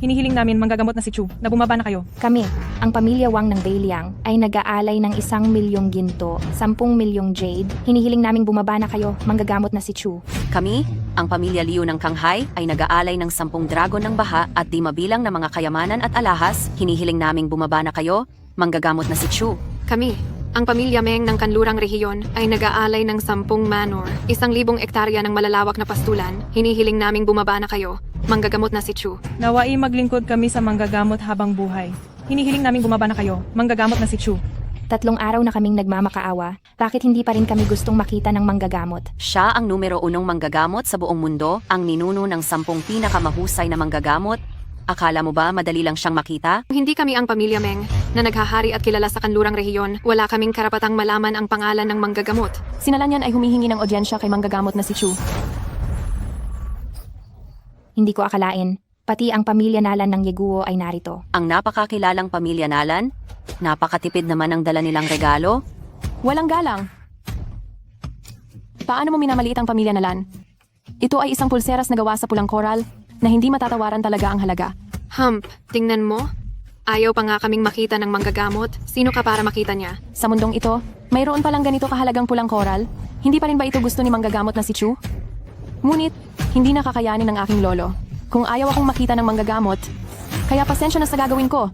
Hinihiling namin manggagamot na si Chu na bumaba na kayo. Kami, ang pamilya Wang ng Beiliang, ay nag-aalay ng 1,000,000 ginto, 10,000,000 jade. Hinihiling naming bumaba na kayo, manggagamot na si Chu. Kami, ang pamilya Liu ng Kanghai, ay nag-aalay ng 10 dragon ng baha at di mabilang na mga kayamanan at alahas. Hinihiling naming bumaba na kayo, manggagamot na si Chu. Kami, ang pamilya Meng ng Kanlurang Rehiyon ay nag-aalay ng 10 manor, 1,000 ektarya ng malalawak na pastulan. Hinihiling naming bumaba na kayo, manggagamot na si Chu. Nawai maglingkod kami sa manggagamot habang buhay. Hinihiling naming bumaba na kayo, manggagamot na si Chu. 3 araw na kaming nagmamakaawa, bakit hindi pa rin kami gustong makita ng manggagamot? Siya ang numero 1 manggagamot sa buong mundo, ang ninuno ng 10 pinakamahusay na manggagamot. Akala mo ba madali lang siyang makita? Kung hindi kami ang pamilya Meng na naghahari at kilala sa Kanlurang Rehiyon, wala kaming karapatang malaman ang pangalan ng manggagamot. Sinalanyan ay humihingi ng audyensya kay manggagamot na si Chu. Hindi ko akalain, pati ang pamilya Nalan ng Yeguo ay narito. Ang napakakilalang pamilya Nalan? Napakatipid naman ang dala nilang regalo? Walang galang. Paano mo minamaliit ang pamilya Nalan? Ito ay isang pulseras na gawa sa pulang koral na hindi matatawaran talaga ang halaga. Tingnan mo. Ayaw pa nga kaming makita ng manggagamot. Sino ka para makita niya? Sa mundong ito, mayroon palang ganito kahalagang pulang koral. Hindi pa rin ba ito gusto ni manggagamot na si Chu? Ngunit, hindi nakakayanin ng aking lolo. Kung ayaw akong makita ng manggagamot, kaya pasensya na sa gagawin ko.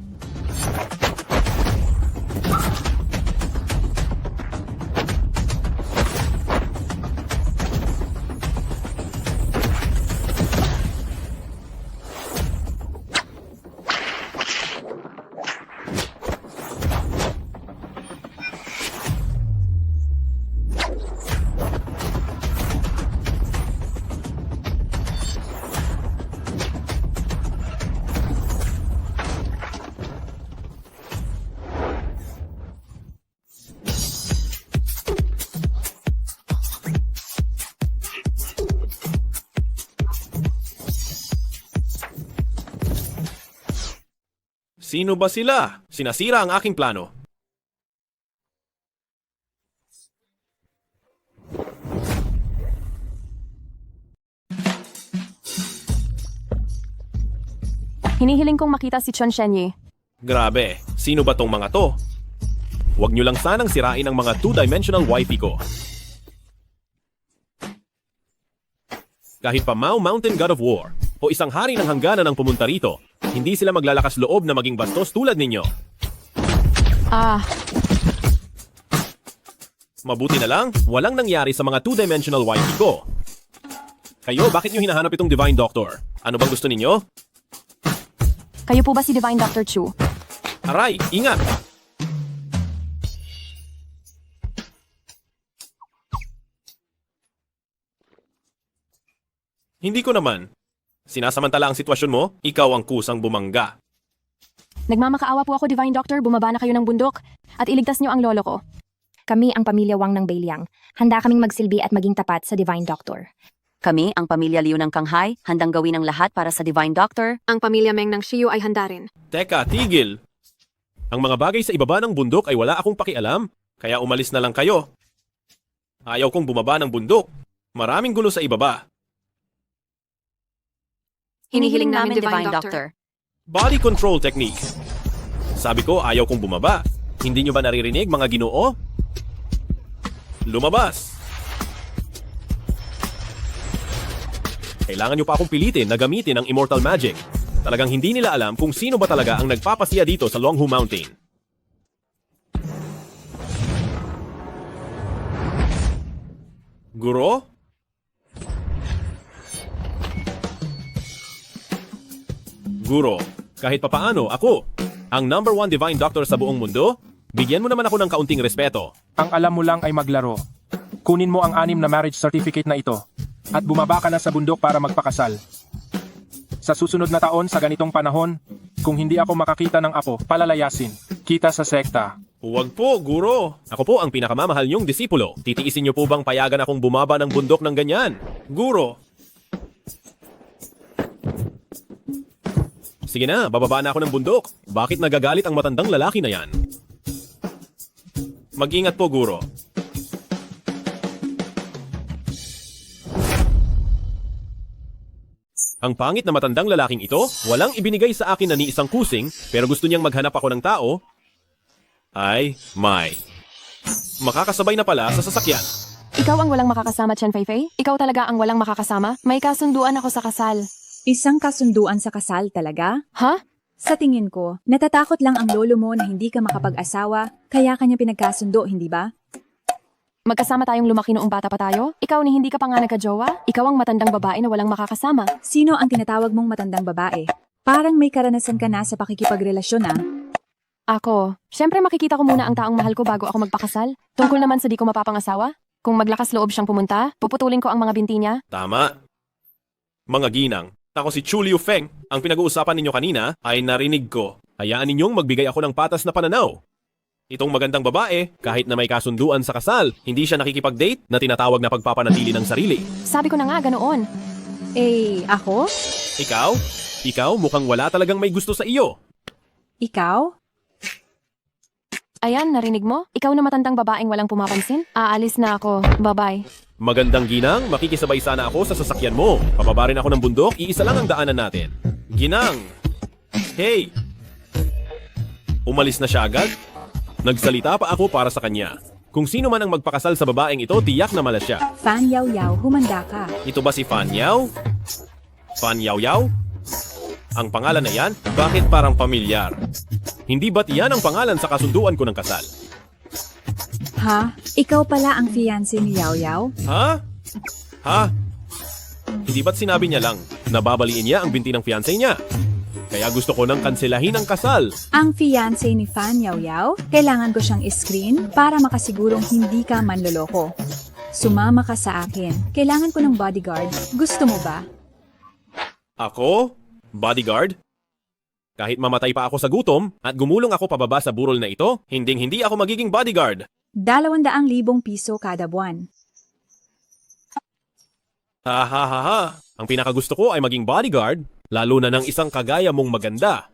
Sino ba sila? Sinasira ang aking plano. Hinihiling kong makita si Chun Shenyi. Grabe, sino ba tong mga to? Huwag nyo lang sanang sirain ang mga two-dimensional wifey ko. Kahit pa Mao Mountain God of War o isang hari ng hangganan ang pumunta rito, hindi sila maglalakas loob na maging bastos tulad ninyo. Mabuti na lang, walang nangyari sa mga two-dimensional wifey ko. Kayo, bakit nyo hinahanap itong Divine Doctor? Ano bang gusto ninyo? Kayo po ba si Divine Dr. Chu? Aray, ingat! Hindi ko naman. Sinasamantala ang sitwasyon mo, ikaw ang kusang bumangga. Nagmamakaawa po ako, Divine Doctor. Bumaba na kayo ng bundok at iligtas niyo ang lolo ko. Kami ang pamilya Wang ng Beiliang, handa kaming magsilbi at maging tapat sa Divine Doctor. Kami, ang pamilya Liu ng Kanghai, handang gawin ang lahat para sa Divine Doctor. Ang pamilya Meng ng Shiyu ay handa rin. Teka, tigil! Ang mga bagay sa ibaba ng bundok ay wala akong pakialam, kaya umalis na lang kayo. Ayaw kong bumaba ng bundok. Maraming gulo sa ibaba. Hinihiling namin Divine Doctor. Body control technique. Sabi ko, ayaw kong bumaba. Hindi nyo ba naririnig, mga ginoo? Lumabas! Kailangan nyo pa akong pilitin na gamitin ang Immortal Magic. Talagang hindi nila alam kung sino ba talaga ang nagpapasiya dito sa Longhu Mountain. Guro? Guro, kahit papaano ako, ang #1 Divine Doctor sa buong mundo, bigyan mo naman ako ng kaunting respeto. Ang alam mo lang ay maglaro. Kunin mo ang 6 na marriage certificate na ito at bumaba ka na sa bundok para magpakasal. Sa susunod na taon sa ganitong panahon, kung hindi ako makakita ng apo, palalayasin. Kita sa sekta. Huwag po, Guro. Ako po ang pinakamamahal niyong disipulo. Titiisin niyo po bang payagan akong bumaba ng bundok ng ganyan? Guro. Sige na, bababa na ako ng bundok. Bakit nagagalit ang matandang lalaki na yan? Mag-ingat po, Guro. Ang pangit na matandang lalaking ito, walang ibinigay sa akin na ni isang kusing, pero gusto niyang maghanap ako ng tao. Ay, may. Makakasabay na pala sa sasakyan. Ikaw ang walang makakasama, Chen Feifei? Ikaw talaga ang walang makakasama? May kasunduan ako sa kasal. Isang kasunduan sa kasal talaga? Ha? Sa tingin ko, natatakot lang ang lolo mo na hindi ka makapag-asawa, kaya kanya pinagkasundo, hindi ba? Magkasama tayong lumaki noong bata pa tayo? Ikaw ni hindi ka pa nga nagka-jowa? Ikaw ang matandang babae na walang makakasama. Sino ang tinatawag mong matandang babae? Parang may karanasan ka na sa pakikipagrelasyon ah. Ako, syempre makikita ko muna ang taong mahal ko bago ako magpakasal. Tungkol naman sa di ko mapapangasawa. Kung maglakas loob siyang pumunta, puputulin ko ang mga binti niya. Tama. Mga ginang, ako si Chu Liu Feng. Ang pinag-uusapan ninyo kanina ay narinig ko. Hayaan ninyong magbigay ako ng patas na pananaw. Itong magandang babae, kahit na may kasunduan sa kasal, hindi siya nakikipag-date na tinatawag na pagpapanatili ng sarili. Sabi ko na nga, ganoon. Eh, ako? Ikaw? Ikaw mukhang wala talagang may gusto sa iyo. Ikaw? Ayan, narinig mo? Ikaw na matandang babaeng walang pumapansin? Aalis na ako. Bye-bye. Magandang ginang, makikisabay sana ako sa sasakyan mo. Pababarin ako ng bundok, iisa lang ang daanan natin. Ginang! Hey! Umalis na siya agad? Nagsalita pa ako para sa kanya. Kung sino man ang magpakasal sa babaeng ito, tiyak na mala siya. Fan Yao Yao, humanda ka. Ito ba si Fan Yao? Fan Yao Yao? Ang pangalan na yan, bakit parang pamilyar? Hindi ba't yan ang pangalan sa kasunduan ko ng kasal? Ha? Ikaw pala ang fiancé ni Yao Yao? Ha? Ha? Hindi ba't sinabi niya lang na babaliin niya ang binti ng fiancé niya? Kaya gusto ko nang kanselahin ang kasal. Ang fiancé ni Fan Yao Yao, kailangan ko siyang screen para makasigurong hindi ka manloloko. Sumama ka sa akin. Kailangan ko ng bodyguard. Gusto mo ba? Ako? Bodyguard? Kahit mamatay pa ako sa gutom at gumulong ako pababa sa burol na ito, hinding-hindi ako magiging bodyguard. 200,000 piso kada buwan. Ha ha ha ha. Ang pinakagusto ko ay maging bodyguard, lalo na ng isang kagaya mong maganda.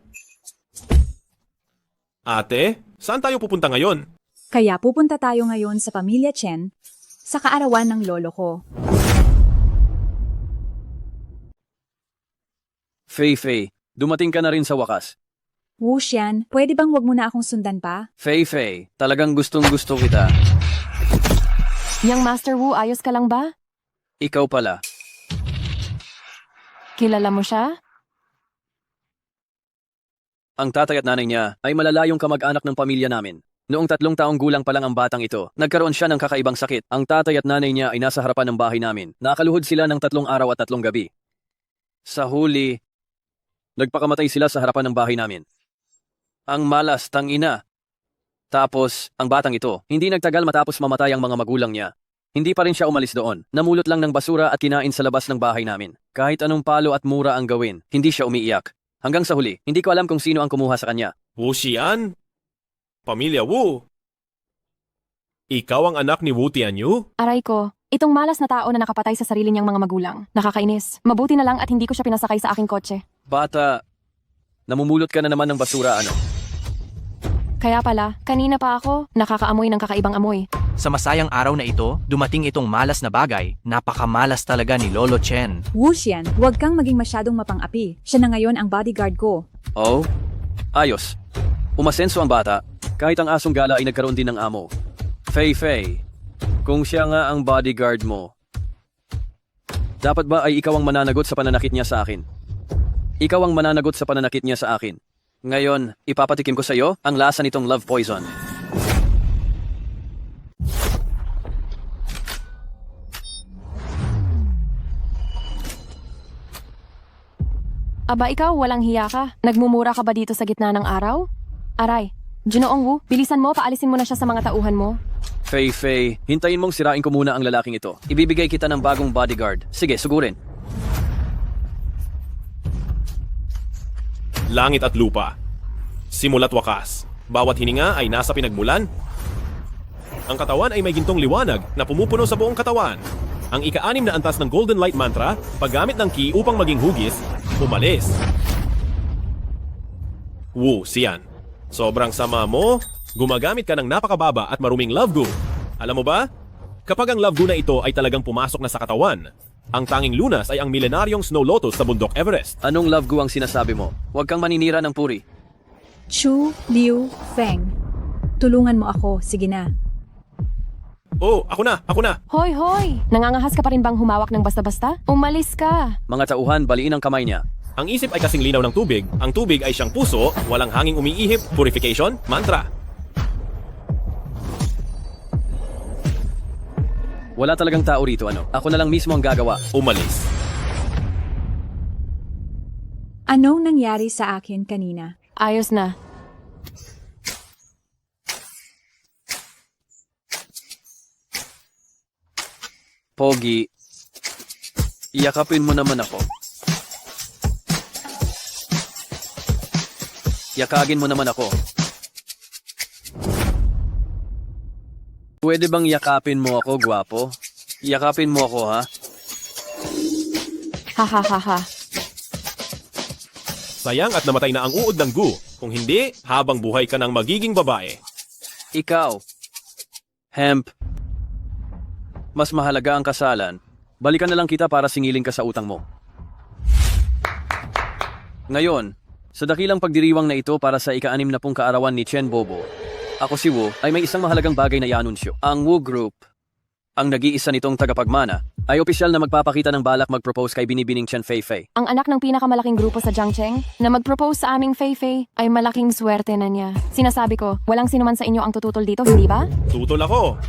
Ate, saan tayo pupunta ngayon? Kaya pupunta tayo ngayon sa Pamilya Chen sa kaarawan ng lolo ko. Fei, dumating ka na rin sa wakas. Wu Xian, pwede bang wag mo na akong sundan pa? Fei, talagang gustong-gusto kita. Yang Master Wu, ayos ka lang ba? Ikaw pala. Kilala mo siya? Ang tatay at nanay niya ay malalayong kamag-anak ng pamilya namin. Noong 3 taong gulang pa lang ang batang ito, nagkaroon siya ng kakaibang sakit. Ang tatay at nanay niya ay nasa harapan ng bahay namin. Nakaluhod sila ng 3 araw at 3 gabi. Sa huli, nagpakamatay sila sa harapan ng bahay namin. Ang malas, tangina. Tapos, ang batang ito, hindi nagtagal matapos mamatay ang mga magulang niya. Hindi pa rin siya umalis doon. Namulot lang ng basura at kinain sa labas ng bahay namin. Kahit anong palo at mura ang gawin, hindi siya umiiyak. Hanggang sa huli, hindi ko alam kung sino ang kumuha sa kanya. Wu Xian? Pamilya Wu? Ikaw ang anak ni Wu Tianyu? Aray ko, itong malas na tao na nakapatay sa sarili niyang mga magulang. Nakakainis. Mabuti na lang at hindi ko siya pinasakay sa aking kotse. Bata, namumulot ka na naman ng basura ano? Kaya pala, kanina pa ako, nakakaamoy ng kakaibang amoy. Sa masayang araw na ito, dumating itong malas na bagay. Napakamalas talaga ni Lolo Chen. Wu Xian, huwag kang maging masyadong mapang-api. Siya na ngayon ang bodyguard ko. Oh? Ayos. Umasenso ang bata, kahit ang asong gala ay nagkaroon din ng amo. Fei, kung siya nga ang bodyguard mo, dapat ba ay ikaw ang mananagot sa pananakit niya sa akin? Ikaw ang mananagot sa pananakit niya sa akin. Ngayon, ipapatikim ko sa iyo ang lasa nitong love poison. Aba ikaw, walang hiya ka. Nagmumura ka ba dito sa gitna ng araw? Aray, Ginoong Wu, bilisan mo, paalisin mo na siya sa mga tauhan mo. Fei, hintayin mong sirain ko muna ang lalaking ito. Ibibigay kita ng bagong bodyguard. Sige, sugurin. Langit at lupa. Simula't wakas. Bawat hininga ay nasa pinagmulan. Ang katawan ay may gintong liwanag na pumupuno sa buong katawan. Ang ika-6 na antas ng Golden Light Mantra, paggamit ng key upang maging hugis, umalis. Wu Xian, sobrang sama mo, gumagamit ka ng napakababa at maruming love gu. Alam mo ba? Kapag ang love gu na ito ay talagang pumasok na sa katawan, Ang tanging lunas ay ang milenaryong Snow Lotus sa bundok Everest. Anong love gu ang sinasabi mo? Huwag kang maninira ng puri. Chu Liu Feng. Tulungan mo ako, sige na. Oh, ako na! Hoy, hoy! Nangangahas ka pa rin bang humawak ng basta-basta? Umalis ka! Mga tauhan, baliin ang kamay niya. Ang isip ay kasing linaw ng tubig. Ang tubig ay siyang puso, walang hanging umiihip, purification, mantra. Wala talagang tao rito, ano? Ako na lang mismo ang gagawa. Umalis. Anong nangyari sa akin kanina? Ayos na. Pogi, yakapin mo naman ako. Yakagin mo naman ako. Pwede bang yakapin mo ako, gwapo? Yakapin mo ako, ha? Ha ha ha ha. Sayang at namatay na ang uod ng gu. Kung hindi, habang buhay ka ng magiging babae. Ikaw. Hemp. Mas mahalaga ang kasalan. Balikan na lang kita para singilin ka sa utang mo. Ngayon, sa dakilang pagdiriwang na ito para sa ika-60 na kaarawan ni Chen Bobo, ako si Wu ay may isang mahalagang bagay na ianunsyo. Ang Wu Group, ang nag-iisa nitong tagapagmana, ay opisyal na magpapakita ng balak mag-propose kay Binibining Chen Feifei. Ang anak ng pinakamalaking grupo sa Jiangcheng na mag-propose sa aming Feifei ay malaking swerte na niya. Sinasabi ko, walang sinuman sa inyo ang tututol dito, hindi ba? Tutol ako.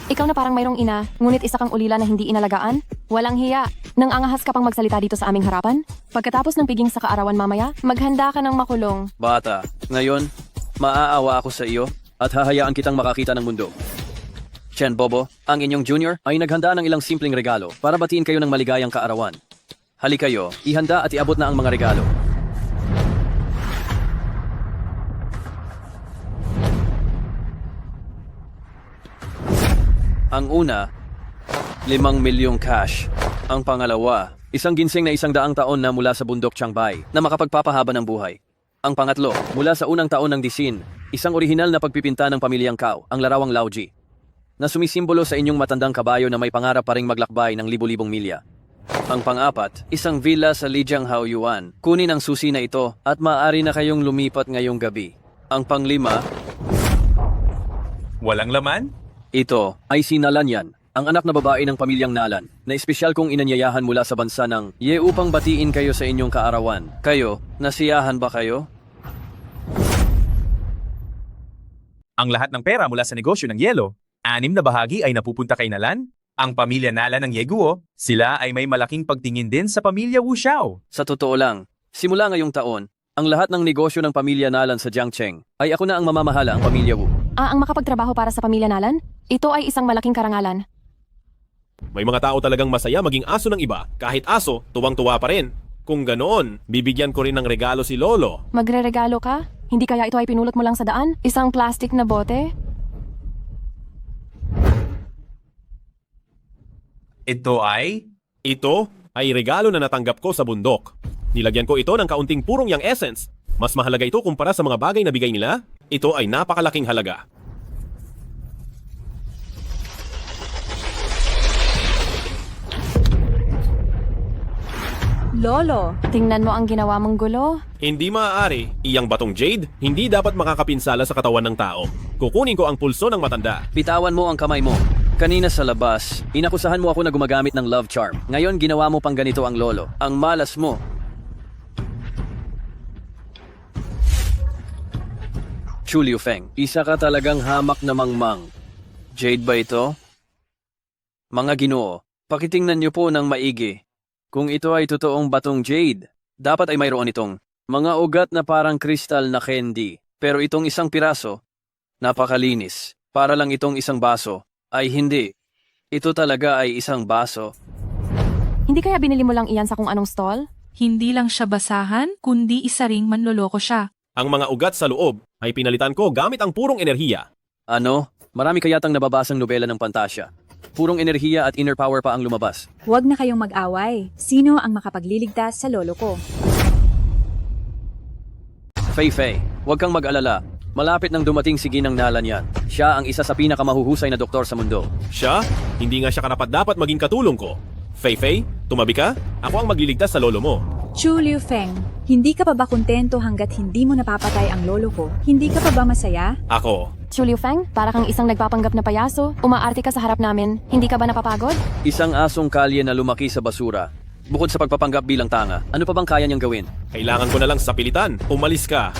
Ikaw na parang mayroong ina, ngunit isa kang ulila na hindi inalagaan? Walang hiya. Nang angahas ka pang magsalita dito sa aming harapan? Pagkatapos ng piging sa kaarawan mamaya, maghanda ka ng makulong. Bata, ngayon, maaawa ako sa iyo at hahayaan kitang makakita ng mundo. Chen Bobo, ang inyong junior ay naghanda ng ilang simpleng regalo para batiin kayo ng maligayang kaarawan. Hali kayo, ihanda at iabot na ang mga regalo. Ang una, 5 milyong cash. Ang pangalawa, isang ginseng na 100 taon na mula sa bundok Changbei na makapagpapahaba ng buhay. Ang pangatlo, mula sa unang taon ng Disin, isang orihinal na pagpipinta ng pamilyang Cao, ang larawang Laoji, na sumisimbolo sa inyong matandang kabayo na may pangarap pa ring maglakbay ng libu-libong milya. Ang pang-apat, isang villa sa Lijiang Haoyuan. Kunin ang susi na ito at maaari na kayong lumipat ngayong gabi. Ang panglima, Walang laman? ito ay si Nalanyan, ang anak na babae ng pamilyang Nalan, na espesyal kong inanyayahan mula sa bansa ng Ye upang batiin kayo sa inyong kaarawan. Kayo, nasiyahan ba kayo? Ang lahat ng pera mula sa negosyo ng yelo, 6 na bahagi ay napupunta kay Nalan. Ang pamilya Nalan ng Yeguo, sila ay may malaking pagtingin din sa pamilya Wu Xiao. Sa totoo lang, simula ngayong taon, ang lahat ng negosyo ng pamilya Nalan sa Jiangcheng ay ako na ang mamamahala ang pamilya Wu. Ang makapagtrabaho para sa pamilya Nalan? Ito ay isang malaking karangalan. May mga tao talagang masaya maging aso ng iba. Kahit aso, tuwang-tuwa pa rin. Kung ganoon, bibigyan ko rin ng regalo si Lolo. Magre-regalo ka? Hindi kaya ito ay pinulot mo lang sa daan? Isang plastic na bote? Ito ay... Ito ay regalo na natanggap ko sa bundok. Nilagyan ko ito ng kaunting purong yang essence. Mas mahalaga ito kumpara sa mga bagay na bigay nila. Ito ay napakalaking halaga. Lolo, Tingnan mo ang ginawa mong gulo. Hindi maaari, iyang batong jade, hindi dapat makakapinsala sa katawan ng tao. Kukunin ko ang pulso ng matanda. Bitawan mo ang kamay mo. Kanina sa labas, inakusahan mo ako na gumagamit ng love charm. Ngayon ginawa mo pang ganito ang lolo. Ang malas mo. Chu Liu Feng, isa ka talagang hamak na mangmang. Jade ba ito? Mga Ginoo, pakitingnan niyo po ng maigi. Kung ito ay totoong batong jade, dapat ay mayroon itong mga ugat na parang kristal na candy. Pero itong isang piraso, napakalinis. Para lang itong isang baso, ay hindi. Ito talaga ay isang baso. Hindi kaya binili mo lang iyan sa kung anong stall? Hindi lang siya basahan, kundi isa ring manloloko siya. Ang mga ugat sa loob ay pinalitan ko gamit ang purong enerhiya. Ano? Marami kayatang nababasang nobela ng pantasya. Purong enerhiya at inner power pa ang lumabas. huwag na kayong mag-away. Sino ang makapagliligtas sa lolo ko? Feifei, huwag kang mag-alala. Malapit nang dumating si Ginang Nalan yan. Siya ang isa sa pinakamahuhusay na doktor sa mundo. Siya? Hindi nga siya karapat-dapat maging katulong ko. Fei, tumabi ka? Ako ang magliligtas sa lolo mo. Chu Liu Feng, hindi ka pa ba kontento hanggat hindi mo napapatay ang lolo ko? Hindi ka pa ba masaya? Ako. Chu Liu Feng, para kang isang nagpapanggap na payaso, umaarte ka sa harap namin. Hindi ka ba napapagod? Isang asong kalye na lumaki sa basura. Bukod sa pagpapanggap bilang tanga, ano pa bang kaya niyang gawin? Kailangan ko na lang sapilitan. Umalis ka.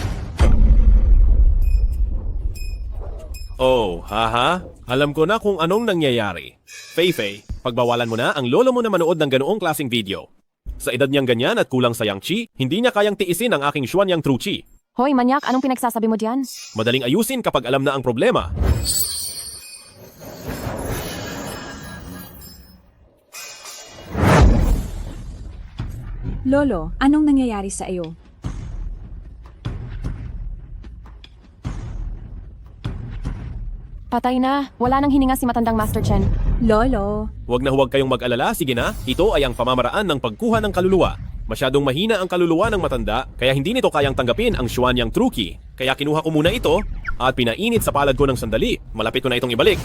Oh, haha. Alam ko na kung anong nangyayari. Fei, pagbawalan mo na ang lolo mo na manood ng ganoong klaseng video. Sa edad niyang ganyan at kulang sa yang chi, hindi niya kayang tiisin ang aking Xuanyang True Chi. Hoy, manyak, anong pinagsasabi mo diyan? Madaling ayusin kapag alam na ang problema. Lolo, anong nangyayari sa iyo? Patay na. Wala nang hininga si matandang Master Chen. Lolo, Huwag na huwag kayong mag-alala, sige na. Ito ay ang pamamaraan ng pagkuha ng kaluluwa. Masyadong mahina ang kaluluwa ng matanda, kaya hindi nito kayang tanggapin ang Xuanyang True Ki. Kaya kinuha ko muna ito at pinainit sa palad ko ng sandali. Malapit ko na itong ibalik.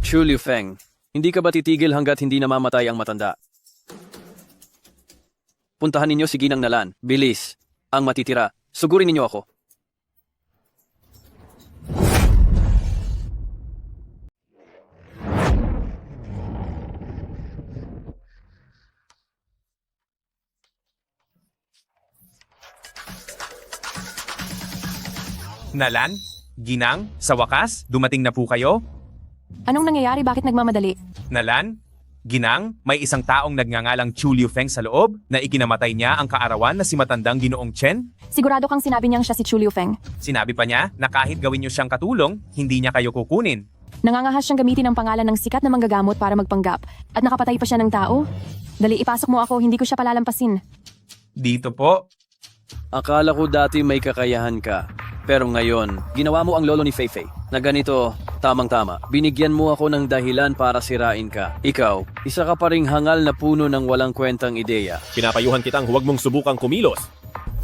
Chu Liu Feng, hindi ka ba titigil hanggat hindi namamatay ang matanda? Puntahan ninyo si Ginang Nalan. Bilis. Ang matitira. Sugurin ninyo ako. Nalan? Ginang? Sa wakas, dumating na po kayo? Anong nangyayari? Bakit nagmamadali? Nalan? Ginang? May isang taong nagngangalang Chu Liu Feng sa loob na ikinamatay niya ang kaarawan na si matandang Ginoong Chen? Sigurado kang sinabi niyang siya si Chu Liu Feng. Sinabi pa niya na kahit gawin niyo siyang katulong, hindi niya kayo kukunin. Nangangahas siyang gamitin ang pangalan ng sikat na manggagamot para magpanggap. At nakapatay pa siya ng tao. Dali, ipasok mo ako. Hindi ko siya palalampasin. Dito po. Akala ko dati may kakayahan ka. Pero ngayon, ginawa mo ang lolo ni Fei na ganito, tamang-tama. Binigyan mo ako ng dahilan para sirain ka. Ikaw, isa ka pa ring hangal na puno ng walang kwentang ideya. Pinapayuhan kitang huwag mong subukang kumilos.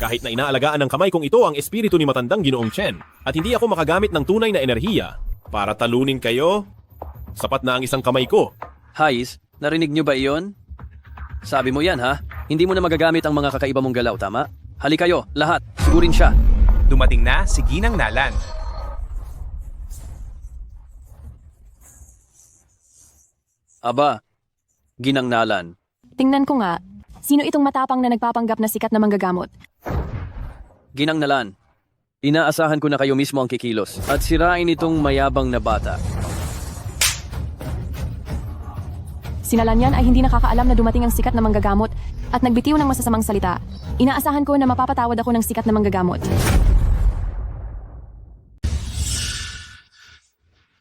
Kahit na inaalagaan ng kamay kong ito ang espiritu ni matandang Ginoong Chen at hindi ako makagamit ng tunay na enerhiya para talunin kayo, sapat na ang isang kamay ko. Hayes, narinig niyo ba iyon? Sabi mo yan ha? Hindi mo na magagamit ang mga kakaiba mong galaw, tama? Hali kayo, lahat. Sigurin siya. Dumating na si Ginang Nalan. Aba, Ginang Nalan. Tingnan ko nga. Sino itong matapang na nagpapanggap na sikat na manggagamot? Ginang Nalan. Inaasahan ko na kayo mismo ang kikilos at sirain itong mayabang na bata. Sinalan yan ay hindi nakakaalam na dumating ang sikat na manggagamot at nagbitiw ng masasamang salita. Inaasahan ko na mapapatawad ako ng sikat na manggagamot.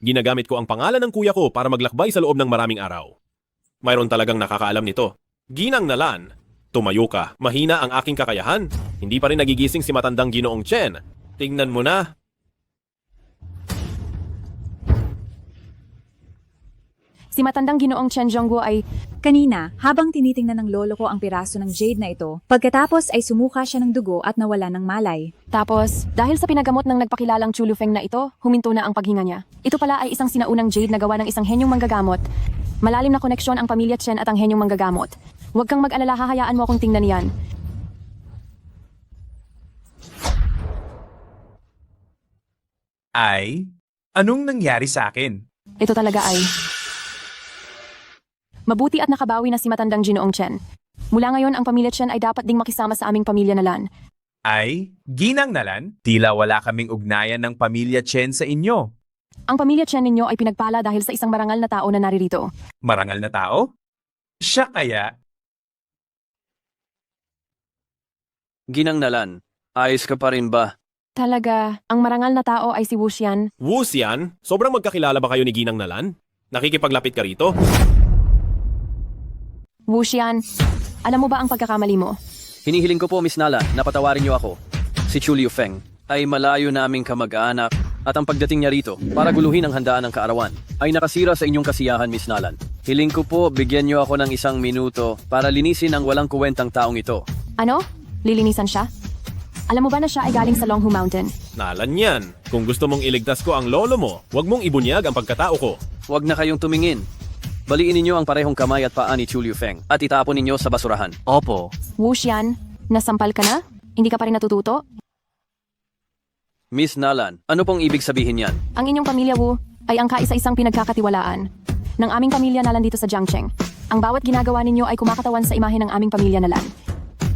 Ginagamit ko ang pangalan ng kuya ko para maglakbay sa loob ng maraming araw. Mayroon talagang nakakaalam nito. Ginang Nalan, tumayo ka. Mahina ang aking kakayahan. Hindi pa rin nagigising si matandang Ginoong Chen. Tingnan mo na. Si matandang Ginoong Chen Zhongguo ay kanina, habang tinitingnan ng lolo ko ang piraso ng jade na ito, pagkatapos ay sumuka siya ng dugo at nawala ng malay. tapos, dahil sa pinagamot ng nagpakilalang Chu Liu Feng na ito, huminto na ang paghinga niya. Ito pala ay isang sinaunang jade na gawa ng isang henyong manggagamot. Malalim na koneksyon ang pamilya Chen at ang henyong manggagamot. Huwag kang mag-alala, hahayaan mo akong tingnan yan. Ay, anong nangyari sa akin? Ito talaga ay mabuti at nakabawi na si matandang Ginoong Chen. Mula ngayon, ang pamilya Chen ay dapat ding makisama sa aming pamilya Nalan. Ay, Ginang Nalan, tila wala kaming ugnayan ng pamilya Chen sa inyo. Ang pamilya Chen ninyo ay pinagpala dahil sa isang marangal na tao na naririto. Marangal na tao? Siya kaya? Ginang Nalan, ayos ka pa rin ba? Talaga, ang marangal na tao ay si Wu Xian. Wu Xian, sobrang magkakilala ba kayo ni Ginang Nalan? Nakikipaglapit ka rito? Wu Xian, alam mo ba ang pagkakamali mo? Hinihiling ko po, Miss Nala, na patawarin niyo ako. Si Chu Liu Feng ay malayo naming kamag-anak at ang pagdating niya rito para guluhin ang handaan ng kaarawan ay nakasira sa inyong kasiyahan, Miss Nalan. Hiling ko po, bigyan niyo ako ng 1 minuto para linisin ang walang kuwentang taong ito. Ano? Lilinisan siya? Alam mo ba na siya ay galing sa Longhu Mountain? Nalan yan. Kung gusto mong iligtas ko ang lolo mo, huwag mong ibunyag ang pagkatao ko. Huwag na kayong tumingin. Baliin ninyo ang parehong kamay at paa ni Chu Liufeng at itapon ninyo sa basurahan. Opo. Wu Xian, nasampal ka na? Hindi ka pa rin natututo? Miss Nalan, ano pong ibig sabihin yan? Ang inyong pamilya Wu ay ang kaisa-isang pinagkakatiwalaan ng aming pamilya Nalan dito sa Jiangcheng. Ang bawat ginagawa ninyo ay kumakatawan sa imahe ng aming pamilya Nalan.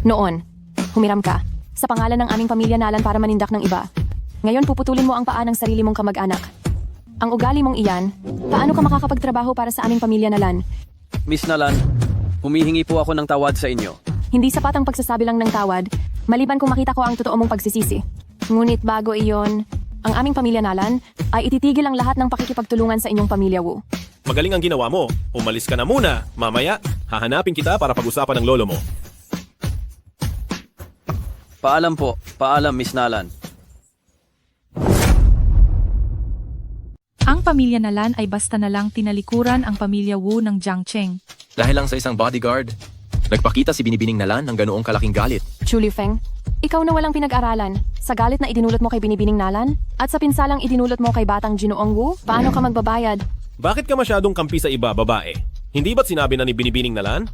Noon, humiram ka sa pangalan ng aming pamilya Nalan para manindak ng iba. Ngayon puputulin mo ang paa ng sarili mong kamag-anak. Ang ugali mong iyan, paano ka makakapagtrabaho para sa aming pamilya Nalan? Miss Nalan, humihingi po ako ng tawad sa inyo. Hindi sapat ang pagsasabi lang ng tawad, maliban kung makita ko ang totoo mong pagsisisi. Ngunit bago iyon, ang aming pamilya Nalan ay ititigil ang lahat ng pakikipagtulungan sa inyong pamilya Wu. Magaling ang ginawa mo. Umalis ka na muna. Mamaya, hahanapin kita para pag-usapan ng lolo mo. Paalam po. Paalam, Miss Nalan. Ang pamilya Nalan ay basta na lang tinalikuran ang pamilya Wu ng Jiangcheng. Dahil lang sa isang bodyguard, nagpakita si Binibining Nalan ng ganoong kalaking galit. Chu Liufeng, ikaw na walang pinag-aralan. Sa galit na idinulot mo kay Binibining Nalan at sa pinsalang idinulot mo kay Batang Ginoong Wu, paano ka magbabayad? Bakit ka masyadong kampi sa iba, babae? Hindi ba't sinabi na ni Binibining Nalan?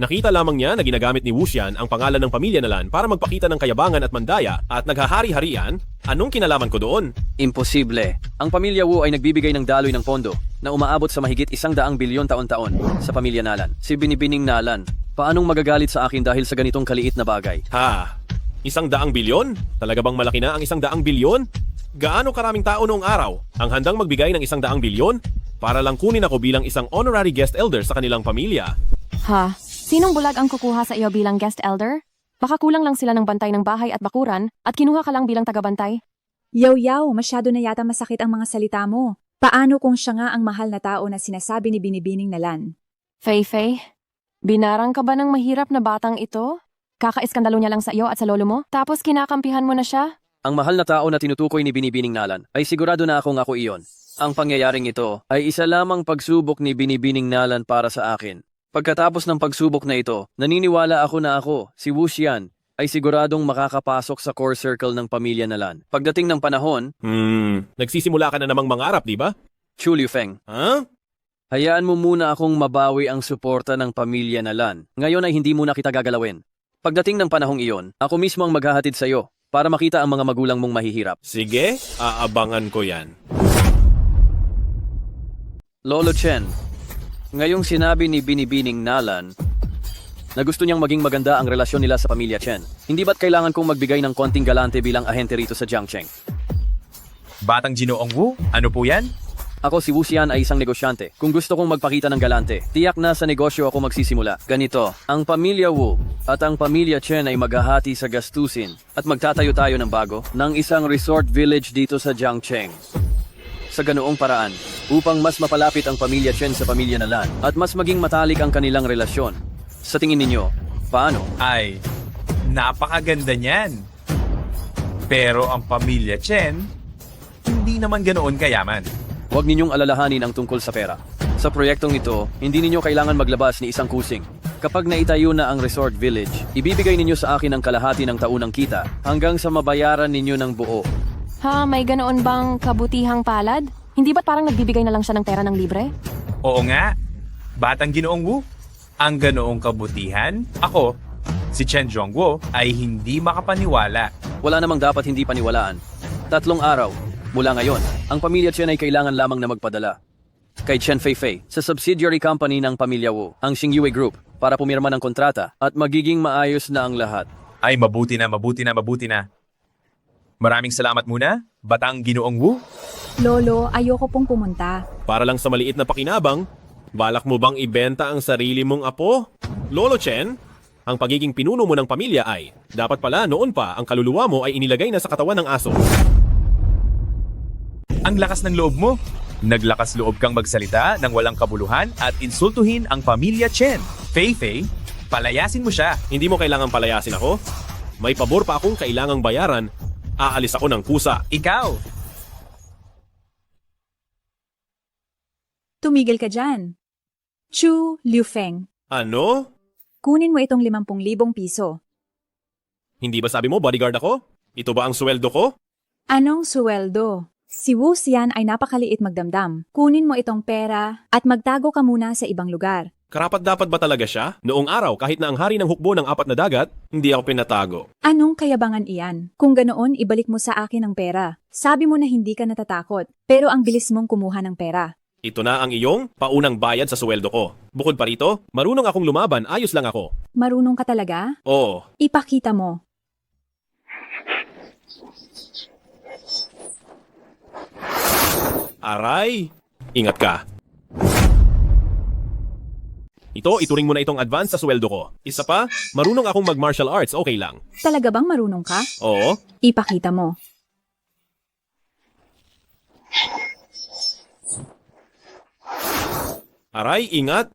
Nakita lamang niya na ginagamit ni Wu Xian ang pangalan ng pamilya Nalan para magpakita ng kayabangan at mandaya at naghahari-harian. Anong kinalaman ko doon? Imposible. Ang pamilya Wu ay nagbibigay ng daloy ng pondo na umaabot sa mahigit 100 bilyon taon-taon sa pamilya Nalan. Si Binibining Nalan, paanong magagalit sa akin dahil sa ganitong kaliit na bagay? Ha? 100 bilyon? Talaga bang malaki na ang 100 bilyon? Gaano karaming tao noong araw ang handang magbigay ng 100 bilyon? Para lang kunin ako bilang isang honorary guest elder sa kanilang pamilya. Ha? Sinong bulag ang kukuha sa iyo bilang guest elder? Baka kulang lang sila ng bantay ng bahay at bakuran at kinuha ka lang bilang tagabantay? Yaw-yaw, masyado na yata masakit ang mga salita mo. Paano kung siya nga ang mahal na tao na sinasabi ni Binibining Nalan? Fei-Fei, binarang ka ba ng mahirap na batang ito? Kakaiskandalo niya lang sa iyo at sa lolo mo, tapos kinakampihan mo na siya? Ang mahal na tao na tinutukoy ni Binibining Nalan ay sigurado na akong ako iyon. Ang pangyayaring ito ay isa lamang pagsubok ni Binibining Nalan para sa akin. Pagkatapos ng pagsubok na ito, naniniwala ako na ako, si Wu Xian, ay siguradong makakapasok sa core circle ng pamilya Nalan. Pagdating ng panahon, Nagsisimula ka na namang mangarap, di ba? Chu Liufeng, Ha? hayaan mo muna akong mabawi ang suporta ng pamilya Nalan. Ngayon ay hindi muna kita gagalawin. Pagdating ng panahong iyon, ako mismo ang maghahatid sa iyo para makita ang mga magulang mong mahihirap. Sige, aabangan ko yan. Lolo Chen, ngayong sinabi ni Binibining Nalan na gusto niyang maging maganda ang relasyon nila sa pamilya Chen. Hindi ba't kailangan kong magbigay ng konting galante bilang ahente rito sa Jiangcheng? Batang Ginoong Wu, ano po yan? Ako si Wu Xian ay isang negosyante. Kung gusto kong magpakita ng galante, tiyak na sa negosyo ako magsisimula. Ganito, ang pamilya Wu at ang pamilya Chen ay maghahati sa gastusin at magtatayo tayo ng bago ng isang resort village dito sa Jiangcheng. Sa ganoong paraan, upang mas mapalapit ang pamilya Chen sa pamilya Nalan at mas maging matalik ang kanilang relasyon. Sa tingin ninyo, paano? Ay, napakaganda niyan. Pero ang pamilya Chen, hindi naman ganoon kayaman. Huwag ninyong alalahanin ang tungkol sa pera. Sa proyektong ito, hindi ninyo kailangan maglabas ni isang kusing. Kapag naitayo na ang resort village, ibibigay ninyo sa akin ang kalahati ng taunang kita hanggang sa mabayaran ninyo ng buo. Ha, may ganoon bang kabutihang palad? Hindi ba't parang nagbibigay na lang siya ng pera ng libre? Oo nga, Batang Ginoong Wu, ang ganoong kabutihan, ako, si Chen Zhongguo, ay hindi makapaniwala. Wala namang dapat hindi paniwalaan. 3 araw, mula ngayon, ang pamilya Chen ay kailangan lamang na magpadala kay Chen Fei-Fei sa subsidiary company ng pamilya Wu, ang Xingyue Group, para pumirma ng kontrata at magiging maayos na ang lahat. Ay, mabuti na. Maraming salamat muna, Batang Ginoong Wu. Lolo, ayoko pong pumunta. Para lang sa maliit na pakinabang, balak mo bang ibenta ang sarili mong apo? Lolo Chen, ang pagiging pinuno mo ng pamilya ay, dapat pala noon pa ang kaluluwa mo ay inilagay na sa katawan ng aso. Ang lakas ng loob mo. Naglakas loob kang magsalita ng walang kabuluhan at insultuhin ang pamilya Chen. Fei-Fei, palayasin mo siya. Hindi mo kailangang palayasin ako? May pabor pa akong kailangang bayaran. Aalis ako ng kusa. Ikaw, Tumigil ka dyan. Chu Liufeng, Ano? kunin mo itong 50,000 piso. Hindi ba sabi mo bodyguard ako? Ito ba ang sweldo ko? Anong suweldo? Si Wu Xian ay napakaliit magdamdam. Kunin mo itong pera at magtago ka muna sa ibang lugar. Karapat-dapat ba talaga siya? Noong araw, kahit na ang hari ng hukbo ng 4 na dagat, hindi ako pinatago. Anong kayabangan iyan? Kung ganoon, ibalik mo sa akin ang pera. Sabi mo na hindi ka natatakot, pero ang bilis mong kumuha ng pera. Ito na ang iyong paunang bayad sa sweldo ko. Bukod pa rito, marunong akong lumaban, ayos lang ako. Marunong ka talaga? Oo, Ipakita mo. aray! Ingat ka. Ito, ituring mo na itong advance sa sweldo ko. Isa pa, marunong akong mag-martial arts, okay lang. Talaga bang marunong ka? Oo, Ipakita mo. aray, ingat!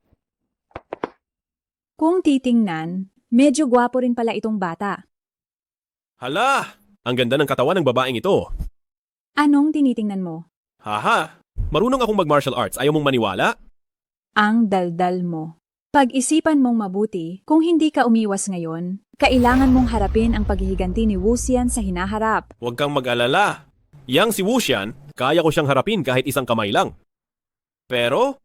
Kung titingnan, medyo gwapo rin pala itong bata. Hala! Ang ganda ng katawan ng babaeng ito. Anong tinitingnan mo? Haha! Marunong akong mag-martial arts, ayaw mong maniwala? Ang daldal mo. Pag-isipan mong mabuti, kung hindi ka umiwas ngayon, kailangan mong harapin ang paghihiganti ni Wu Xian sa hinaharap. Huwag kang mag-alala. Yang si Wuxian, kaya ko siyang harapin kahit isang kamay lang. Pero,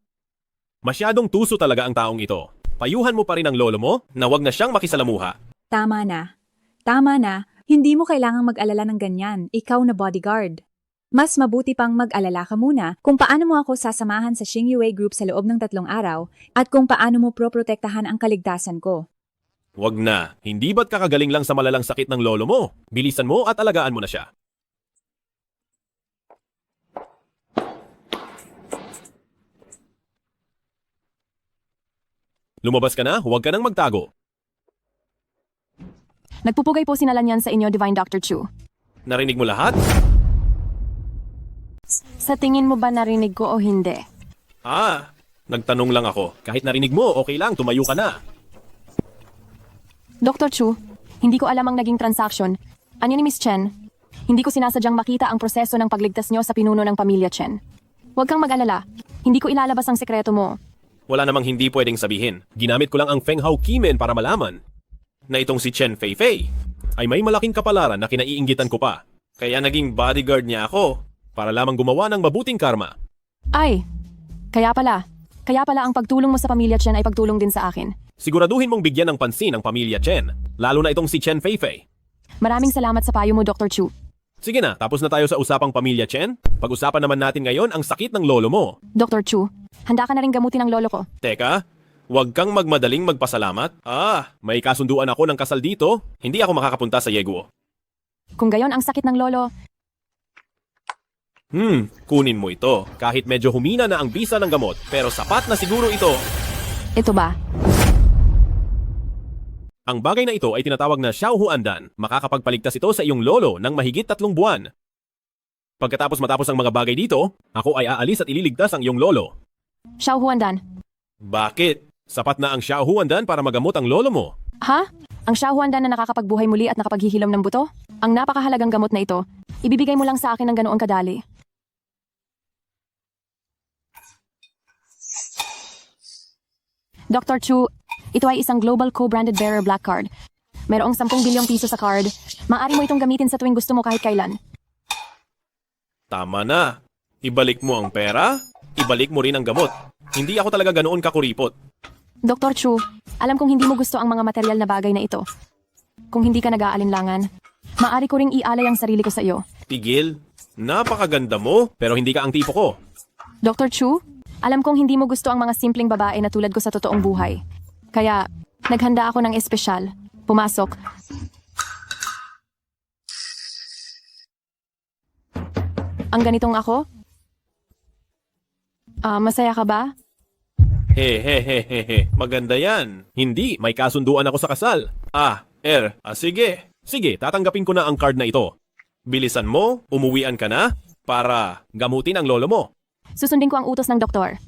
masyadong tuso talaga ang taong ito. Payuhan mo pa rin ang lolo mo na wag na siyang makisalamuha. Tama na. Tama na. Hindi mo kailangang mag-alala ng ganyan. Ikaw na bodyguard. Mas mabuti pang mag-alala ka muna kung paano mo ako sasamahan sa Xingyue Group sa loob ng 3 araw at kung paano mo proprotektahan ang kaligtasan ko. Wag na. Hindi ba't kakagaling lang sa malalang sakit ng lolo mo? Bilisan mo at alagaan mo na siya. Lumabas ka na, huwag ka nang magtago. Nagpupugay po sinalan yan sa inyo, Divine Dr. Chu. Narinig mo lahat? Sa tingin mo ba narinig ko o hindi? Nagtanong lang ako. Kahit narinig mo, okay lang, tumayo ka na. Dr. Chu, hindi ko alam ang naging transaksyon. Anyo ni Miss Chen? Hindi ko sinasadyang makita ang proseso ng pagligtas nyo sa pinuno ng pamilya Chen. Huwag kang mag-alala. Hindi ko ilalabas ang sekreto mo. Wala namang hindi pwedeng sabihin. Ginamit ko lang ang Feng Hao Kimen para malaman na itong si Chen Feifei ay may malaking kapalaran na kinaiinggitan ko pa. Kaya naging bodyguard niya ako para lamang gumawa ng mabuting karma. Ay, kaya pala ang pagtulong mo sa pamilya Chen ay pagtulong din sa akin. Siguraduhin mong bigyan ng pansin ang pamilya Chen, lalo na itong si Chen Feifei. Maraming salamat sa payo mo, Dr. Chu. Sige na, tapos na tayo sa usapang pamilya Chen. Pag-usapan naman natin ngayon ang sakit ng lolo mo. Dr. Chu, handa ka na rin gamutin ang lolo ko. Teka, huwag kang magmadaling magpasalamat. May kasunduan ako ng kasal dito. Hindi ako makakapunta sa Yeguo. Kung gayon ang sakit ng lolo, kunin mo ito. Kahit medyo humina na ang bisa ng gamot, pero sapat na siguro ito. ito ba? Ang bagay na ito ay tinatawag na Xiaohuandan. Makakapagpaligtas ito sa iyong lolo ng mahigit 3 buwan. Pagkatapos matapos ang mga bagay dito, ako ay aalis at ililigtas ang iyong lolo. Xiaohuandan. Bakit? Sapat na ang Xiaohuandan para magamot ang lolo mo. Ha? Ang Xiaohuandan na nakakapagbuhay muli at nakapaghihilom ng buto? Ang napakahalagang gamot na ito, ibibigay mo lang sa akin ng ganoong kadali. Dr. Chu, ito ay isang Global Co-branded Bearer Black Card. Mayroong 10 bilyong piso sa card. Maaari mo itong gamitin sa tuwing gusto mo kahit kailan. Tama na. Ibalik mo ang pera, ibalik mo rin ang gamot. Hindi ako talaga ganoon kakuripot. Dr. Chu, alam kong hindi mo gusto ang mga material na bagay na ito. Kung hindi ka nag-aalinlangan, maaari ko ring ialay ang sarili ko sa iyo. Tigil, napakaganda mo, pero hindi ka ang tipo ko. Dr. Chu, alam kong hindi mo gusto ang mga simpleng babae na tulad ko sa totoong buhay. Kaya, naghanda ako ng espesyal. Pumasok. Ang ganitong ako? Masaya ka ba? Hehehehehe, maganda yan. Hindi, may kasunduan ako sa kasal. Sige. Sige, tatanggapin ko na ang card na ito. Bilisan mo, umuwian ka na, para gamutin ang lolo mo. Susundin ko ang utos ng doktor.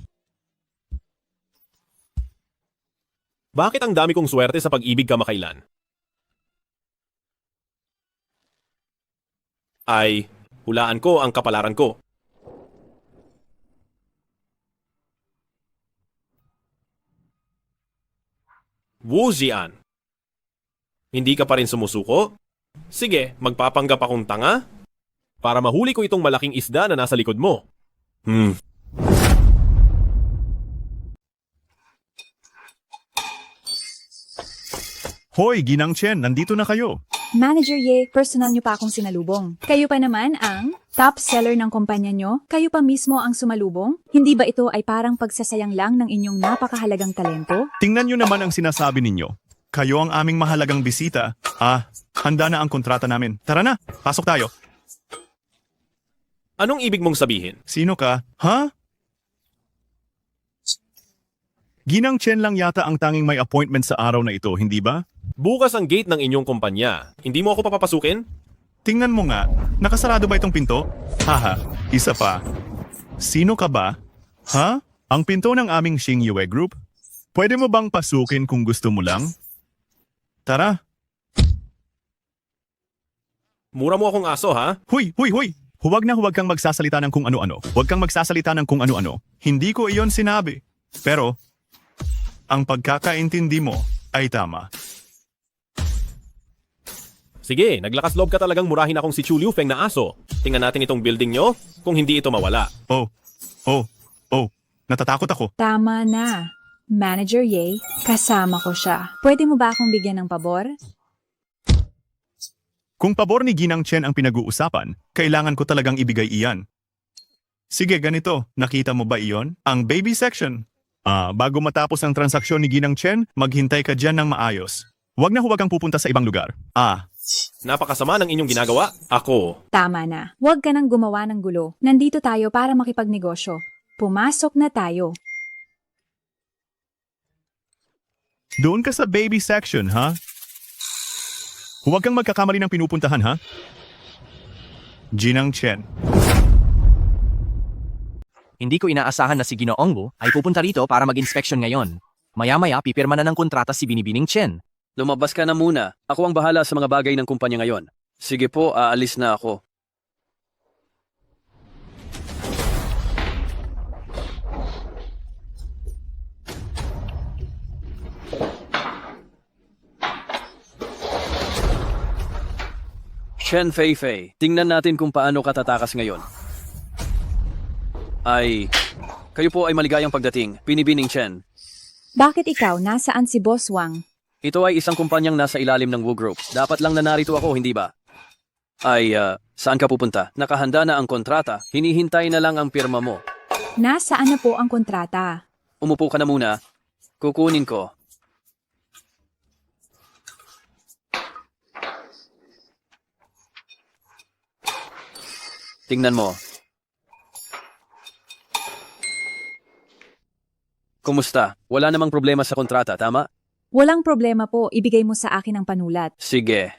Bakit ang dami kong swerte sa pag-ibig kamakailan? Ay, hulaan ko ang kapalaran ko. Wu Xian. Hindi ka pa rin sumusuko? Sige, magpapanggap akong tanga? para mahuli ko itong malaking isda na nasa likod mo. Hoy, Ginang Chen, nandito na kayo. Manager Ye, personal niyo pa akong sinalubong. Kayo pa naman ang top seller ng kumpanya niyo? Kayo pa mismo ang sumalubong? Hindi ba ito ay parang pagsasayang lang ng inyong napakahalagang talento? Tingnan nyo naman ang sinasabi ninyo. Kayo ang aming mahalagang bisita. Handa na ang kontrata namin. Tara na, pasok tayo. Anong ibig mong sabihin? Sino ka? Ha? Ginang Chen lang yata ang tanging may appointment sa araw na ito, hindi ba? Bukas ang gate ng inyong kumpanya. Hindi mo ako papapasukin? Tingnan mo nga, nakasarado ba itong pinto? Haha, isa pa. Sino ka ba? Ha? Ang pinto ng aming Xingyue Group? Pwede mo bang pasukin kung gusto mo lang? Tara. Mura mo akong aso, ha? Huy! Huwag kang magsasalita ng kung ano-ano. Huwag kang magsasalita ng kung ano-ano. Hindi ko iyon sinabi. Pero, ang pagkakaintindi mo ay tama. Sige, naglakas loob ka talagang murahin akong si Chu Liufeng na aso. Tingnan natin itong building nyo, kung hindi ito mawala. Oh, natatakot ako. Tama na. Manager Ye, kasama ko siya. Pwede mo ba akong bigyan ng pabor? Kung pabor ni Ginang Chen ang pinag-uusapan, kailangan ko talagang ibigay iyan. Sige, ganito. Nakita mo ba iyon? Ang baby section. Bago matapos ang transaksyon ni Ginang Chen, maghintay ka dyan ng maayos. Huwag kang pupunta sa ibang lugar. Napakasama ng inyong ginagawa. Ako. Tama na. Huwag ka nang gumawa ng gulo. Nandito tayo para makipagnegosyo. Pumasok na tayo. Doon ka sa baby section, ha? Huwag kang magkakamali ng pinupuntahan, ha? Ginang Chen. Hindi ko inaasahan na si Ginoong Wu ay pupunta rito para mag-inspeksyon ngayon. Maya-maya pipirma na ng kontrata si Binibining Chen. Lumabas ka na muna. Ako ang bahala sa mga bagay ng kumpanya ngayon. Sige po, aalis na ako. Chen Feifei, tingnan natin kung paano ka tatakas ngayon. Kayo po ay maligayang pagdating, Binibining Chen. Bakit ikaw? Nasaan si Boss Wang? Ito ay isang kumpanyang nasa ilalim ng Wu Group. Dapat lang na narito ako, hindi ba? Saan ka pupunta? Nakahanda na ang kontrata. Hinihintay na lang ang pirma mo. Nasaan na po ang kontrata? Umupo ka na muna. Kukunin ko. Tingnan mo. Kumusta? Wala namang problema sa kontrata, tama? Walang problema po. Ibigay mo sa akin ang panulat. Sige.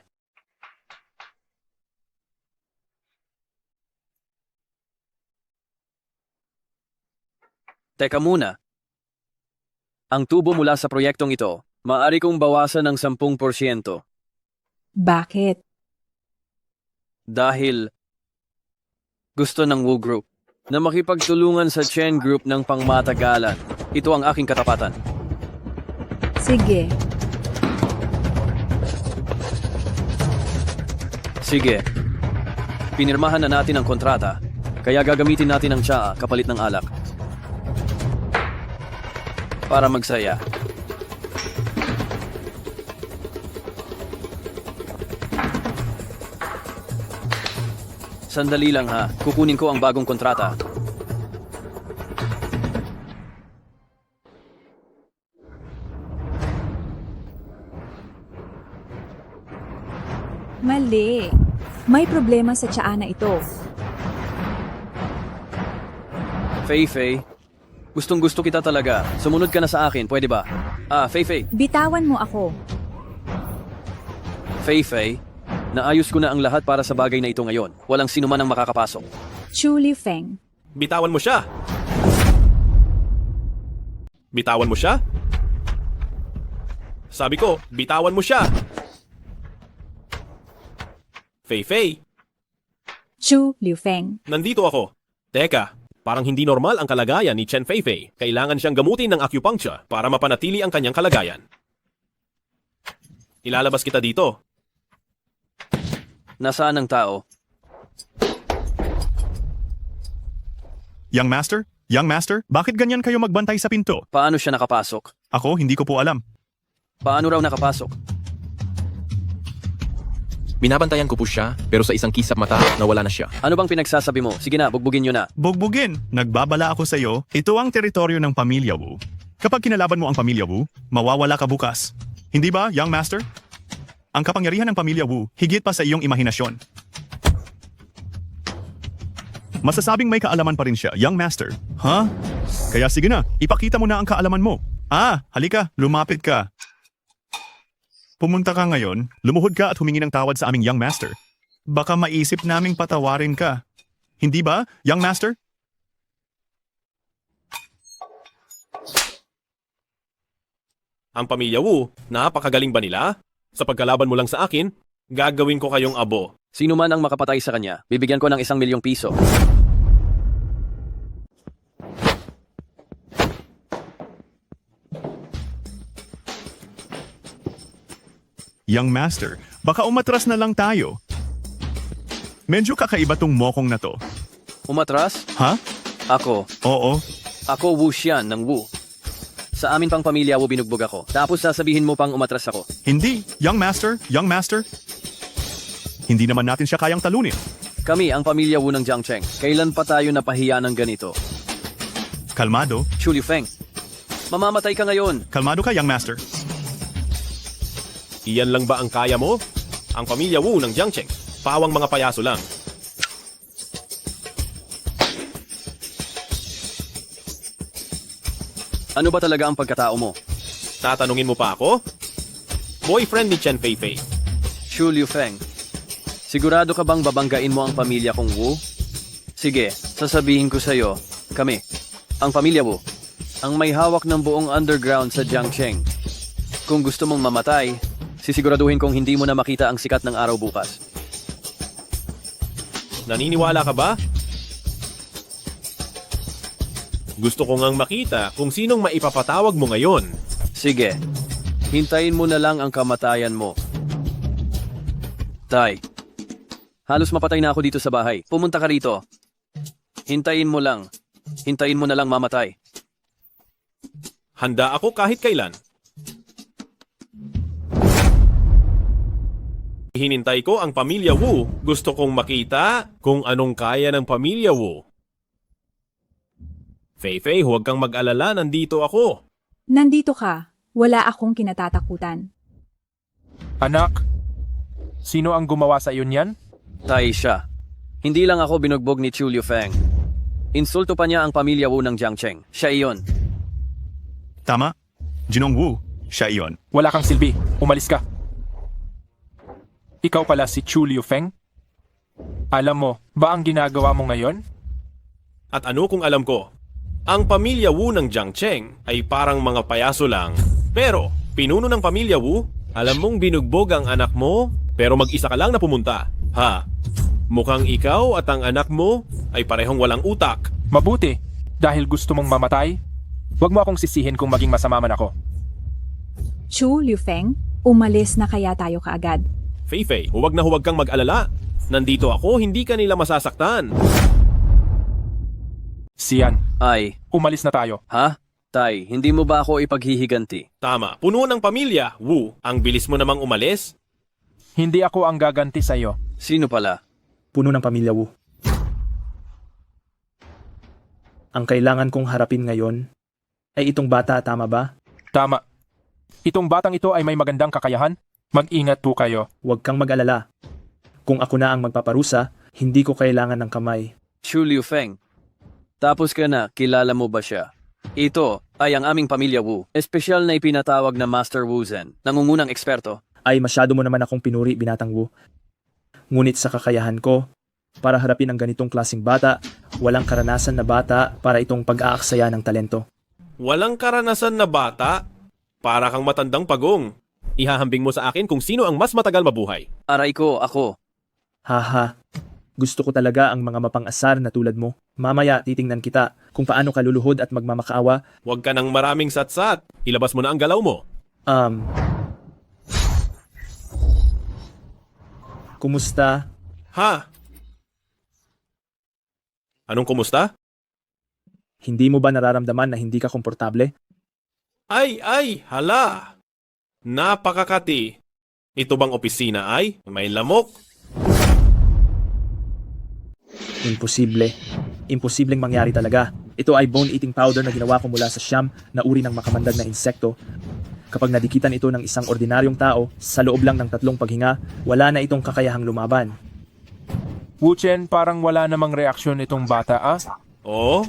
Teka muna. Ang tubo mula sa proyektong ito, maaari kong bawasan ng 10%. Bakit? Dahil gusto ng Wu Group na makipagtulungan sa Chen Group ng pangmatagalan. Ito ang aking katapatan. Sige. Sige. Pinirmahan na natin ang kontrata, kaya gagamitin natin ang tsaa kapalit ng alak. Para magsaya. Sandali lang ha, kukunin ko ang bagong kontrata. Mali. May problema sa tsaa na ito. Feifei, gustong-gusto kita talaga. Sumunod ka na sa akin, pwede ba? Feifei. Bitawan mo ako. Feifei, naayos ko na ang lahat para sa bagay na ito ngayon. Walang sino man ang makakapasok. Chu Liufeng. Bitawan mo siya. Bitawan mo siya? Sabi ko, bitawan mo siya. Feifei, Chu Liufeng. nandito ako. Teka, parang hindi normal ang kalagayan ni Chen Feifei. Kailangan siyang gamutin ng acupuncture para mapanatili ang kanyang kalagayan. Ilalabas kita dito. Nasaan ang tao? Young Master? Young Master, bakit ganyan kayo magbantay sa pinto? Paano siya nakapasok? Ako, hindi ko po alam. Paano raw nakapasok? Binabantayan ko po siya, pero sa isang kisap mata, nawala na siya. Ano bang pinagsasabi mo? Sige na, bugbugin nyo na. Bugbugin, nagbabala ako sa iyo. Ito ang teritoryo ng pamilya Wu. Kapag kinalaban mo ang pamilya Wu, mawawala ka bukas. Hindi ba, Young Master? Ang kapangyarihan ng pamilya Wu, higit pa sa iyong imahinasyon. Masasabing may kaalaman pa rin siya, Young Master. Ha? Kaya sige na, ipakita mo na ang kaalaman mo. Halika, lumapit ka. Pumunta ka ngayon, lumuhod ka at humingi ng tawad sa aming Young Master. Baka maisip naming patawarin ka. Hindi ba, Young Master? Ang pamilya Wu, napakagaling ba nila? Sa pagkalaban mo lang sa akin, gagawin ko kayong abo. Sino man ang makapatay sa kanya, bibigyan ko ng 1 milyong piso. Young Master, baka umatras na lang tayo. Medyo kakaiba tong mokong na to. Umatras? Ha? Ako. Oo. Ako Wu Xian ng Wu. Sa amin pang pamilya Wu binugbog ako. Tapos sasabihin mo pang umatras ako. Hindi, Young Master, Young Master. Hindi naman natin siya kayang talunin. Kami ang pamilya Wu ng Jiangcheng. Kailan pa tayo napahiya ng ganito? Kalmado. Chu Liufeng. Mamamatay ka ngayon. Kalmado ka, Young Master. Iyan lang ba ang kaya mo? Ang pamilya Wu ng Jiangcheng, pawang mga payaso lang. Ano ba talaga ang pagkatao mo? Tatanungin mo pa ako? Boyfriend ni Chen Feifei. Chu Liufeng. Sigurado ka bang babanggain mo ang pamilya kong Wu? Sige, sasabihin ko sa'yo, kami, ang pamilya Wu, ang may hawak ng buong underground sa Jiangcheng. Kung gusto mong mamatay, sisiguraduhin kong hindi mo na makita ang sikat ng araw bukas. Naniniwala ka ba? Gusto ko ngang makita kung sinong maipapatawag mo ngayon. Sige, hintayin mo na lang ang kamatayan mo. Tay, halos mapatay na ako dito sa bahay. Pumunta ka rito. Hintayin mo lang. Hintayin mo na lang mamatay. Handa ako kahit kailan. Hinintay ko ang pamilya Wu. Gusto kong makita kung anong kaya ng pamilya Wu. Feifei, huwag kang mag-alala, nandito ako. Nandito ka. Wala akong kinatatakutan. Anak, sino ang gumawa sa iyo niyan? Tay siya. Hindi lang ako binugbog ni Chu Liufeng. Insulto pa niya ang pamilya Wu ng Jiangcheng. Siya iyon. Tama. Jinong Wu, siya iyon. Wala kang silbi. Umalis ka. Ikaw pala si Chu Liufeng? Alam mo, ba ang ginagawa mo ngayon? At ano kung alam ko? Ang pamilya Wu ng Jiangcheng ay parang mga payaso lang. Pero, pinuno ng pamilya Wu, alam mong binugbog ang anak mo, pero mag-isa ka lang na pumunta. Ha? Mukhang ikaw at ang anak mo ay parehong walang utak. Mabuti, dahil gusto mong mamatay, huwag mo akong sisihin kung maging masama man ako. Chu Liufeng, umalis na kaya tayo kaagad. Feifei, huwag na huwag kang mag-alala. Nandito ako, hindi ka nila masasaktan. Sian, Ay, umalis na tayo. ha? Tay, hindi mo ba ako ipaghihiganti? Tama, puno ng pamilya, Wu. Ang bilis mo namang umalis. Hindi ako ang gaganti sa iyo. Sino pala? Puno ng pamilya Wu. Ang kailangan kong harapin ngayon ay itong bata, tama ba? Tama. Itong batang ito ay may magandang kakayahan. Mag-ingat po kayo. Huwag kang mag-alala. Kung ako na ang magpaparusa, hindi ko kailangan ng kamay. Chu Liufeng. Tapos ka na, kilala mo ba siya? Ito ay ang aming pamilya Wu. Espesyal na ipinatawag na Master Wu Zhen, nangungunang eksperto. Ay masyado mo naman akong pinuri, binatang Wu. Ngunit sa kakayahan ko, para harapin ang ganitong klaseng bata, walang karanasan na bata para itong pag-aaksaya ng talento. Walang karanasan na bata? Para kang matandang pagong. Ihahambing mo sa akin kung sino ang mas matagal mabuhay. Aray ko, ako. Haha, gusto ko talaga ang mga mapang-asar na tulad mo. Mamaya titingnan kita kung paano ka luluhod at magmamakaawa. Huwag ka ng maraming satsat. Ilabas mo na ang galaw mo. Kumusta? Ha? Anong kumusta? Hindi mo ba nararamdaman na hindi ka komportable? Ay, hala! Napakakati. Ito bang opisina ay may lamok? Imposible. Imposibleng mangyari talaga. Ito ay bone-eating powder na ginawa ko mula sa siyam na uri ng makamandag na insekto. Kapag nadikitan ito ng isang ordinaryong tao, sa loob lang ng 3 paghinga, wala na itong kakayahang lumaban. Wu-Chen, parang wala namang reaksyon itong bata ah. Oo?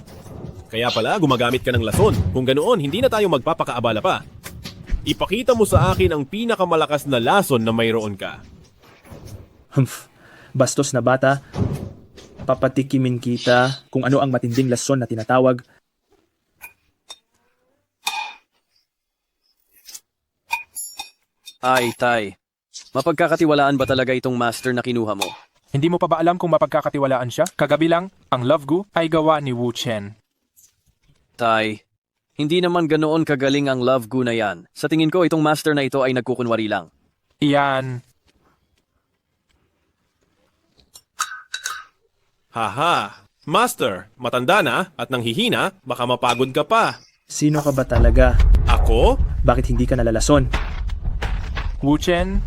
Kaya pala gumagamit ka ng lason. Kung ganoon, hindi na tayo magpapakaabala pa. Ipakita mo sa akin ang pinakamalakas na lason na mayroon ka. Humph. Bastos na bata. Papatikimin kita kung ano ang matinding lason na tinatawag. Ay, Tay. Mapagkakatiwalaan ba talaga itong master na kinuha mo? Hindi mo pa ba alam kung mapagkakatiwalaan siya? Kagabi lang, ang Love Gu ay gawa ni Wu-Chen. Tay, hindi naman ganoon kagaling ang Love Gu na yan. Sa tingin ko, itong master na ito ay nagkukunwari lang. Iyan. Haha! Master, matanda na at nanghihina, baka mapagod ka pa. Sino ka ba talaga? Ako? Bakit hindi ka nalalason? Wu-Chen,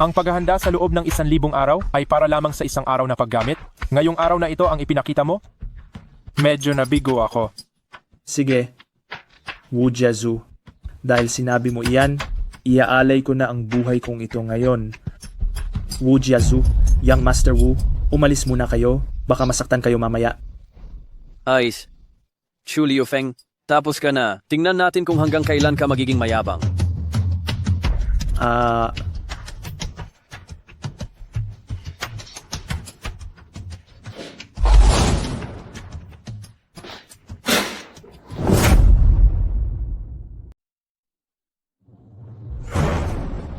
ang paghahanda sa loob ng 1,000 araw ay para lamang sa isang araw na paggamit. Ngayong araw na ito ang ipinakita mo? Medyo nabigo ako. Sige, Wu Jiazu. Dahil sinabi mo iyan, iaalay ko na ang buhay kong ito ngayon. Wu Jiazu, Young Master Wu, umalis muna kayo. Baka masaktan kayo mamaya. Ice. Chu Liufeng, tapos ka na. Tingnan natin kung hanggang kailan ka magiging mayabang.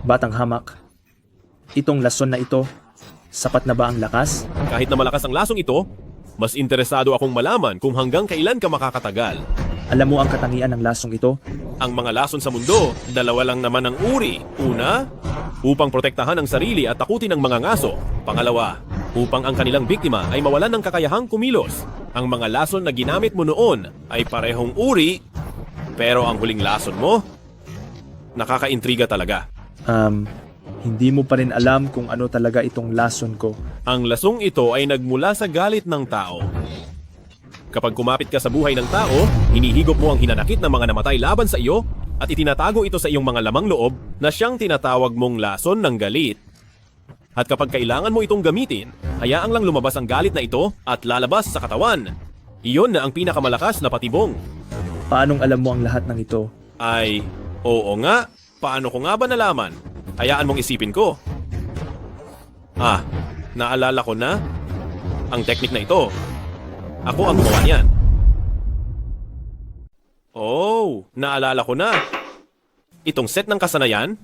Batang hamak. Itong lason na ito, sapat na ba ang lakas? Kahit na malakas ang lasong ito, mas interesado akong malaman kung hanggang kailan ka makakatagal. Alam mo ang katangian ng lasong ito? Ang mga lason sa mundo, 2 lang naman ang uri. Una, upang protektahan ang sarili at takutin ang mga ngaso. Pangalawa, upang ang kanilang biktima ay mawalan ng kakayahang kumilos. Ang mga lason na ginamit mo noon ay parehong uri, pero ang huling lason mo, nakakaintriga talaga. Hindi mo pa rin alam kung ano talaga itong lason ko. Ang lasong ito ay nagmula sa galit ng tao. Kapag kumapit ka sa buhay ng tao, hinihigop mo ang hinanakit ng mga namatay laban sa iyo at itinatago ito sa iyong mga lamang loob na siyang tinatawag mong lason ng galit. At kapag kailangan mo itong gamitin, hayaang lang lumabas ang galit na ito at lalabas sa katawan. Iyon na ang pinakamalakas na patibong. Paanong alam mo ang lahat ng ito? Ay, oo nga. Paano ko nga ba nalaman? Hayaan mong isipin ko. Naalala ko na ang teknik na ito. Ako ang gumawa niyan. Oh, naalala ko na. Itong set ng kasanayan,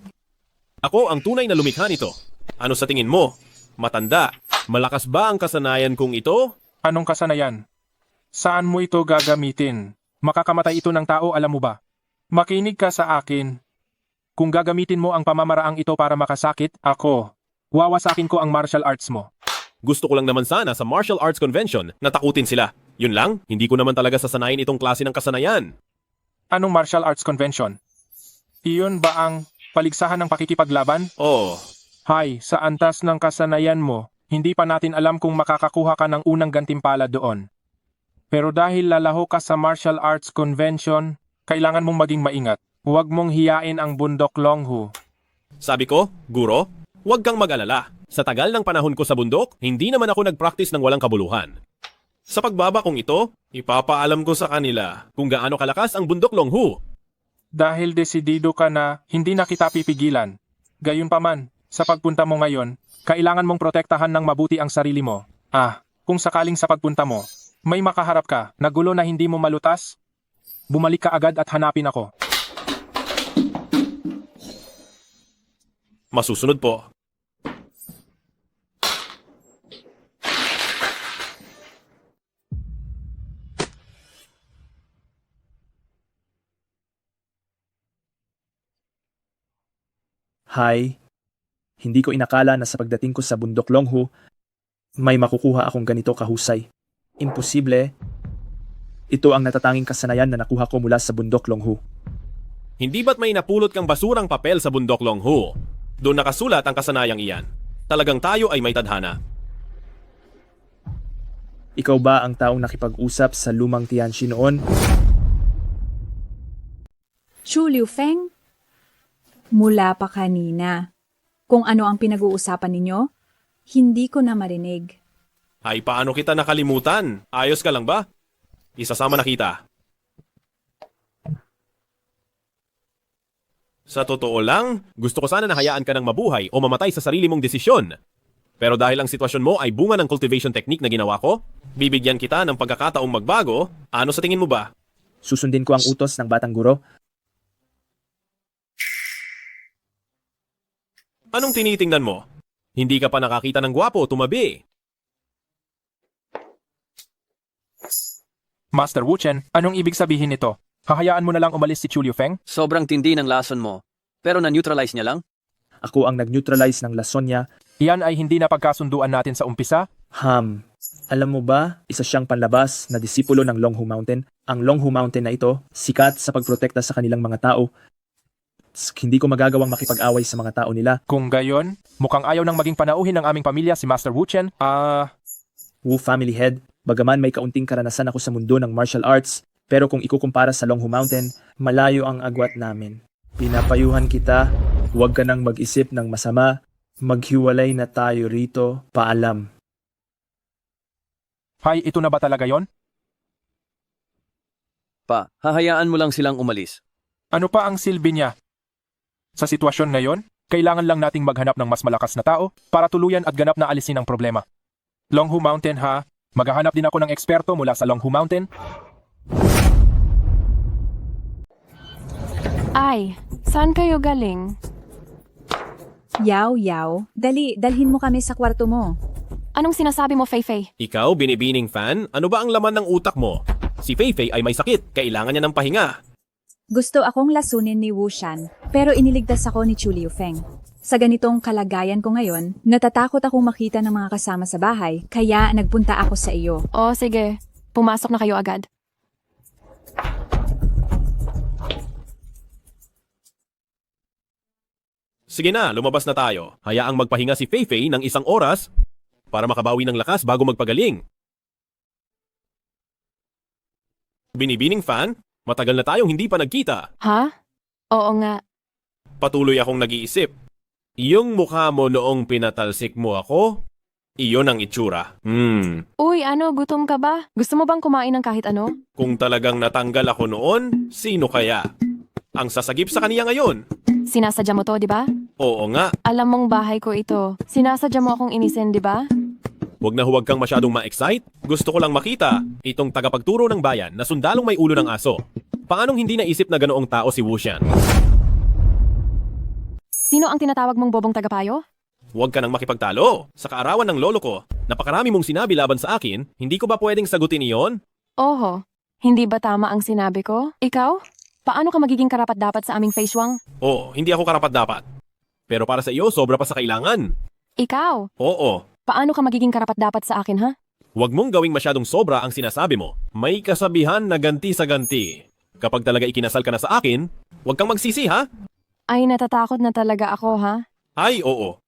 ako ang tunay na lumikha nito. Ano sa tingin mo? Matanda, malakas ba ang kasanayan kong ito? Anong kasanayan? Saan mo ito gagamitin? Makakamatay ito ng tao, alam mo ba? Makinig ka sa akin. Kung gagamitin mo ang pamamaraang ito para makasakit, wawasakin ko ang martial arts mo. Gusto ko lang naman sana sa martial arts convention na takutin sila. Yun lang, hindi ko naman talaga sasanayin itong klase ng kasanayan. Anong martial arts convention? Iyon ba ang paligsahan ng pakikipaglaban? Oo. Hay, sa antas ng kasanayan mo, hindi pa natin alam kung makakakuha ka ng unang gantimpala doon. Pero dahil lalaho ka sa martial arts convention, kailangan mong maging maingat. Huwag mong hiyain ang bundok Longhu. Sabi ko, Guro, huwag kang mag-alala. Sa tagal ng panahon ko sa bundok, hindi naman ako nag-practice ng walang kabuluhan. Sa pagbaba kong ito, ipapaalam ko sa kanila kung gaano kalakas ang bundok Longhu. Dahil desidido ka na, hindi na kita pipigilan. Gayunpaman, sa pagpunta mo ngayon, kailangan mong protektahan ng mabuti ang sarili mo. Kung sakaling sa pagpunta mo, may makaharap ka na gulo na hindi mo malutas, bumalik ka agad at hanapin ako. Masusunod po. Hi. Hindi ko inakala na sa pagdating ko sa bundok Longhu, may makukuha akong ganito kahusay. Imposible. Ito ang natatanging kasanayan na nakuha ko mula sa bundok Longhu. Hindi ba't may napulot kang basurang papel sa bundok Longhu? Doon nakasulat ang kasanayang iyan. Talagang tayo ay may tadhana. Ikaw ba ang taong nakipag-usap sa lumang Tianxi noon? Chu Liufeng? Mula pa kanina. Kung ano ang pinag-uusapan ninyo, hindi ko na marinig. Ay paano kita nakalimutan? Ayos ka lang ba? Isasama na kita. Sa totoo lang, gusto ko sana na hayaan ka ng mabuhay o mamatay sa sarili mong desisyon. Pero dahil ang sitwasyon mo ay bunga ng cultivation technique na ginawa ko, bibigyan kita ng pagkakataong magbago. Ano sa tingin mo ba? Susundin ko ang utos ng batang guro. Anong tinitingnan mo? Hindi ka pa nakakita ng gwapo, tumabi. Master Wu Chen, anong ibig sabihin nito? Hahayaan mo na lang umalis si Chu Liufeng? Sobrang tindi ng lason mo. Pero na-neutralize niya lang? Ako ang nag-neutralize ng lason niya. Iyan ay hindi na pagkasunduan natin sa umpisa? Alam mo ba, isa siyang panlabas na disipulo ng Longhu Mountain. Ang Longhu Mountain na ito, sikat sa pagprotekta sa kanilang mga tao. Hindi ko magagawang makipag-away sa mga tao nila. Kung gayon, mukhang ayaw nang maging panauhin ng aming pamilya si Master Wu Chen. Wu family head, bagaman may kaunting karanasan ako sa mundo ng martial arts, pero kung ikukumpara sa Longhu Mountain, malayo ang agwat namin. Pinapayuhan kita, huwag ka nang mag-isip ng masama, maghiwalay na tayo rito, paalam. Hay, ito na ba talaga yon? Hahayaan mo lang silang umalis. Ano pa ang silbi niya? Sa sitwasyon ngayon, kailangan lang nating maghanap ng mas malakas na tao para tuluyan at ganap na alisin ang problema. Longhu Mountain ha? Maghahanap din ako ng eksperto mula sa Longhu Mountain. Ay, saan kayo galing? Yaw, dali, dalhin mo kami sa kwarto mo. Anong sinasabi mo, Fei-Fei? Ikaw, binibining fan, ano ba ang laman ng utak mo? Si Fei-Fei ay may sakit, kailangan niya ng pahinga. Gusto akong lasunin ni Wu Shan, pero iniligtas ako ni Chu Liufeng. Sa ganitong kalagayan ko ngayon, natatakot akong makita ng mga kasama sa bahay, kaya nagpunta ako sa iyo. O sige, pumasok na kayo agad. Sige na, lumabas na tayo. Hayaang magpahinga si Fei-Fei ng 1 oras para makabawi ng lakas bago magpagaling. Binibining fan, matagal na tayong hindi pa nagkita. Ha? Oo nga. Patuloy akong nag-iisip. Yung mukha mo noong pinatalsik mo ako, iyon ang itsura. Uy, gutom ka ba? Gusto mo bang kumain ng kahit ano? Kung talagang natanggal ako noon, sino kaya? Ang sasagip sa kaniya ngayon. Sinasadya mo to, di ba? Oo nga. Alam mong bahay ko ito. Sinasadya mo akong inisin, di ba? Huwag na huwag kang masyadong ma-excite. Gusto ko lang makita itong tagapagturo ng bayan na sundalong may ulo ng aso. Paanong hindi naisip na ganoong tao si Wu Shan? Sino ang tinatawag mong bobong tagapayo? Huwag ka nang makipagtalo. Sa kaarawan ng lolo ko, napakarami mong sinabi laban sa akin, hindi ko ba pwedeng sagutin iyon? Oho, hindi ba tama ang sinabi ko? Ikaw? Paano ka magiging karapat-dapat sa aming feiswang? Oo, hindi ako karapat-dapat. Pero para sa iyo, sobra pa sa kailangan. Ikaw? Oo. Paano ka magiging karapat-dapat sa akin, ha? Huwag mong gawing masyadong sobra ang sinasabi mo. May kasabihan na ganti sa ganti. Kapag talaga ikinasal ka na sa akin, huwag kang magsisi, ha? Ay, natatakot na talaga ako, ha? Ay, oo.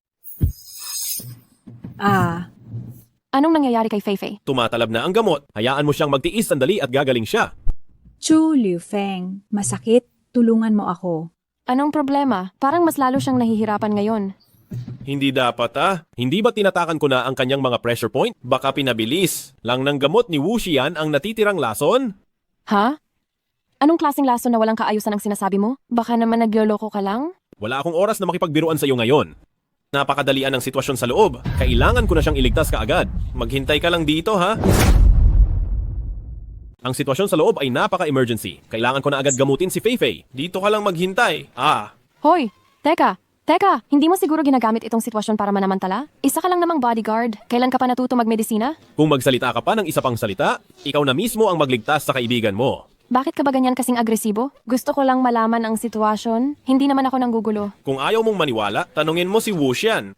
Anong nangyayari kay Fei-Fei? Tumatalab na ang gamot. Hayaan mo siyang magtiis sandali at gagaling siya. Chu Liufeng, masakit, tulungan mo ako. Anong problema? Parang mas lalo siyang nahihirapan ngayon. Hindi dapat Hindi ba tinatakan ko na ang kanyang mga pressure point? Baka pinabilis lang ng gamot ni Wu Xian ang natitirang lason? Ha? Anong klaseng lason na walang kaayusan ang sinasabi mo? Baka naman nagloloko ka lang? Wala akong oras na makipagbiruan sa iyo ngayon. Napakadalian ng sitwasyon sa loob. Kailangan ko na siyang iligtas kaagad. Maghintay ka lang dito, ha? Ang sitwasyon sa loob ay napaka-emergency. Kailangan ko na agad gamutin si Fei-Fei. Dito ka lang maghintay. Hoy! Teka! Hindi mo siguro ginagamit itong sitwasyon para manamantala? Isa ka lang namang bodyguard. Kailan ka pa natuto magmedisina? Kung magsalita ka pa ng isa pang salita, ikaw na mismo ang magligtas sa kaibigan mo. Bakit ka ba ganyan kasing agresibo? Gusto ko lang malaman ang sitwasyon. Hindi naman ako nanggugulo. Kung ayaw mong maniwala, tanungin mo si Wu Xian.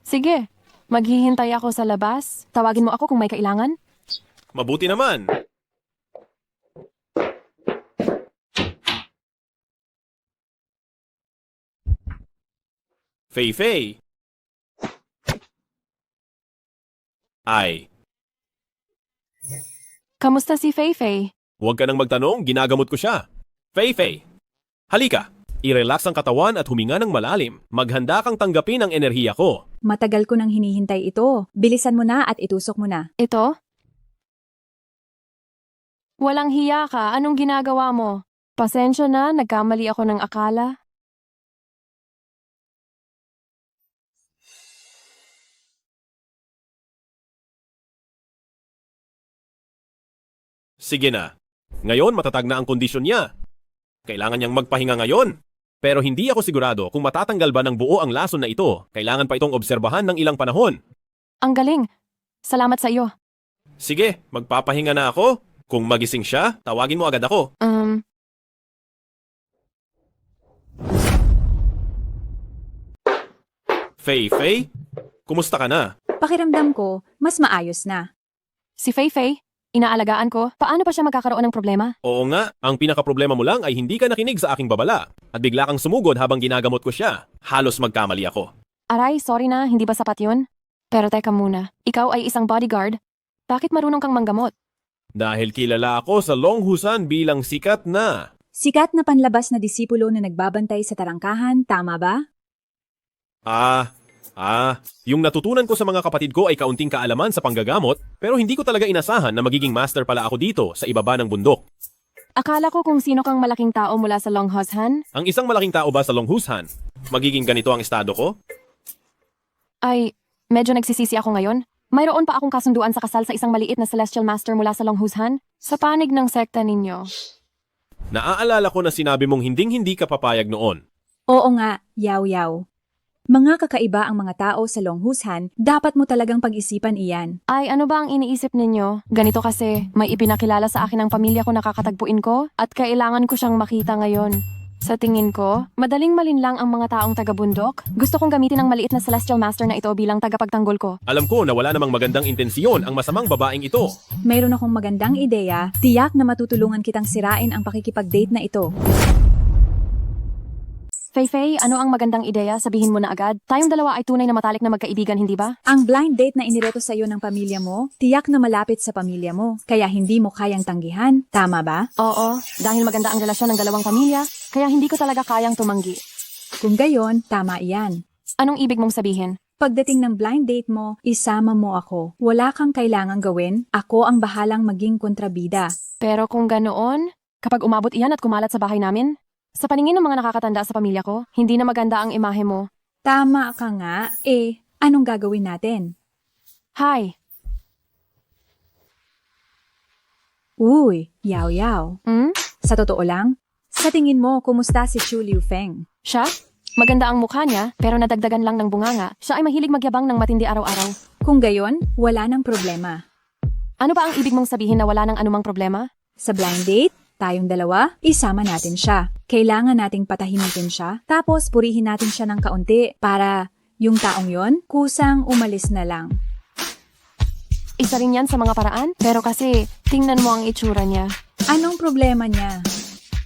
Sige, maghihintay ako sa labas. Tawagin mo ako kung may kailangan. Mabuti naman. Fei. Ay, Kamusta si Fei? huwag ka nang magtanong, ginagamot ko siya. Fei. Halika, i-relax ang katawan at huminga ng malalim. Maghanda kang tanggapin ang enerhiya ko. Matagal ko nang hinihintay ito. Bilisan mo na at itusok mo na. Ito? Walang hiya ka. Anong ginagawa mo? Pasensya na, nagkamali ako ng akala. Sige na. Ngayon matatag na ang kondisyon niya. Kailangan niyang magpahinga ngayon. Pero hindi ako sigurado kung matatanggal ba ng buo ang lason na ito. Kailangan pa itong obserbahan ng ilang panahon. Ang galing. Salamat sa iyo. Sige, magpapahinga na ako. Kung magising siya, tawagin mo agad ako. Fei, kumusta ka na? Pakiramdam ko, mas maayos na. Si Fei, inaalagaan ko. Paano pa siya magkakaroon ng problema? Oo nga, ang pinakaproblema mo lang ay hindi ka nakinig sa aking babala. At bigla kang sumugod habang ginagamot ko siya. Halos magkamali ako. Aray, sorry na, hindi ba sapat yun? Pero teka muna, ikaw ay isang bodyguard. Bakit marunong kang manggamot? Dahil kilala ako sa Longhusan bilang sikat na. Sikat na panlabas na disipulo na nagbabantay sa tarangkahan, tama ba? Yung natutunan ko sa mga kapatid ko ay kaunting kaalaman sa panggagamot, pero hindi ko talaga inasahan na magiging master pala ako dito sa ibaba ng bundok. Akala ko kung sino kang malaking tao mula sa Longhusan. Ang isang malaking tao ba sa Longhusan? Magiging ganito ang estado ko? Ay, medyo nagsisisi ako ngayon. Mayroon pa akong kasunduan sa kasal sa isang maliit na celestial master mula sa Longhusan. Sa panig ng sekta ninyo. Naaalala ko na sinabi mong hinding-hindi ka papayag noon. Oo nga, yaw. Mga kakaiba ang mga tao sa Longhusan, dapat mo talagang pag-isipan iyan. Ay, ano ba ang iniisip ninyo? Ganito kasi, may ipinakilala sa akin ng pamilya ko na kakatagpuin ko at kailangan ko siyang makita ngayon. Sa tingin ko, madaling malinlang ang mga taong taga-bundok. Gusto kong gamitin ang maliit na celestial master na ito bilang tagapagtanggol ko. Alam ko na wala namang magandang intensyon ang masamang babaeng ito. Mayroon akong magandang ideya, tiyak na matutulungan kitang sirain ang pakikipag-date na ito. Fei, ano ang magandang ideya? Sabihin mo na agad. Tayong dalawa ay tunay na matalik na magkaibigan, hindi ba? Ang blind date na inireto sa iyo ng pamilya mo, tiyak na malapit sa pamilya mo, kaya hindi mo kayang tanggihan, tama ba? Oo, dahil maganda ang relasyon ng dalawang pamilya, kaya hindi ko talaga kayang tumanggi. Kung gayon, tama iyan. Anong ibig mong sabihin? Pagdating ng blind date mo, isama mo ako. Wala kang kailangang gawin, ako ang bahalang maging kontrabida. Pero kung ganoon, kapag umabot iyan at kumalat sa bahay namin, sa paningin ng mga nakakatanda sa pamilya ko, hindi na maganda ang imahe mo. Tama ka nga, anong gagawin natin? Hi. Uy, yaw. Sa totoo lang, sa tingin mo, kumusta si Chu Liu Feng? Siya? Maganda ang mukha niya, pero nadagdagan lang ng bunganga. Siya ay mahilig magyabang ng matindi araw-araw. Kung gayon, wala nang problema. Ano ba ang ibig mong sabihin na wala nang anumang problema? Sa blind date, tayong dalawa, isama natin siya. Kailangan nating patahimikin siya, tapos purihin natin siya ng kaunti para yung taong yon kusang umalis na lang. Isa rin yan sa mga paraan, pero kasi tingnan mo ang itsura niya. Anong problema niya?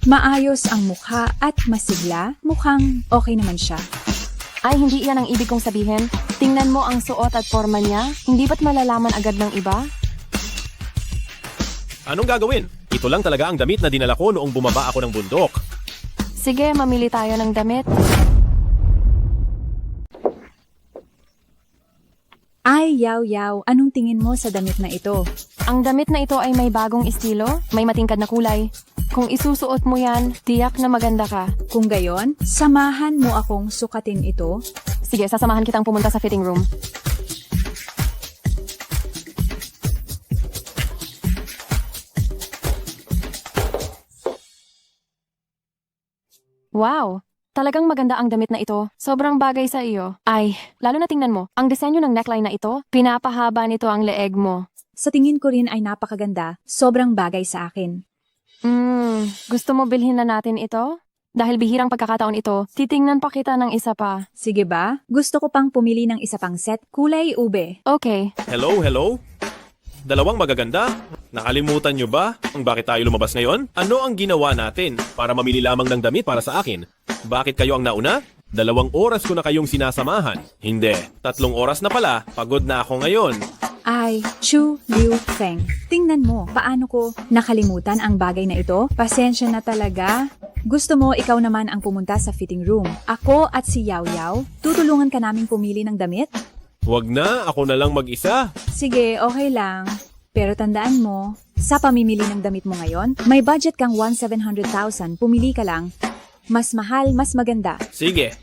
Maayos ang mukha at masigla, mukhang okay naman siya. Ay, hindi iyan ang ibig kong sabihin. Tingnan mo ang suot at forma niya, hindi ba't malalaman agad ng iba? Anong gagawin? Ito lang talaga ang damit na dinala ko noong bumaba ako ng bundok. Sige, mamili tayo ng damit. Ay, yaw, anong tingin mo sa damit na ito? Ang damit na ito ay may bagong estilo, may matingkad na kulay. Kung isusuot mo yan, tiyak na maganda ka. Kung gayon, samahan mo akong sukatin ito. Sige, sasamahan kitang pumunta sa fitting room. Wow! Talagang maganda ang damit na ito. Sobrang bagay sa iyo. Ay, lalo na tingnan mo, ang disenyo ng neckline na ito, pinapahaba nito ang leeg mo. Sa tingin ko rin ay napakaganda, sobrang bagay sa akin. Gusto mo bilhin na natin ito? Dahil bihirang pagkakataon ito, titingnan pa kita ng isa pa. Sige ba? Gusto ko pang pumili ng isa pang set, kulay ube. Okay. Hello? Dalawang magaganda? Nakalimutan nyo ba kung bakit tayo lumabas ngayon? Ano ang ginawa natin para mamili lamang ng damit para sa akin? Bakit kayo ang nauna? 2 oras ko na kayong sinasamahan. Hindi, 3 oras na pala. Pagod na ako ngayon. Ay, Chu Liu Feng. Tingnan mo, paano ko nakalimutan ang bagay na ito? Pasensya na talaga. Gusto mo ikaw naman ang pumunta sa fitting room. Ako at si Yao Yao, tutulungan ka naming pumili ng damit? Wag na, ako na lang mag-isa. Sige, okay lang. Pero tandaan mo, sa pamimili ng damit mo ngayon, may budget kang 1,700,000, pumili ka lang. Mas mahal, mas maganda. Sige.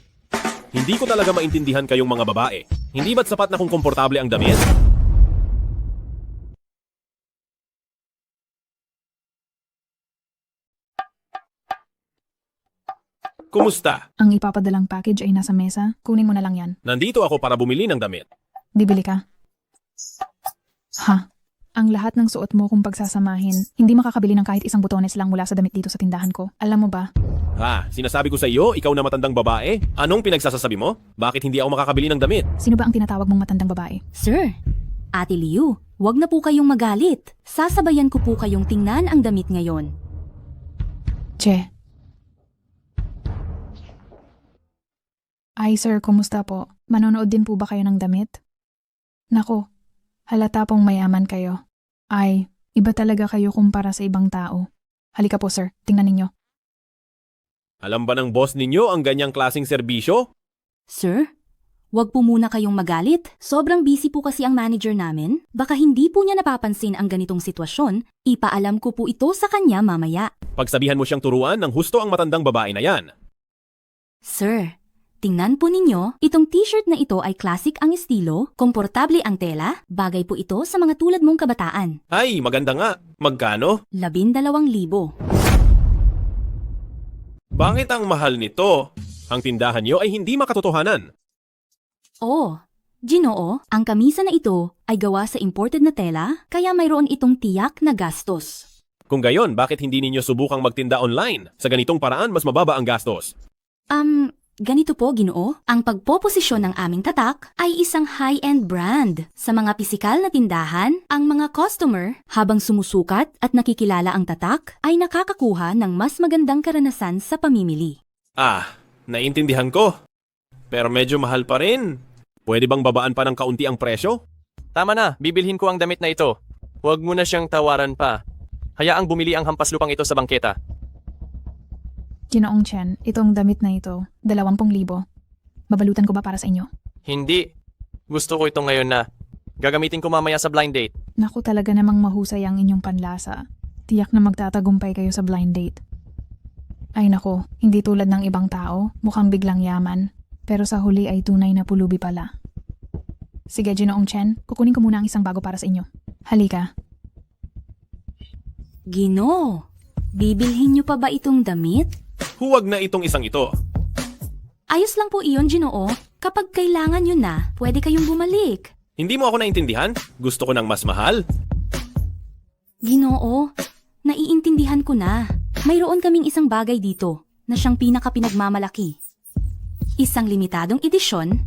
Hindi ko talaga maintindihan kayong mga babae. Hindi ba't sapat na kung komportable ang damit? Kumusta? Ang ipapadalang package ay nasa mesa. Kunin mo na lang yan. Nandito ako para bumili ng damit. Bibili ka. Ha? Ang lahat ng suot mo kung pagsasamahin, hindi makakabili ng kahit isang butones lang mula sa damit dito sa tindahan ko. Alam mo ba? Ha, sinasabi ko sa iyo, ikaw na matandang babae? Anong pinagsasasabi mo? Bakit hindi ako makakabili ng damit? Sino ba ang tinatawag mong matandang babae? Sir, Ate Liu, wag na po kayong magalit. Sasabayan ko po kayong tingnan ang damit ngayon. Che. Ay sir, kumusta po? Manonood din po ba kayo ng damit? Nako, halata pong mayaman kayo. Ay, iba talaga kayo kumpara sa ibang tao. Halika po sir, tingnan ninyo. Alam ba ng boss ninyo ang ganyang klaseng serbisyo? Sir, wag po muna kayong magalit. Sobrang busy po kasi ang manager namin. Baka hindi po niya napapansin ang ganitong sitwasyon. Ipaalam ko po ito sa kanya mamaya. Pagsabihan mo siyang turuan ng husto ang matandang babae na yan. Sir, tingnan po ninyo, itong t-shirt na ito ay classic ang estilo, komportable ang tela, bagay po ito sa mga tulad mong kabataan. Ay, maganda nga. Magkano? 12,000. Bakit ang mahal nito? Ang tindahan niyo ay hindi makatotohanan. Oh, Ginoo, ang kamisa na ito ay gawa sa imported na tela, kaya mayroon itong tiyak na gastos. Kung gayon, bakit hindi ninyo subukang magtinda online? Sa ganitong paraan, mas mababa ang gastos. Ganito po, Ginoo, ang pagpoposisyon ng aming tatak ay isang high-end brand. Sa mga pisikal na tindahan, ang mga customer, habang sumusukat at nakikilala ang tatak, ay nakakakuha ng mas magandang karanasan sa pamimili. Ah, naiintindihan ko. Pero medyo mahal pa rin. Pwede bang babaan pa ng kaunti ang presyo? Tama na, bibilhin ko ang damit na ito. Huwag mo na siyang tawaran pa. Hayaang bumili ang hampas lupang ito sa bangketa. Ginoong Chen, itong damit na ito, 20,000. Babalutan ko ba para sa inyo? Hindi. Gusto ko ito ngayon na. Gagamitin ko mamaya sa blind date. Naku, talaga namang mahusay ang inyong panlasa. Tiyak na magtatagumpay kayo sa blind date. Ay nako, hindi tulad ng ibang tao, mukhang biglang yaman. Pero sa huli ay tunay na pulubi pala. Sige, Ginoong Chen, kukunin ko muna ang isang bago para sa inyo. Halika. Ginoo, bibilhin niyo pa ba itong damit? Huwag na itong isang ito. Ayos lang po iyon, Ginoo. Kapag kailangan nyo na, pwede kayong bumalik. Hindi mo ako naintindihan? Gusto ko ng mas mahal? Ginoo, naiintindihan ko na. Mayroon kaming isang bagay dito na siyang pinaka-pinagmamalaki. Isang limitadong edisyon,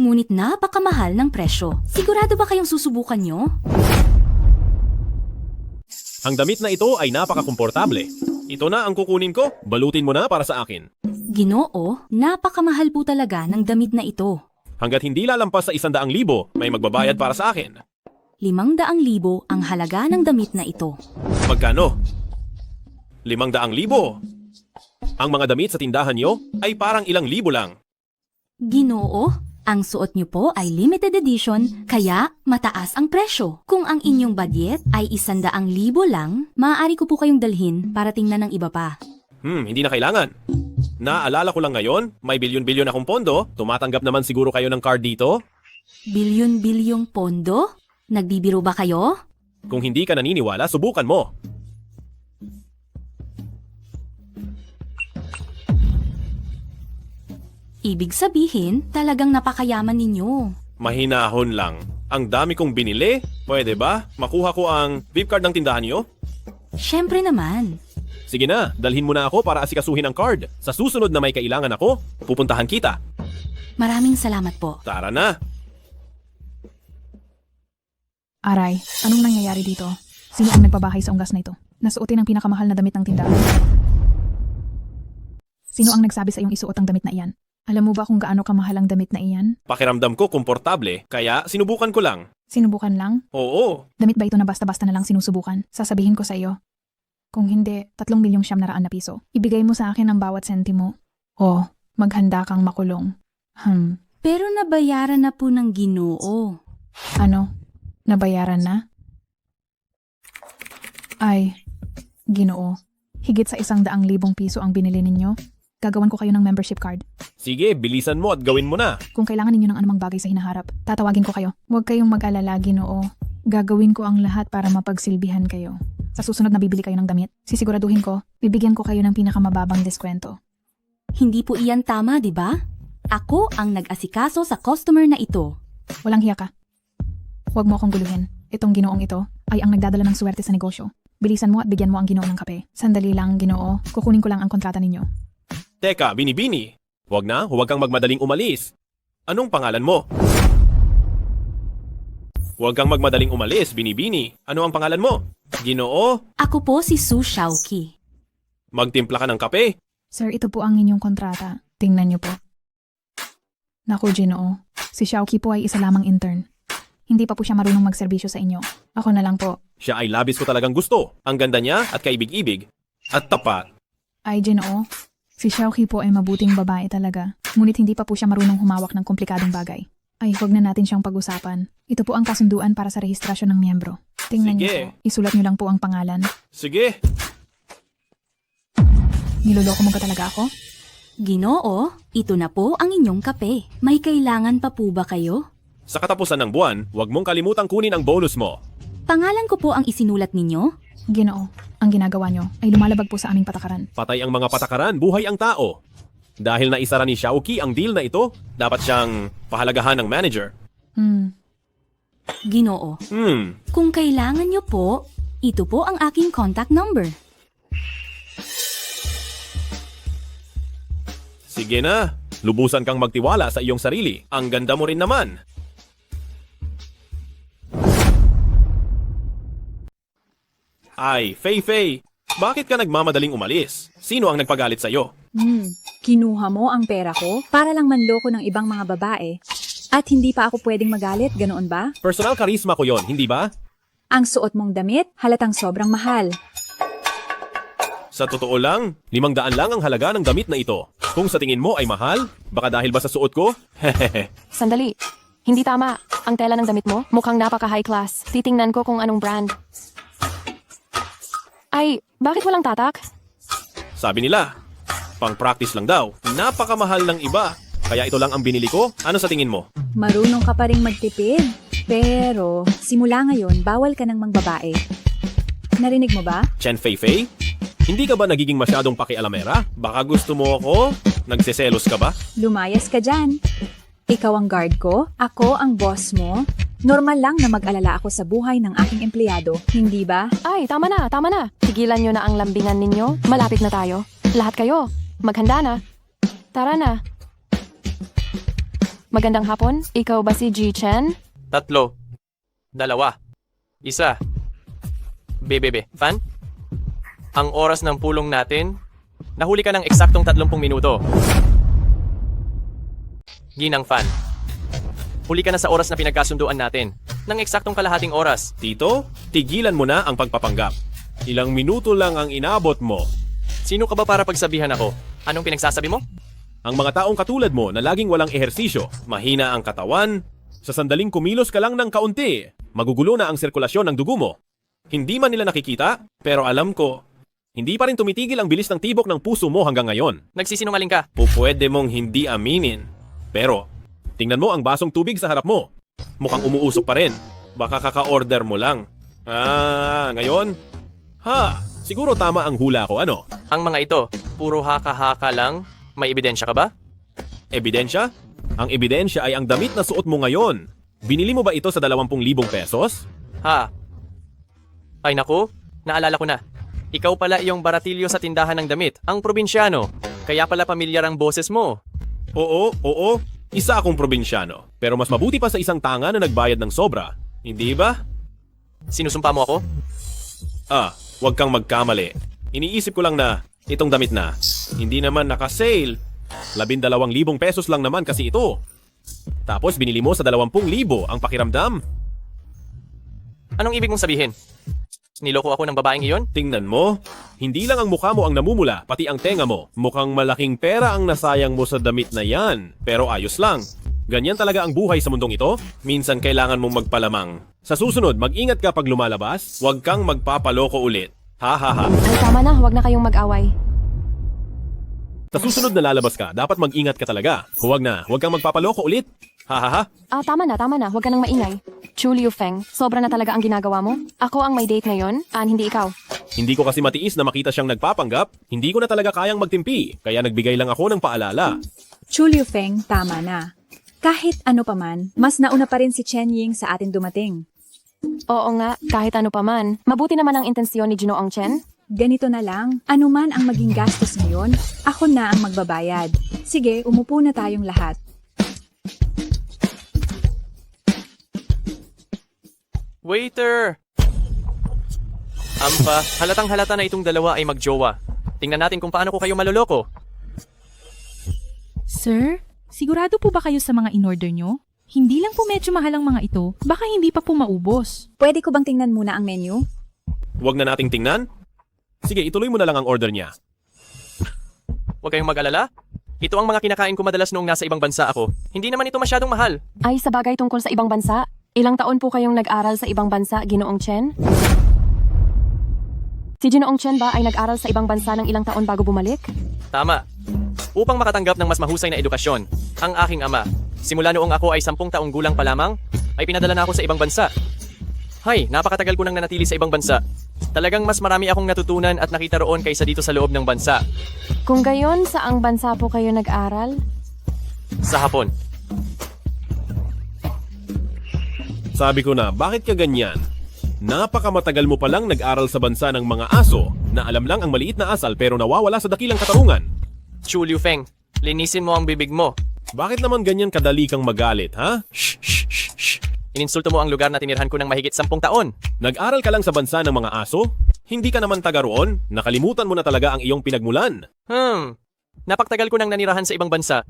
ngunit napakamahal ng presyo. Sigurado ba kayong susubukan nyo? Ang damit na ito ay napaka-komportable. Ito na ang kukunin ko. Balutin mo na para sa akin. Ginoo, napakamahal po talaga ng damit na ito. Hanggat hindi lalampas sa 100,000, may magbabayad para sa akin. 500,000 ang halaga ng damit na ito. Magkano? 500,000. Ang mga damit sa tindahan nyo ay parang ilang libo lang. Ginoo, ang suot nyo po ay limited edition, kaya mataas ang presyo. Kung ang inyong budget ay 100,000 lang, maaari ko po kayong dalhin para tingnan ng iba pa. Hindi na kailangan. Naalala ko lang ngayon, may bilyon-bilyon akong pondo. Tumatanggap naman siguro kayo ng card dito? Bilyon-bilyong pondo? Nagbibiro ba kayo? Kung hindi ka naniniwala, subukan mo. Ibig sabihin, talagang napakayaman ninyo. Mahinahon lang. Ang dami kong binili. Pwede ba? Makuha ko ang VIP card ng tindahan niyo? Siyempre naman. Sige na, dalhin mo na ako para asikasuhin ang card. Sa susunod na may kailangan ako, pupuntahan kita. Maraming salamat po. Tara na. Aray, anong nangyayari dito? Sino ang nagpabahay sa unggas na ito? Nasuotin ang pinakamahal na damit ng tindahan. Sino ang nagsabi sa iyong isuot ang damit na iyan? Alam mo ba kung gaano kamahal ang damit na iyan? Pakiramdam ko komportable, kaya sinubukan ko lang. Sinubukan lang? Oo. Damit ba ito na basta-basta na lang sinusubukan? Sasabihin ko sa iyo. Kung hindi, 3,700,000 na piso. Ibigay mo sa akin ang bawat sentimo. O, maghanda kang makulong. Pero nabayaran na po ng Ginoo. Ano? Nabayaran na? Ay, Ginoo. Higit sa 100,000 piso ang binili ninyo. Gagawan ko kayo ng membership card. Sige, bilisan mo at gawin mo na. Kung kailangan ninyo ng anumang bagay sa hinaharap, tatawagin ko kayo. Huwag kayong mag-alala, Ginoo. Gagawin ko ang lahat para mapagsilbihan kayo. Sa susunod na bibili kayo ng damit, sisiguraduhin ko, bibigyan ko kayo ng pinakamababang diskwento. Hindi po iyan tama, di ba? Ako ang nag-asikaso sa customer na ito. Walang hiya ka. Huwag mo akong guluhin. Itong Ginoong ito ay ang nagdadala ng swerte sa negosyo. Bilisan mo at bigyan mo ang Ginoo ng kape. Sandali lang, Ginoo. Kukunin ko lang ang kontrata ninyo. Teka, Binibini. Huwag kang magmadaling umalis. Anong pangalan mo? Huwag kang magmadaling umalis, Binibini. Ano ang pangalan mo? Ginoo? Ako po si Su Shaoqi. Magtimpla ka ng kape. Sir, ito po ang inyong kontrata. Tingnan niyo po. Naku, Ginoo. Si Shaoqi po ay isa lamang intern. Hindi pa po siya marunong magserbisyo sa inyo. Ako na lang po. Siya ay labis ko talagang gusto. Ang ganda niya at kaibig-ibig. At tapat. Ay, Ginoo. Si Shaoqi po ay mabuting babae talaga. Ngunit hindi pa po siya marunong humawak ng komplikadong bagay. Ay, huwag na natin siyang pag-usapan. Ito po ang kasunduan para sa rehistrasyon ng miyembro. Tingnan niyo po. Isulat niyo lang po ang pangalan. Sige. Niloloko mo ba talaga ako? Ginoo, ito na po ang inyong kape. May kailangan pa po ba kayo? Sa katapusan ng buwan, huwag mong kalimutang kunin ang bonus mo. Pangalan ko po ang isinulat ninyo? Ginoo, ang ginagawa niyo ay lumalabag po sa aming patakaran. Patay ang mga patakaran, buhay ang tao. Dahil naisara ni Shaoqi ang deal na ito, dapat siyang pahalagahan ng manager. Ginoo, kung kailangan nyo po, ito po ang aking contact number. Sige na, lubusan kang magtiwala sa iyong sarili. Ang ganda mo rin naman. Ay, Fei, bakit ka nagmamadaling umalis? Sino ang nagpagalit sa'yo? Kinuha mo ang pera ko para lang manloko ng ibang mga babae. At hindi pa ako pwedeng magalit, ganoon ba? Personal charisma ko yon, hindi ba? Ang suot mong damit, halatang sobrang mahal. Sa totoo lang, 500 lang ang halaga ng damit na ito. Kung sa tingin mo ay mahal, baka dahil ba sa suot ko? Hehehe. Sandali. Hindi tama. Ang tela ng damit mo, mukhang napaka-high class. Titingnan ko kung anong brand. Ay, bakit walang tatak? Sabi nila, pang-practice lang daw. Napakamahal ng iba. Kaya ito lang ang binili ko. Ano sa tingin mo? Marunong ka pa ring magtipid. Pero, simula ngayon, bawal ka ng mangbabae. Narinig mo ba? Chen Fei? Hindi ka ba nagiging masyadong pakialamera? Baka gusto mo ako? Nagseselos ka ba? Lumayas ka dyan. Ikaw ang guard ko, ako ang boss mo. Normal lang na mag-alala ako sa buhay ng aking empleyado, hindi ba? Ay, tama na, tama na. Tigilan nyo na ang lambingan ninyo. Malapit na tayo. Lahat kayo, maghanda na. Tara na. Magandang hapon. Ikaw ba si Ji Chen? 3, 2, 1. Fan? Ang oras ng pulong natin, nahuli ka ng eksaktong 30 minuto. Ginang Fan, huli ka na sa oras na pinagkasunduan natin, ng eksaktong kalahating oras. Tito, tigilan mo na ang pagpapanggap. Ilang minuto lang ang inabot mo. Sino ka ba para pagsabihan ako? Anong pinagsasabi mo? Ang mga taong katulad mo na laging walang ehersisyo, mahina ang katawan, sa sandaling kumilos ka lang ng kaunti, magugulo na ang sirkulasyon ng dugo mo. Hindi man nila nakikita, pero alam ko, hindi pa rin tumitigil ang bilis ng tibok ng puso mo hanggang ngayon. Nagsisinungaling ka. Pupwede mong hindi aminin. Pero, tingnan mo ang basong tubig sa harap mo. Mukhang umuusok pa rin. Baka kaka-order mo lang. Ngayon? Siguro tama ang hula ko, ano? Ang mga ito, puro haka-haka lang. May ebidensya ka ba? Ebidensya? Ang ebidensya ay ang damit na suot mo ngayon. Binili mo ba ito sa 20,000 pesos? Ay naku, naalala ko na. Ikaw pala iyong baratilyo sa tindahan ng damit, ang probinsyano. Kaya pala pamilyar ang boses mo. Oo. Isa akong probinsyano. Pero mas mabuti pa sa isang tanga na nagbayad ng sobra. Hindi ba? Sinusumpa mo ako? Huwag kang magkamali. Iniisip ko lang na itong damit na hindi naman naka-sale. 12,000 pesos lang naman kasi ito. Tapos binili mo sa 20,000 ang pakiramdam. Anong ibig mong sabihin? Niloko ako ng babaeng iyon? Tingnan mo, hindi lang ang mukha mo ang namumula, pati ang tenga mo. Mukhang malaking pera ang nasayang mo sa damit na yan. Pero ayos lang. Ganyan talaga ang buhay sa mundong ito. Minsan kailangan mong magpalamang. Sa susunod, mag-ingat ka pag lumalabas. Huwag kang magpapaloko ulit. Ha ha ha. Ay tama na, huwag na kayong mag-away. Sa susunod na lalabas ka, dapat mag-ingat ka talaga. Huwag kang magpapaloko ulit. Ha ha ha. Tama na, huwag ka nang maingay. Chu Liu Feng, sobra na talaga ang ginagawa mo. Ako ang may date ngayon, hindi ikaw. Hindi ko kasi matiis na makita siyang nagpapanggap. Hindi ko na talaga kayang magtimpi, kaya nagbigay lang ako ng paalala. Chu Liu Feng, tama na. Kahit ano paman, mas nauna pa rin si Chen Ying sa atin dumating. Oo nga, kahit ano pa man. Mabuti naman ang intensyon ni Ginoong Chen. Ganito na lang, anuman ang maging gastos ngayon, ako na ang magbabayad. Sige, umupo na tayong lahat. Waiter! Ampa, halatang halata na itong dalawa ay magjowa. Tingnan natin kung paano ko kayo maloloko. Sir, sigurado po ba kayo sa mga in-order nyo? Hindi lang po medyo mahal ang mga ito. Baka hindi pa po maubos. Pwede ko bang tingnan muna ang menu? Huwag na nating tingnan. Sige, ituloy mo na lang ang order niya. Huwag kayong mag-alala. Ito ang mga kinakain ko madalas noong nasa ibang bansa ako. Hindi naman ito masyadong mahal. Ay, sa bagay tungkol sa ibang bansa. Ilang taon po kayong nag-aral sa ibang bansa, Ginoong Chen? Si Ginoong Chen ba ay nag-aral sa ibang bansa ng ilang taon bago bumalik? Tama. Upang makatanggap ng mas mahusay na edukasyon, ang aking ama, simula noong ako ay 10 taong gulang pa lamang, ay pinadala na ako sa ibang bansa. Hay, napakatagal ko nang nanatili sa ibang bansa. Talagang mas marami akong natutunan at nakita roon kaysa dito sa loob ng bansa. Kung gayon, saang bansa po kayo nag-aral? Sa Hapon. Sabi ko na, bakit ka ganyan? Napakamatagal mo palang nag-aral sa bansa ng mga aso na alam lang ang maliit na asal pero nawawala sa dakilang katarungan. Chu Liu Feng, linisin mo ang bibig mo. Bakit naman ganyan kadali kang magalit, ha? Shh, shh, shh, shh. Ininsulto mo ang lugar na tinirhan ko ng mahigit 10 taon. Nag-aral ka lang sa bansa ng mga aso? Hindi ka naman taga roon? Nakalimutan mo na talaga ang iyong pinagmulan. Napaktagal ko nang nanirahan sa ibang bansa.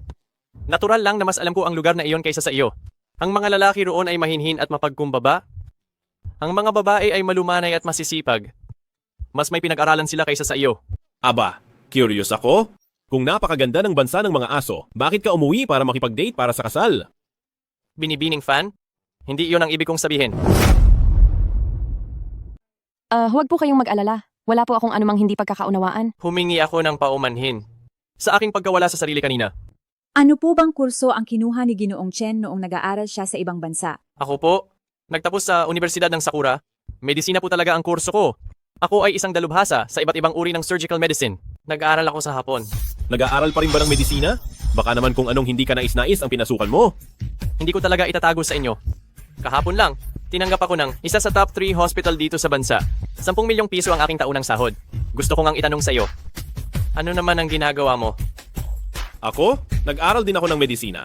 Natural lang na mas alam ko ang lugar na iyon kaysa sa iyo. Ang mga lalaki roon ay mahinhin at mapagkumbaba. Ang mga babae ay malumanay at masisipag. Mas may pinag-aralan sila kaysa sa iyo. Aba, curious ako? Kung napakaganda ng bansa ng mga aso, bakit ka umuwi para makipag-date para sa kasal? Binibining fan? Hindi iyon ang ibig kong sabihin. Huwag po kayong mag-alala. Wala po akong anumang hindi pagkakaunawaan. Humingi ako ng paumanhin sa aking pagkawala sa sarili kanina. Ano po bang kurso ang kinuha ni Ginoong Chen noong nag-aaral siya sa ibang bansa? Ako po, nagtapos sa Universidad ng Sakura. Medisina po talaga ang kurso ko. Ako ay isang dalubhasa sa iba't ibang uri ng surgical medicine. Nag-aaral ako sa Hapon. Nag-aaral pa rin ba ng medisina? Baka naman kung anong hindi ka nais-nais ang pinasukan mo. Hindi ko talaga itatago sa inyo. Kahapon lang, tinanggap ako ng isa sa top 3 hospital dito sa bansa. 10 milyong piso ang aking taunang sahod. Gusto ko ngang itanong sa iyo. Ano naman ang ginagawa mo? Ako? Nag-aral din ako ng medisina.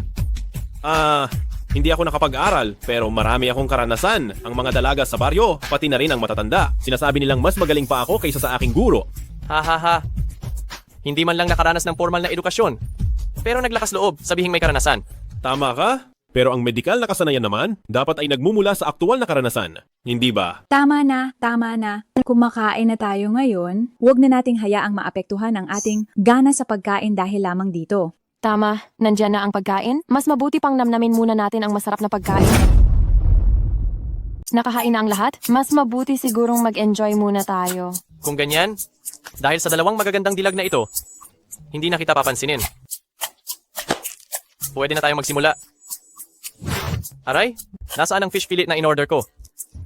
Hindi ako nakapag-aral, pero marami akong karanasan. Ang mga dalaga sa baryo, pati na rin ang matatanda. Sinasabi nilang mas magaling pa ako kaysa sa aking guro. Ha ha ha. Hindi man lang nakaranas ng formal na edukasyon. Pero naglakas loob, sabihing may karanasan. Tama ka? Pero ang medikal na kasanayan naman, dapat ay nagmumula sa aktual na karanasan. Hindi ba? Tama na. Kumakain na tayo ngayon, huwag na nating hayaang maapektuhan ang ating gana sa pagkain dahil lamang dito. Tama, nandyan na ang pagkain. Mas mabuti pang namnamin muna natin ang masarap na pagkain. Nakahain na ang lahat? Mas mabuti sigurong mag-enjoy muna tayo. Kung ganyan, dahil sa 2 magagandang dilag na ito, hindi na kita papansinin. Pwede na tayo magsimula. Aray, nasaan ang fish fillet na in-order ko?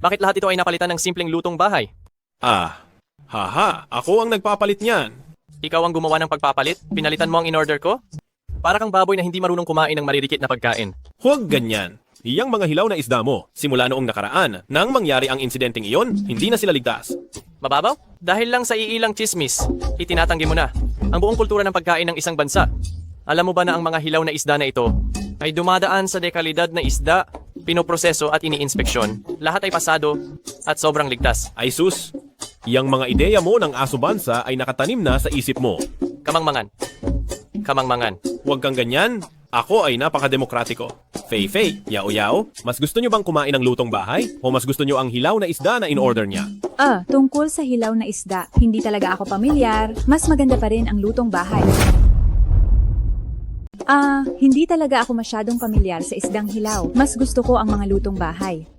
Bakit lahat ito ay napalitan ng simpleng lutong bahay? Ako ang nagpapalit niyan. Ikaw ang gumawa ng pagpapalit? Pinalitan mo ang in-order ko? Para kang baboy na hindi marunong kumain ng maririkit na pagkain. Huwag ganyan. Iyang mga hilaw na isda mo, simula noong nakaraan, nang mangyari ang insidenteng iyon, hindi na sila ligtas. Mababaw? Dahil lang sa iilang chismis, itinatanggi mo na ang buong kultura ng pagkain ng isang bansa. Alam mo ba na ang mga hilaw na isda na ito ay dumadaan sa dekalidad na isda, pinoproseso at iniinspeksyon. Lahat ay pasado at sobrang ligtas. Ay sus, iyang mga ideya mo ng aso bansa ay nakatanim na sa isip mo. Kamangmangan. Huwag kang ganyan. Ako ay napakademokratiko. Fei-Fei, Yao-Yao, mas gusto nyo bang kumain ng lutong bahay? O mas gusto nyo ang hilaw na isda na in-order niya? Tungkol sa hilaw na isda, hindi talaga ako pamilyar. Mas maganda pa rin ang lutong bahay. Hindi talaga ako masyadong pamilyar sa isdang hilaw. Mas gusto ko ang mga lutong bahay.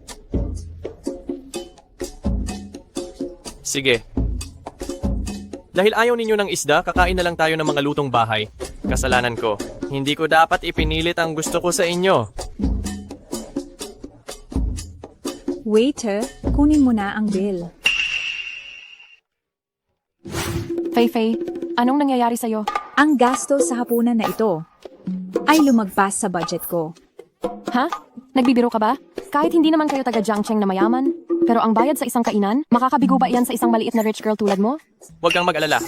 Sige. Dahil ayaw ninyo ng isda, kakain na lang tayo ng mga lutong bahay. Kasalanan ko. Hindi ko dapat ipinilit ang gusto ko sa inyo. Waiter, kunin mo na ang bill. Fei-Fei, anong nangyayari sa'yo? Ang gastos sa hapunan na ito ay lumagpas sa budget ko. Ha? Nagbibiro ka ba? Kahit hindi naman kayo taga Jiangcheng na mayaman, pero ang bayad sa isang kainan, makakabigo ba iyan sa isang maliit na rich girl tulad mo? Huwag kang mag-alala.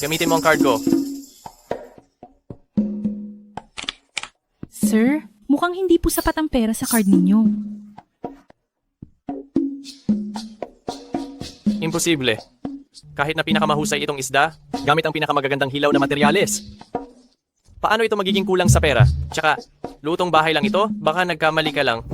Gamitin mo ang card ko. Sir, mukhang hindi po sapat ang pera sa card ninyo. Imposible. Kahit na pinakamahusay itong isda, gamit ang pinakamagagandang hilaw na materyales. Paano ito magiging kulang sa pera? Tsaka, lutong bahay lang ito? Baka nagkamali ka lang.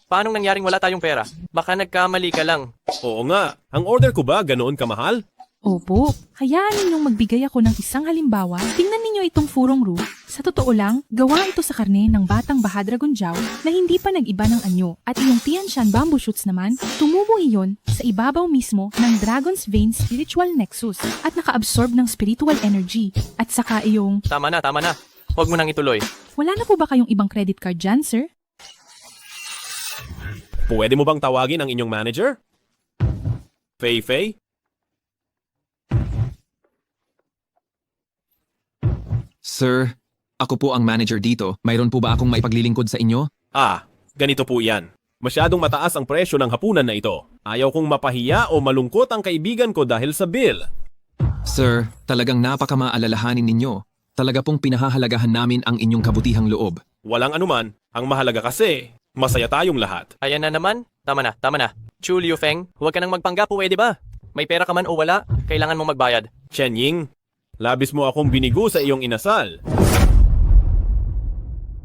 Paanong nangyaring wala tayong pera? Baka nagkamali ka lang. Oo nga, ang order ko ba ganoon kamahal? Opo, hayaan ninyong magbigay ako ng isang halimbawa. Tingnan ninyo itong furong roux. Sa totoo lang, gawa ito sa karne ng batang Baha Dragon Jiao na hindi pa nag-iba ng anyo. At iyong Tianshan bamboo shoots naman, tumubo iyon sa ibabaw mismo ng Dragon's Vein Spiritual Nexus at naka-absorb ng spiritual energy. At saka iyong... Tama na. Huwag mo nang ituloy. Wala na po ba kayong ibang credit card dyan, sir? Pwede mo bang tawagin ang inyong manager? Fei-Fei? Sir, ako po ang manager dito. Mayroon po ba akong maipaglilingkod sa inyo? Ganito po yan. Masyadong mataas ang presyo ng hapunan na ito. Ayaw kong mapahiya o malungkot ang kaibigan ko dahil sa bill. Sir, talagang napakamaalalahanin ninyo. Talaga pong pinahahalagahan namin ang inyong kabutihang loob. Walang anuman. Ang mahalaga kasi, masaya tayong lahat. Ayan na naman. Tama na. Chu Liufeng, huwag ka nang magpanggap, pwede ba? May pera ka man o wala, kailangan mo magbayad. Chen Ying, labis mo akong binigo sa iyong inasal.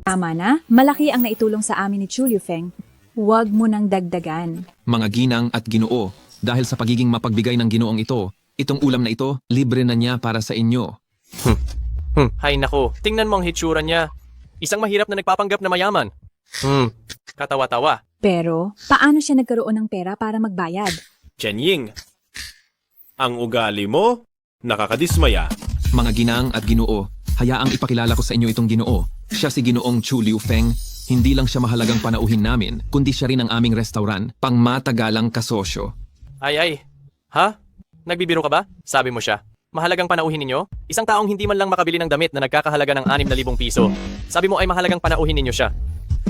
Tama na, malaki ang naitulong sa amin ni Chu Liufeng. Huwag mo nang dagdagan. Mga ginang at ginoo, dahil sa pagiging mapagbigay ng ginoong ito, itong ulam na ito, libre na niya para sa inyo. Hay nako, tingnan mo ang hitsura niya. Isang mahirap na nagpapanggap na mayaman. Katawa-tawa. Pero, paano siya nagkaroon ng pera para magbayad? Chen Ying, ang ugali mo, nakakadismaya. Mga ginang at ginoo, hayaang ipakilala ko sa inyo itong ginoo. Siya si Ginoong Chu Liufeng. Hindi lang siya mahalagang panauhin namin, kundi siya rin ang aming restaurant, pangmatagalang kasosyo. Ay. Ha? Nagbibiro ka ba? Sabi mo siya. Mahalagang panauhin ninyo? Isang taong hindi man lang makabili ng damit na nagkakahalaga ng 6,000 piso. Sabi mo ay mahalagang panauhin ninyo siya.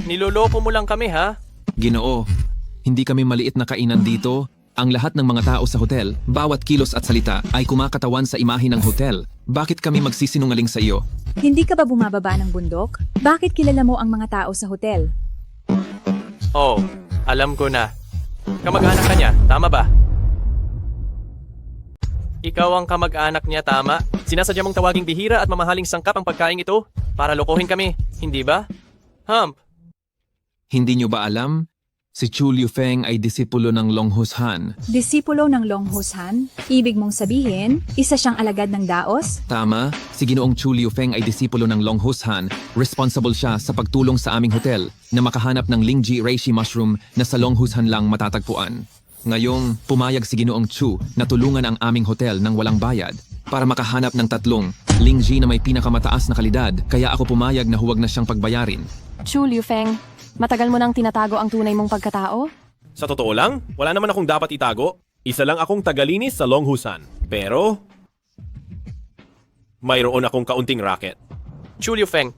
Niloloko mo lang kami, ha? Ginoo, hindi kami maliit na kainan dito. Ang lahat ng mga tao sa hotel, bawat kilos at salita ay kumakatawan sa imahe ng hotel. Bakit kami magsisinungaling sa iyo? Hindi ka ba bumababa ng bundok? Bakit kilala mo ang mga tao sa hotel? Oh, alam ko na. Kamag-anak ka niya, tama ba? Ikaw ang kamag-anak niya, tama? Sinasadya mong tawaging bihira at mamahaling sangkap ang pagkain ito para lokohin kami, hindi ba? Hump! Hindi nyo ba alam? Si Chu Liufeng ay disipulo ng Longhushan. Disipulo ng Longhushan? Ibig mong sabihin, isa siyang alagad ng daos? Tama, si Ginoong Chu Liufeng ay disipulo ng Longhushan. Responsible siya sa pagtulong sa aming hotel na makahanap ng Lingji Reishi mushroom na sa Longhushan lang matatagpuan. Ngayong pumayag si Ginoong Chu na tulungan ang aming hotel ng walang bayad para makahanap ng 3 Lingji na may pinakamataas na kalidad, kaya ako pumayag na huwag na siyang pagbayarin. Chu Liufeng, matagal mo nang tinatago ang tunay mong pagkatao? Sa totoo lang, wala naman akong dapat itago. Isa lang akong tagalinis sa Longhushan. Pero, mayroon akong kaunting racket. Chu Liufeng,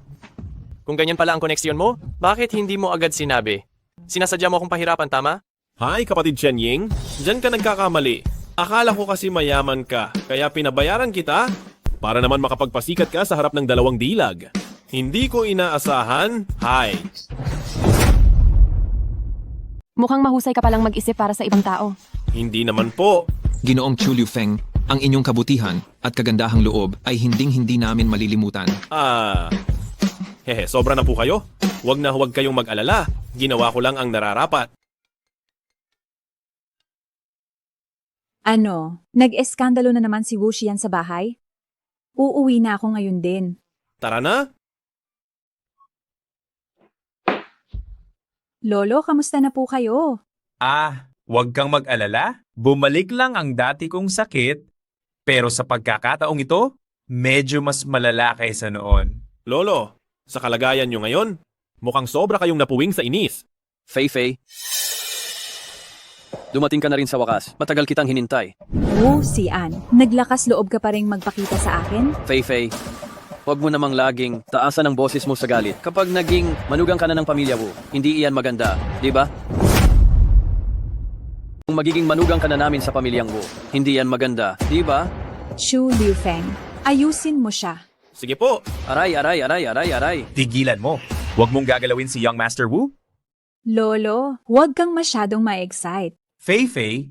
kung ganyan pala ang koneksyon mo, bakit hindi mo agad sinabi? Sinasadya mo akong pahirapan, tama? Hi, kapatid Chen Ying. Diyan ka nagkakamali. Akala ko kasi mayaman ka, kaya pinabayaran kita para naman makapagpasikat ka sa harap ng 2 dilag. Hindi ko inaasahan. Hi. Mukhang mahusay ka palang mag-isip para sa ibang tao. Hindi naman po. Ginoong Chu Liufeng, Ang inyong kabutihan at kagandahang loob ay hinding-hindi namin malilimutan. Sobra na po kayo. Huwag kayong mag-alala. Ginawa ko lang ang nararapat. Ano, nag-eskandalo na naman si Wuxian sa bahay? Uuwi na ako ngayon din. Tara na. Lolo, kamusta na po kayo? Huwag kang mag-alala. Bumalik lang ang dati kong sakit. Pero sa pagkakataong ito, medyo mas malala kaysa noon. Lolo, sa kalagayan nyo ngayon, mukhang sobra kayong napuwing sa inis. Fei-Fei, dumating ka na rin sa wakas. Matagal kitang hinintay. Wuxian, naglakas loob ka pa ring magpakita sa akin? Fei-Fei, huwag mo namang laging taasan ang boses mo sa galit. Kapag naging manugang ka na ng pamilya mo, hindi iyan maganda, di ba? Kung magiging manugang ka na namin sa pamilyang mo, hindi yan maganda, di ba? Chu Liufeng, ayusin mo siya. Sige po. Aray. Tigilan mo. Huwag mong gagalawin si Young Master Wu. Lolo, huwag kang masyadong ma-excite. Fei-Fei,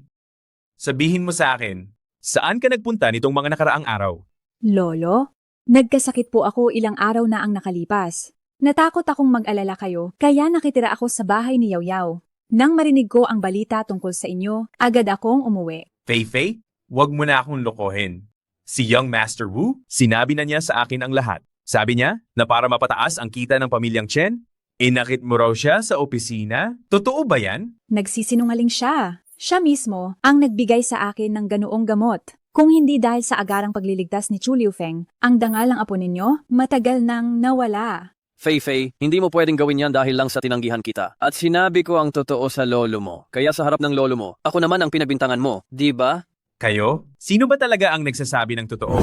sabihin mo sa akin, saan ka nagpunta nitong mga nakaraang araw? Lolo, nagkasakit po ako ilang araw na ang nakalipas. Natakot akong mag-alala kayo, kaya nakitira ako sa bahay ni Yaw. Nang marinig ko ang balita tungkol sa inyo, agad akong umuwi. Fei-Fei, huwag mo na akong lokohin. Si Young Master Wu, sinabi na niya sa akin ang lahat. Sabi niya na para mapataas ang kita ng pamilyang Chen, inakit mo raw siya sa opisina. Totoo ba yan? Nagsisinungaling siya. Siya mismo ang nagbigay sa akin ng ganoong gamot. Kung hindi dahil sa agarang pagliligtas ni Chu Liufeng, ang dangal ng apo ninyo matagal nang nawala. Fei-Fei, hindi mo pwedeng gawin yan dahil lang sa tinanggihan kita. At sinabi ko ang totoo sa lolo mo. Kaya sa harap ng lolo mo, ako naman ang pinagbintangan mo, di ba? Kayo? Sino ba talaga ang nagsasabi ng totoo?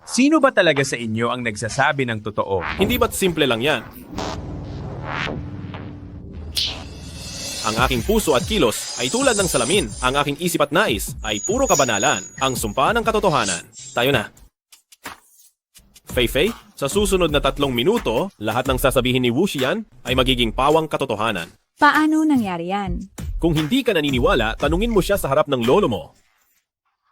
Sino ba talaga sa inyo ang nagsasabi ng totoo? Hindi ba't simple lang yan? Ang aking puso at kilos ay tulad ng salamin. Ang aking isip at nais ay puro kabanalan. Ang sumpa ng katotohanan. Tayo na. Fei-Fei, sa susunod na 3 minuto, lahat ng sasabihin ni Wuxian ay magiging pawang katotohanan. Paano nangyari yan? Kung hindi ka naniniwala, tanungin mo siya sa harap ng lolo mo.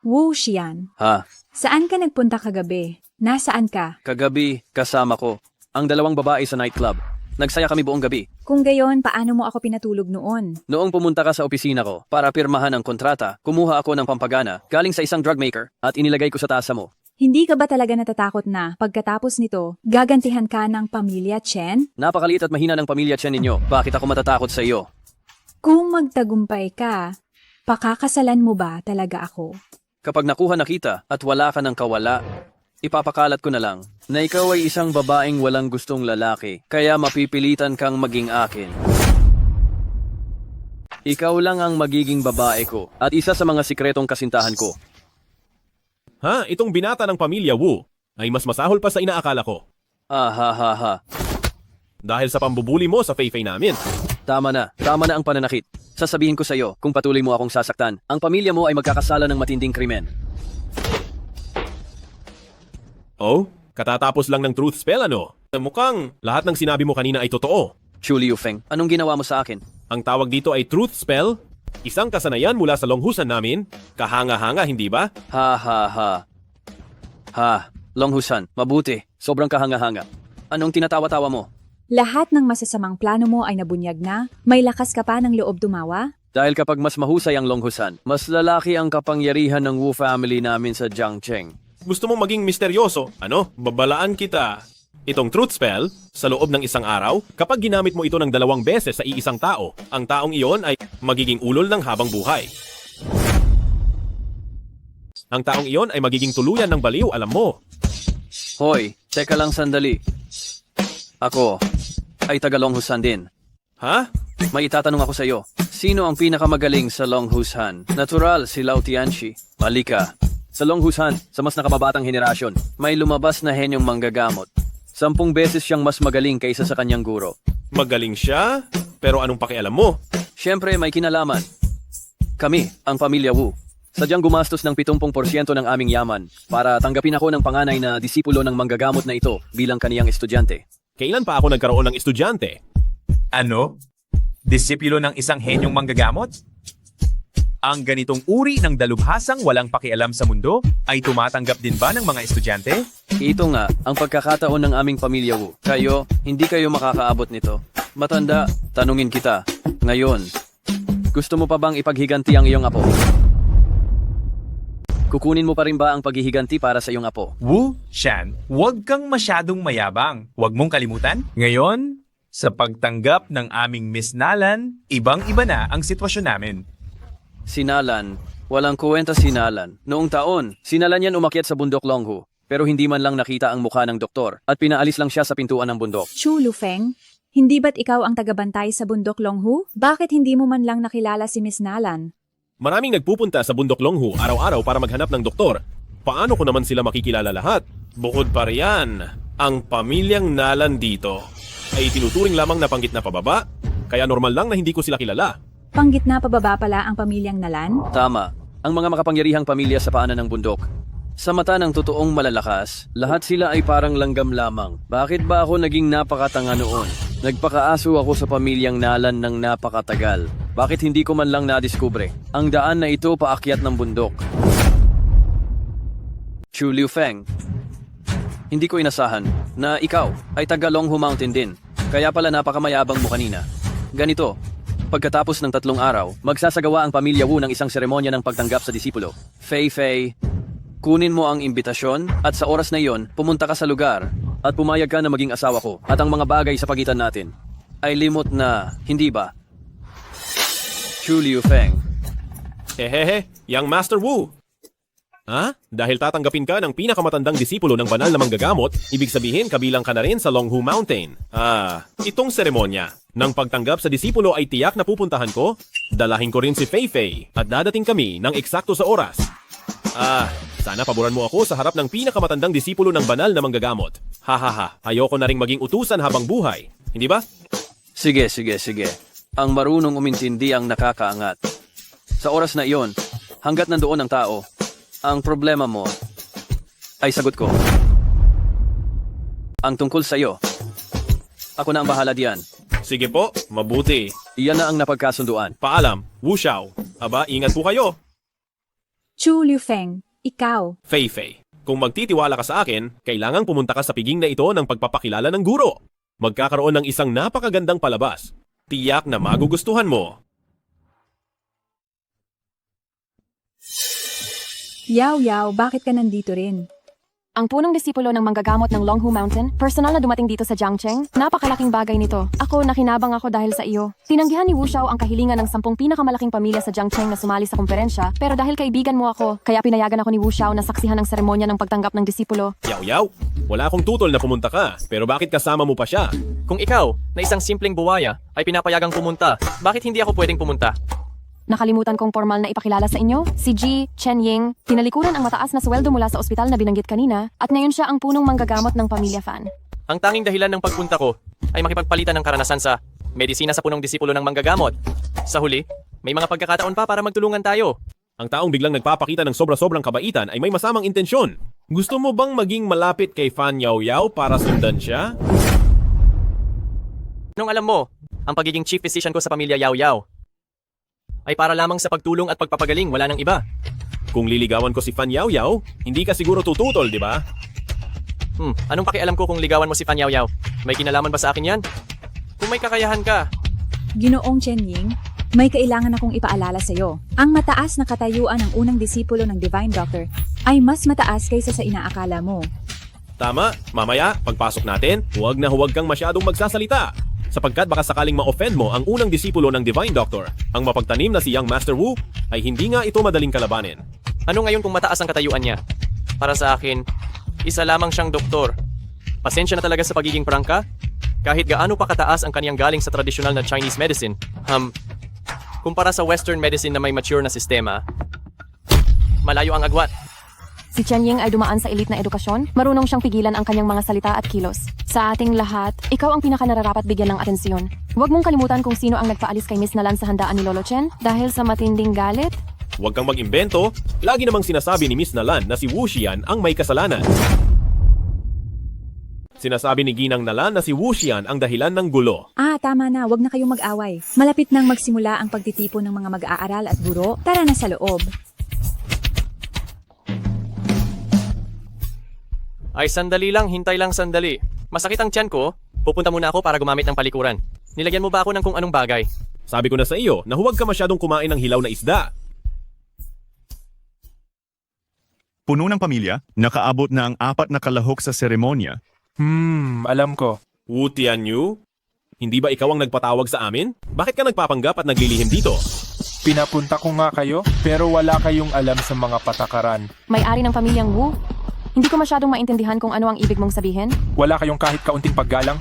Wuxian, Ha? saan ka nagpunta kagabi? Nasaan ka? Kagabi, kasama ko. Ang 2 babae sa nightclub. Nagsaya kami buong gabi. Kung gayon, paano mo ako pinatulog noon? Noong pumunta ka sa opisina ko para pirmahan ang kontrata, kumuha ako ng pampagana galing sa isang drug maker at inilagay ko sa tasa mo. Hindi ka ba talaga natatakot na pagkatapos nito, gagantihan ka ng pamilya Chen? Napakaliit at mahina ng pamilya Chen ninyo. Bakit ako matatakot sa iyo? Kung magtagumpay ka, pakakasalan mo ba talaga ako? Kapag nakuha na kita at wala ka ng kawala, ipapakalat ko na lang na ikaw ay isang babaeng walang gustong lalaki, kaya mapipilitan kang maging akin. Ikaw lang ang magiging babae ko at isa sa mga sikretong kasintahan ko. Ha? Itong binata ng pamilya Wu ay mas masahol pa sa inaakala ko. Ha. Dahil sa pambubuli mo sa Fei-Fei namin. Tama na ang pananakit. Sasabihin ko sa iyo, kung patuloy mo akong sasaktan, ang pamilya mo ay magkakasala ng matinding krimen. Oh, katatapos lang ng truth spell ano? Mukhang lahat ng sinabi mo kanina ay totoo. Chu Liufeng, anong ginawa mo sa akin? Ang tawag dito ay truth spell. Isang kasanayan mula sa longhusan namin. Kahanga-hanga, hindi ba? Ha, Longhusan, mabuti. Sobrang kahanga-hanga. Anong tinatawa-tawa mo? Lahat ng masasamang plano mo ay nabunyag na? May lakas ka pa ng loob tumawa? Dahil kapag mas mahusay ang Longhusan, mas lalaki ang kapangyarihan ng Wu family namin sa Jiangcheng. Gusto mong maging misteryoso? Ano? Babalaan kita. Itong truth spell, sa loob ng isang araw, kapag ginamit mo ito ng 2 beses sa iisang tao, ang taong iyon ay magiging ulol ng habang buhay. Ang taong iyon ay magiging tuluyan ng baliw, alam mo. Hoy, teka lang sandali. Ako ay taga Longhusan din. Ha? May itatanong ako sa iyo. Sino ang pinakamagaling sa Longhusan? Natural, si Lao Tianxi. Mali ka. Sa Longhusan, sa mas nakababatang henerasyon, may lumabas na henyong manggagamot. 10 beses siyang mas magaling kaysa sa kanyang guro. Magaling siya? Pero anong pakialam mo? Siyempre, may kinalaman. Kami, ang pamilya Wu, sadyang gumastos ng 70% ng aming yaman para tanggapin ako ng panganay na disipulo ng manggagamot na ito bilang kaniyang estudyante. Kailan pa ako nagkaroon ng estudyante? Ano? Disipulo ng isang henyong manggagamot? Ang ganitong uri ng dalubhasang walang pakialam sa mundo ay tumatanggap din ba ng mga estudyante? Ito nga, ang pagkakataon ng aming pamilya Wu. Kayo, hindi kayo makakaabot nito. Matanda, tanungin kita. Ngayon, gusto mo pa bang ipaghiganti ang iyong apo? Kukunin mo pa rin ba ang paghihiganti para sa iyong apo? Wu Shan, huwag kang masyadong mayabang. Huwag mong kalimutan. Ngayon, sa pagtanggap ng aming Miss Nalan, ibang-iba na ang sitwasyon namin. Sinalan. Walang kuwenta sinalan. Noong taon, sinalan yan umakyat sa bundok Longhu. Pero hindi man lang nakita ang mukha ng doktor at pinaalis lang siya sa pintuan ng bundok. Chu Lufeng, hindi ba't ikaw ang tagabantay sa bundok Longhu? Bakit hindi mo man lang nakilala si Miss Nalan? Maraming nagpupunta sa bundok Longhu araw-araw para maghanap ng doktor. Paano ko naman sila makikilala lahat? Bukod pa riyan, ang pamilyang Nalan dito ay tinuturing lamang na panggit na pababa, kaya normal lang na hindi ko sila kilala. Panggit na pababa pala ang pamilyang Nalan? Tama, ang mga makapangyarihang pamilya sa paanan ng bundok. Sa mata ng totoong malalakas, lahat sila ay parang langgam lamang. Bakit ba ako naging napakatanga noon? Nagpakaaso ako sa pamilyang Nalan ng napakatagal. Bakit hindi ko man lang nadiskubre ang daan na ito paakyat ng bundok? Chu Liufeng, hindi ko inasahan na ikaw ay taga Longhu Mountain din. Kaya pala napakamayabang mo kanina. Ganito, pagkatapos ng 3 araw, magsasagawa ang pamilya Wu ng isang seremonya ng pagtanggap sa disipulo. Fei, kunin mo ang imbitasyon at sa oras na iyon, pumunta ka sa lugar at pumayag ka na maging asawa ko at ang mga bagay sa pagitan natin ay limot na, hindi ba? Chu Liufeng. Hehehe, Young Master Wu. Ha? Dahil tatanggapin ka ng pinakamatandang disipulo ng banal na manggagamot, ibig sabihin kabilang ka na rin sa Longhu Mountain. Itong seremonya ng pagtanggap sa disipulo ay tiyak na pupuntahan ko. Dalahin ko rin si Fei at dadating kami ng eksakto sa oras. Sana paboran mo ako sa harap ng pinakamatandang disipulo ng banal na manggagamot. Hahaha, ayoko na ring maging utusan habang buhay. Hindi ba? Sige. Ang marunong umintindi ang nakakaangat. Sa oras na iyon, hanggat nandoon ang tao, ang problema mo ay sagot ko. Ang tungkol sa iyo, ako na ang bahala diyan. Sige po, mabuti. Iyan na ang napagkasunduan. Paalam, Wu Xiao. Aba, ingat po kayo. Chu Liufeng, ikaw. Fei, kung magtitiwala ka sa akin, kailangang pumunta ka sa piging na ito ng pagpapakilala ng guro. Magkakaroon ng isang napakagandang palabas. Tiyak na magugustuhan mo. Yaw, bakit ka nandito rin? Ang punong disipulo ng manggagamot ng Longhu Mountain, personal na dumating dito sa Jiangcheng. Napakalaking bagay nito. Ako, nakinabang ako dahil sa iyo. Tinanggihan ni Wu Xiao ang kahilingan ng 10 pinakamalaking pamilya sa Jiangcheng na sumali sa komperensya, pero dahil kaibigan mo ako, kaya pinayagan ako ni Wu Xiao na saksihan ng seremonya ng pagtanggap ng disipulo. Yaw, wala akong tutol na pumunta ka, pero bakit kasama mo pa siya? Kung ikaw, na isang simpleng buwaya, ay pinapayagang pumunta, bakit hindi ako pwedeng pumunta? Nakalimutan kong formal na ipakilala sa inyo, si Ji Chenying, tinalikuran ang mataas na sweldo mula sa ospital na binanggit kanina, at ngayon siya ang punong manggagamot ng pamilya Fan. Ang tanging dahilan ng pagpunta ko ay makipagpalitan ng karanasan sa medisina sa punong disipulo ng manggagamot. Sa huli, may mga pagkakataon pa para magtulungan tayo. Ang taong biglang nagpapakita ng sobra-sobrang kabaitan ay may masamang intensyon. Gusto mo bang maging malapit kay Fan Yaoyao para sundan siya? Anong alam mo, ang pagiging chief physician ko sa pamilya Yaoyao ay para lamang sa pagtulong at pagpapagaling, wala nang iba. Kung liligawan ko si Fan Yaoyao, hindi ka siguro tututol, di ba? Anong pakialam ko kung ligawan mo si Fan Yaoyao? May kinalaman ba sa akin yan? Kung may kakayahan ka. Ginoong Chenying, may kailangan akong ipaalala sa iyo. Ang mataas na katayuan ng unang disipulo ng Divine Doctor ay mas mataas kaysa sa inaakala mo. Tama, mamaya, pagpasok natin, huwag kang masyadong magsasalita. Sapagkat baka sakaling ma-offend mo ang unang disipulo ng Divine Doctor, ang mapagtanim na si Young Master Wu, ay hindi nga ito madaling kalabanin. Ano ngayon kung mataas ang katayuan niya? Para sa akin, isa lamang siyang doktor. Pasensya na talaga sa pagiging prangka. Kahit gaano pa kataas ang kaniyang galing sa tradisyonal na Chinese medicine, kumpara sa Western medicine na may mature na sistema, malayo ang agwat. Si Chenying ay dumaan sa elite na edukasyon, marunong siyang pigilan ang kanyang mga salita at kilos. Sa ating lahat, ikaw ang pinakanararapat bigyan ng atensyon. Huwag mong kalimutan kung sino ang nagpaalis kay Miss Nalan sa handaan ni Lolo Chen dahil sa matinding galit. Huwag kang mag-imbento, lagi namang sinasabi ni Miss Nalan na si Wu Xian ang may kasalanan. Sinasabi ni Ginang Nalan na si Wuxian ang dahilan ng gulo. Tama na, wag na kayong mag-away. Malapit nang magsimula ang pagtitipon ng mga mag-aaral at guro. Tara na sa loob. Ay sandali lang, hintay lang sandali. Masakit ang tiyan ko. Pupunta muna ako para gumamit ng palikuran. Nilagyan mo ba ako ng kung anong bagay? Sabi ko na sa iyo na huwag ka masyadong kumain ng hilaw na isda. Puno ng pamilya, nakaabot na ang 4 na kalahok sa seremonya. Alam ko. Wu Tianyu? Hindi ba ikaw ang nagpatawag sa amin? Bakit ka nagpapanggap at naglilihim dito? Pinapunta ko nga kayo, pero wala kayong alam sa mga patakaran. May-ari ng pamilyang Wu? Hindi ko masyadong maintindihan kung ano ang ibig mong sabihin. Wala kayong kahit kaunting paggalang?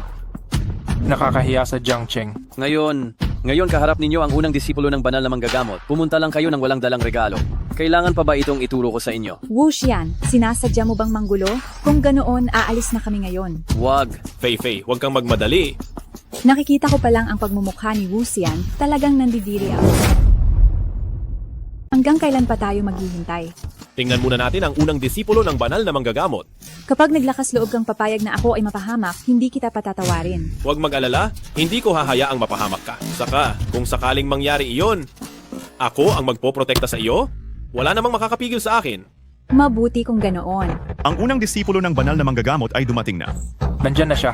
Nakakahiya sa Jiang Cheng. Ngayon kaharap ninyo ang unang disipulo ng banal na manggagamot. Pumunta lang kayo ng walang dalang regalo. Kailangan pa ba itong ituro ko sa inyo? Wuxian, sinasadya mo bang manggulo? Kung ganoon, aalis na kami ngayon. Wag. Fei, huwag kang magmadali. Nakikita ko pa lang ang pagmumukha ni Wuxian, talagang nandidiri ako. Hanggang kailan pa tayo maghihintay? Tingnan muna natin ang unang disipulo ng banal na manggagamot. Kapag naglakas loob kang papayag na ako ay mapahamak, hindi kita patatawarin. Huwag mag-alala, hindi ko hahayaang mapahamak ka. Saka, kung sakaling mangyari iyon, ako ang magpoprotekta sa iyo? Wala namang makakapigil sa akin. Mabuti kung ganoon. Ang unang disipulo ng banal na manggagamot ay dumating na. Nandyan na siya.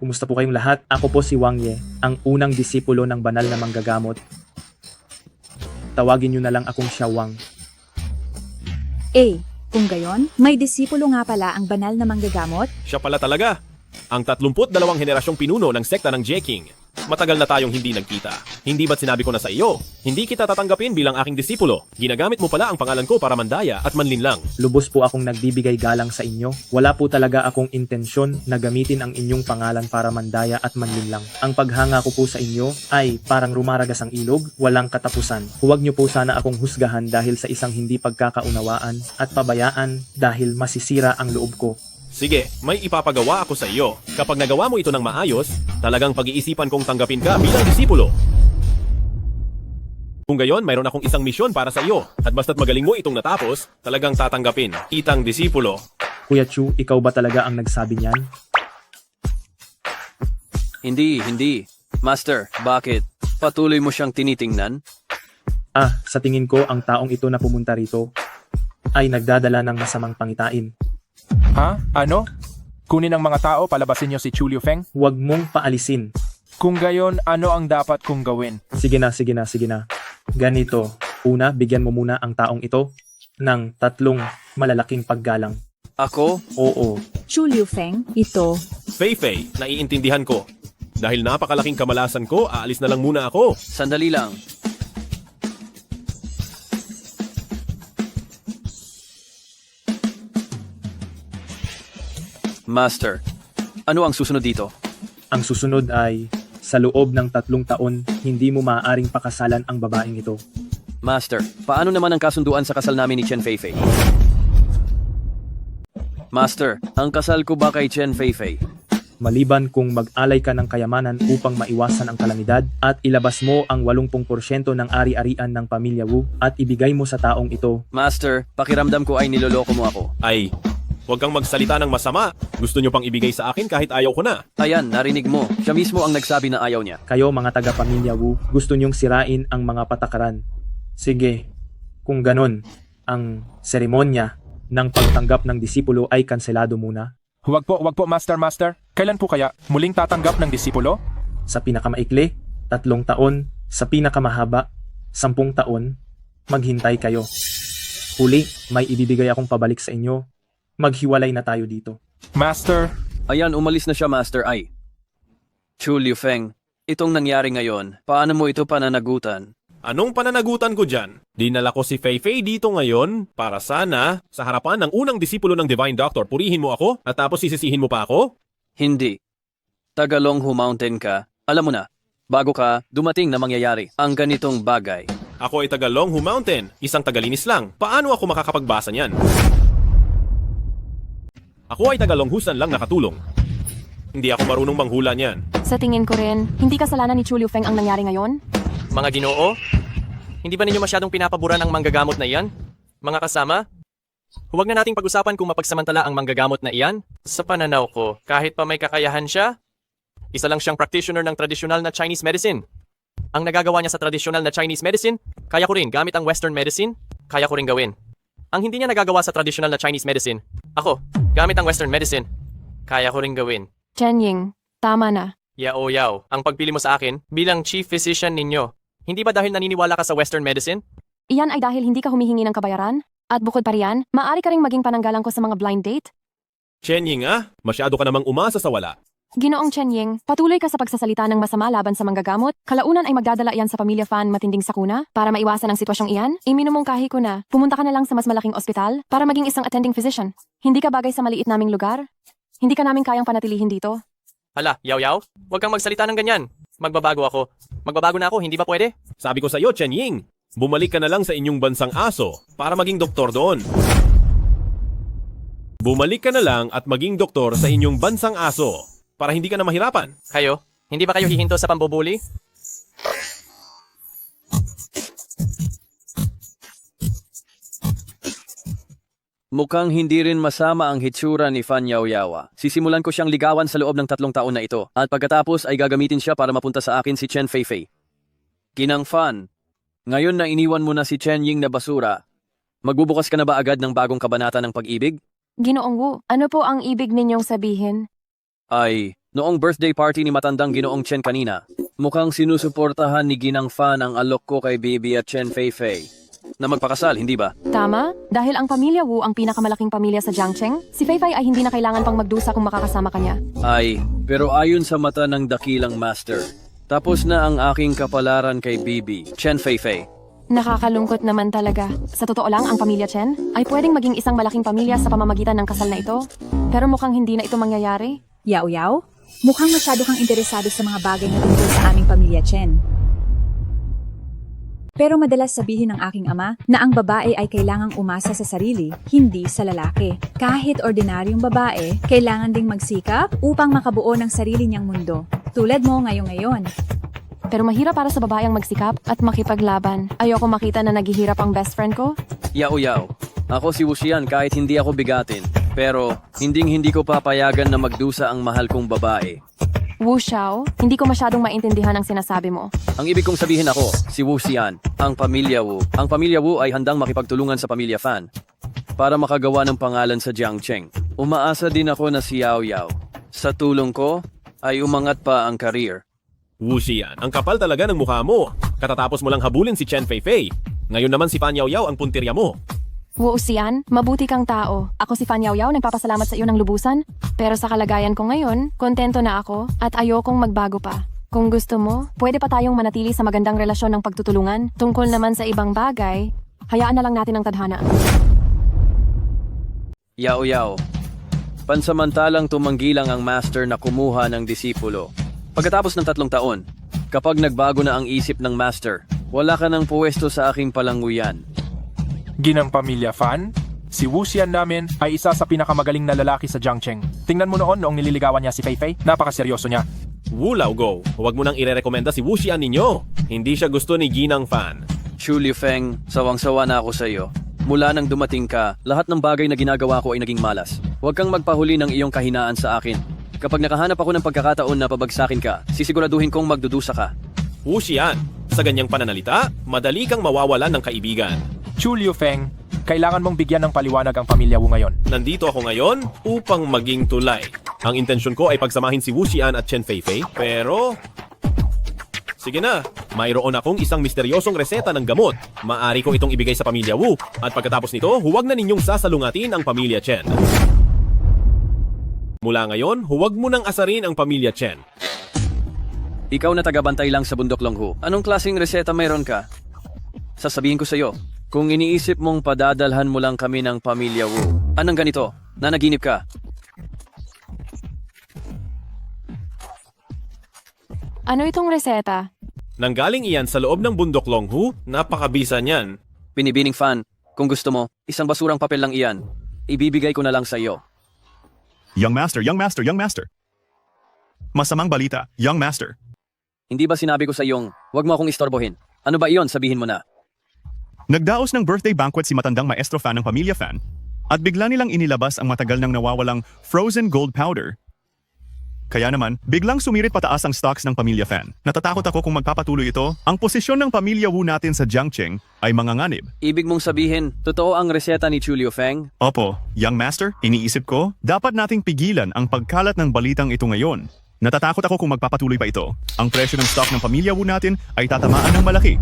Kumusta po kayong lahat? Ako po si Wang Ye, ang unang disipulo ng banal na manggagamot. Tawagin niyo na lang akong siya Wang. Kung gayon, may disipulo nga pala ang banal na manggagamot? Siya pala talaga. Ang 32 henerasyong pinuno ng sekta ng Jeking. Matagal na tayong hindi nagkita. Hindi ba't sinabi ko na sa iyo? Hindi kita tatanggapin bilang aking disipulo. Ginagamit mo pala ang pangalan ko para mandaya at manlinlang. Lubos po akong nagbibigay galang sa inyo. Wala po talaga akong intensyon na gamitin ang inyong pangalan para mandaya at manlinlang. Ang paghanga ko po sa inyo ay parang rumaragas ang ilog, walang katapusan. Huwag niyo po sana akong husgahan dahil sa isang hindi pagkakaunawaan at pabayaan dahil masisira ang loob ko. Sige, may ipapagawa ako sa iyo. Kapag nagawa mo ito ng maayos, talagang pag-iisipan kong tanggapin ka bilang disipulo. Kung gayon, mayroon akong isang misyon para sa iyo. At basta't magaling mo itong natapos, talagang tatanggapin. Itang disipulo. Kuya Chu, ikaw ba talaga ang nagsabi niyan? Hindi. Master, bakit? Patuloy mo siyang tinitingnan? Sa tingin ko ang taong ito na pumunta rito ay nagdadala ng masamang pangitain. Ano? Kunin ang mga tao, palabasin niyo si Chu Liufeng? Huwag mong paalisin. Kung gayon, ano ang dapat kong gawin? Sige na. Ganito. Una, bigyan mo muna ang taong ito ng 3 malalaking paggalang. Ako? Oo. Chu Liufeng, ito. Fei, naiintindihan ko. Dahil napakalaking kamalasan ko, aalis na lang muna ako. Sandali lang. Master, ano ang susunod dito? Ang susunod ay, sa loob ng 3 taon, hindi mo maaaring pakasalan ang babaeng ito. Master, paano naman ang kasunduan sa kasal namin ni Chen Feifei? Master, ang kasal ko ba kay Chen Feifei? Maliban kung mag-alay ka ng kayamanan upang maiwasan ang kalamidad at ilabas mo ang 80% ng ari-arian ng pamilya Wu at ibigay mo sa taong ito. Master, pakiramdam ko ay niloloko mo ako. Huwag kang magsalita ng masama. Gusto niyo pang ibigay sa akin kahit ayaw ko na. Ayan, narinig mo. Siya mismo ang nagsabi na ayaw niya. Kayo mga taga-pamilya Wu, gusto niyong sirain ang mga patakaran. Sige, kung ganon, ang seremonya ng pagtanggap ng disipulo ay kanselado muna. Huwag po, Master. Kailan po kaya muling tatanggap ng disipulo? Sa pinakamaikli, 3 taon. Sa pinakamahaba, 10 taon. Maghintay kayo. Huli, may ibibigay akong pabalik sa inyo. Maghiwalay na tayo dito. Master! Ayan, umalis na siya, Master. Chu Liufeng, itong nangyari ngayon, paano mo ito pananagutan? Anong pananagutan ko dyan? Dinala ko si Fei dito ngayon para sana, sa harapan ng unang disipulo ng Divine Doctor, purihin mo ako at tapos sisisihin mo pa ako? Hindi. Taga Longhu Mountain ka. Alam mo na, bago ka dumating na mangyayari ang ganitong bagay. Ako ay taga Longhu Mountain, isang tagalinis lang. Paano ako makakapagbasa niyan? Ako ay taga Longhusan lang nakatulong. Hindi ako marunong manghula niyan. Sa tingin ko rin, hindi kasalanan ni Chu Liufeng ang nangyari ngayon? Mga Ginoo, hindi ba ninyo masyadong pinapaboran ang manggagamot na iyan? Mga kasama, huwag na nating pag-usapan kung mapagsamantala ang manggagamot na iyan. Sa pananaw ko, kahit pa may kakayahan siya, isa lang siyang practitioner ng tradisyonal na Chinese medicine. Ang nagagawa niya sa tradisyonal na Chinese medicine, kaya ko rin gamit ang Western medicine, kaya ko rin gawin. Ang hindi niya nagagawa sa tradisyonal na Chinese medicine, ako, gamit ang Western medicine, kaya ko rin gawin. Chen Ying, tama na. Yao, ang pagpili mo sa akin bilang chief physician ninyo, hindi ba dahil naniniwala ka sa Western medicine? Iyan ay dahil hindi ka humihingi ng kabayaran? At bukod pa riyan, maaari ka ring maging pananggalang ko sa mga blind date? Chen Ying masyado ka namang umasa sa wala. Ginoong Chen Ying, patuloy ka sa pagsasalita ng masama laban sa manggagamot. Kalaunan ay magdadala iyan sa pamilya Fan matinding sakuna. Para maiwasan ang sitwasyong iyan, iminumungkahi ko na pumunta ka na lang sa mas malaking ospital para maging isang attending physician. Hindi ka bagay sa maliit naming lugar. Hindi ka namin kayang panatilihin dito. Hala, Yao, huwag kang magsalita ng ganyan. Magbabago ako. Magbabago na ako, hindi ba pwede? Sabi ko sa iyo, Chen Ying, bumalik ka na lang sa inyong bansang aso para maging doktor doon. Bumalik ka na lang at maging doktor sa inyong bansang aso para hindi ka na mahirapan. Kayo, hindi ba kayo hihinto sa pambubuli? Mukhang hindi rin masama ang hitsura ni Fan Yaoyawa. Sisimulan ko siyang ligawan sa loob ng 3 taon na ito at pagkatapos ay gagamitin siya para mapunta sa akin si Chen Feifei. Ginang Fan, ngayon na iniwan mo na si Chen Ying na basura, magbubukas ka na ba agad ng bagong kabanata ng pag-ibig? Ginoong Wu, ano po ang ibig ninyong sabihin? Ay, noong birthday party ni matandang Ginoong Chen kanina, mukhang sinusuportahan ni Ginang Fan ang alok ko kay Bibi at Chen Feifei na magpakasal, hindi ba? Tama, dahil ang pamilya Wu ang pinakamalaking pamilya sa Jiangcheng, si Feifei ay hindi na kailangan pang magdusa kung makakasama kanya. Ay, pero ayon sa mata ng dakilang master, tapos na ang aking kapalaran kay Bibi, Chen Feifei. Nakakalungkot naman talaga. Sa totoo lang, ang pamilya Chen ay pwedeng maging isang malaking pamilya sa pamamagitan ng kasal na ito. Pero mukhang hindi na ito mangyayari. Yao, mukhang masyado kang interesado sa mga bagay na tungkol sa aming pamilya Chen. Pero madalas sabihin ng aking ama na ang babae ay kailangang umasa sa sarili, hindi sa lalaki. Kahit ordinaryong babae, kailangan ding magsikap upang makabuo ng sarili niyang mundo. Tulad mo ngayon. Pero mahirap para sa babae ang magsikap at makipaglaban. Ayoko makita na naghihirap ang best friend ko. Yao, ako si Wuxian kahit hindi ako bigatin. Pero hindi ko papayagan na magdusa ang mahal kong babae. Wu Xiao, hindi ko masyadong maintindihan ang sinasabi mo. Ang ibig kong sabihin ako, si Wuxian, ang pamilya Wu. Ang pamilya Wu ay handang makipagtulungan sa pamilya Fan para makagawa ng pangalan sa Jiangcheng. Umaasa din ako na si Yao. Sa tulong ko, ay umangat pa ang career. Wuxian, ang kapal talaga ng mukha mo. Katatapos mo lang habulin si Chen Feifei. Ngayon naman si Fan Yaoyao ang puntirya mo. Wu Xian, mabuti kang tao. Ako si Fan Yaoyao, nagpapasalamat sa iyo ng lubusan. Pero sa kalagayan ko ngayon, kontento na ako at ayokong magbago pa. Kung gusto mo, pwede pa tayong manatili sa magandang relasyon ng pagtutulungan. Tungkol naman sa ibang bagay, hayaan na lang natin ang tadhana. Yao, pansamantalang tumanggi lang ang master na kumuha ng disipulo. Pagkatapos ng 3 taon, kapag nagbago na ang isip ng master, wala ka ng puwesto sa aking palanguyan. Ginang pamilya Fan, si Wuxian namin ay isa sa pinakamagaling na lalaki sa Jiangcheng. Tingnan mo noong nililigawan niya si Feifei, napakaseryoso niya. Wu Laogo, huwag mo nang irerekomenda si Wuxian ninyo. Hindi siya gusto ni Ginang Fan. Chu Liufeng, sawang-sawa na ako sa iyo. Mula nang dumating ka, lahat ng bagay na ginagawa ko ay naging malas. Huwag kang magpahuli ng iyong kahinaan sa akin. Kapag nakahanap ako ng pagkakataon na pabagsakin ka, sisiguraduhin kong magdudusa ka. Wuxian, sa ganyang pananalita, madali kang mawawalan ng kaibigan. Chu Liufeng, kailangan mong bigyan ng paliwanag ang pamilya Wu ngayon. Nandito ako ngayon upang maging tulay. Ang intensyon ko ay pagsamahin si Wuxian at Chen Feifei, pero... Sige na, mayroon akong isang misteryosong reseta ng gamot. Maari ko itong ibigay sa pamilya Wu. At pagkatapos nito, huwag na ninyong sasalungatin ang pamilya Chen. Mula ngayon, huwag mo nang asarin ang pamilya Chen. Ikaw na tagabantay lang sa bundok Longhu. Anong klaseng reseta mayroon ka? Sasabihin ko sa iyo, kung iniisip mong padadalhan mo lang kami ng pamilya Wu, anong ganito? Nanaginip ka? Ano itong reseta? Nanggaling iyan sa loob ng bundok Longhu, napakabisa niyan. Binibining Fan, kung gusto mo, isang basurang papel lang iyan. Ibibigay ko na lang sa iyo. Young Master. Masamang balita, Young Master. Hindi ba sinabi ko sa iyong, huwag mo akong istorbohin? Ano ba iyon? Sabihin mo na. Nagdaos ng birthday banquet si matandang maestro Fan ng Pamilya Fan at bigla nilang inilabas ang matagal nang nawawalang frozen gold powder. Kaya naman, biglang sumirit pataas ang stocks ng Pamilya Fan. Natatakot ako kung magpapatuloy ito, ang posisyon ng Pamilya Wu natin sa Jiangcheng ay manganganib. Ibig mong sabihin, totoo ang reseta ni Chu Liufeng? Opo, Young Master, iniisip ko, dapat nating pigilan ang pagkalat ng balitang ito ngayon. Natatakot ako kung magpapatuloy pa ito. Ang presyo ng stock ng Pamilya Wu natin ay tatamaan ng malaki.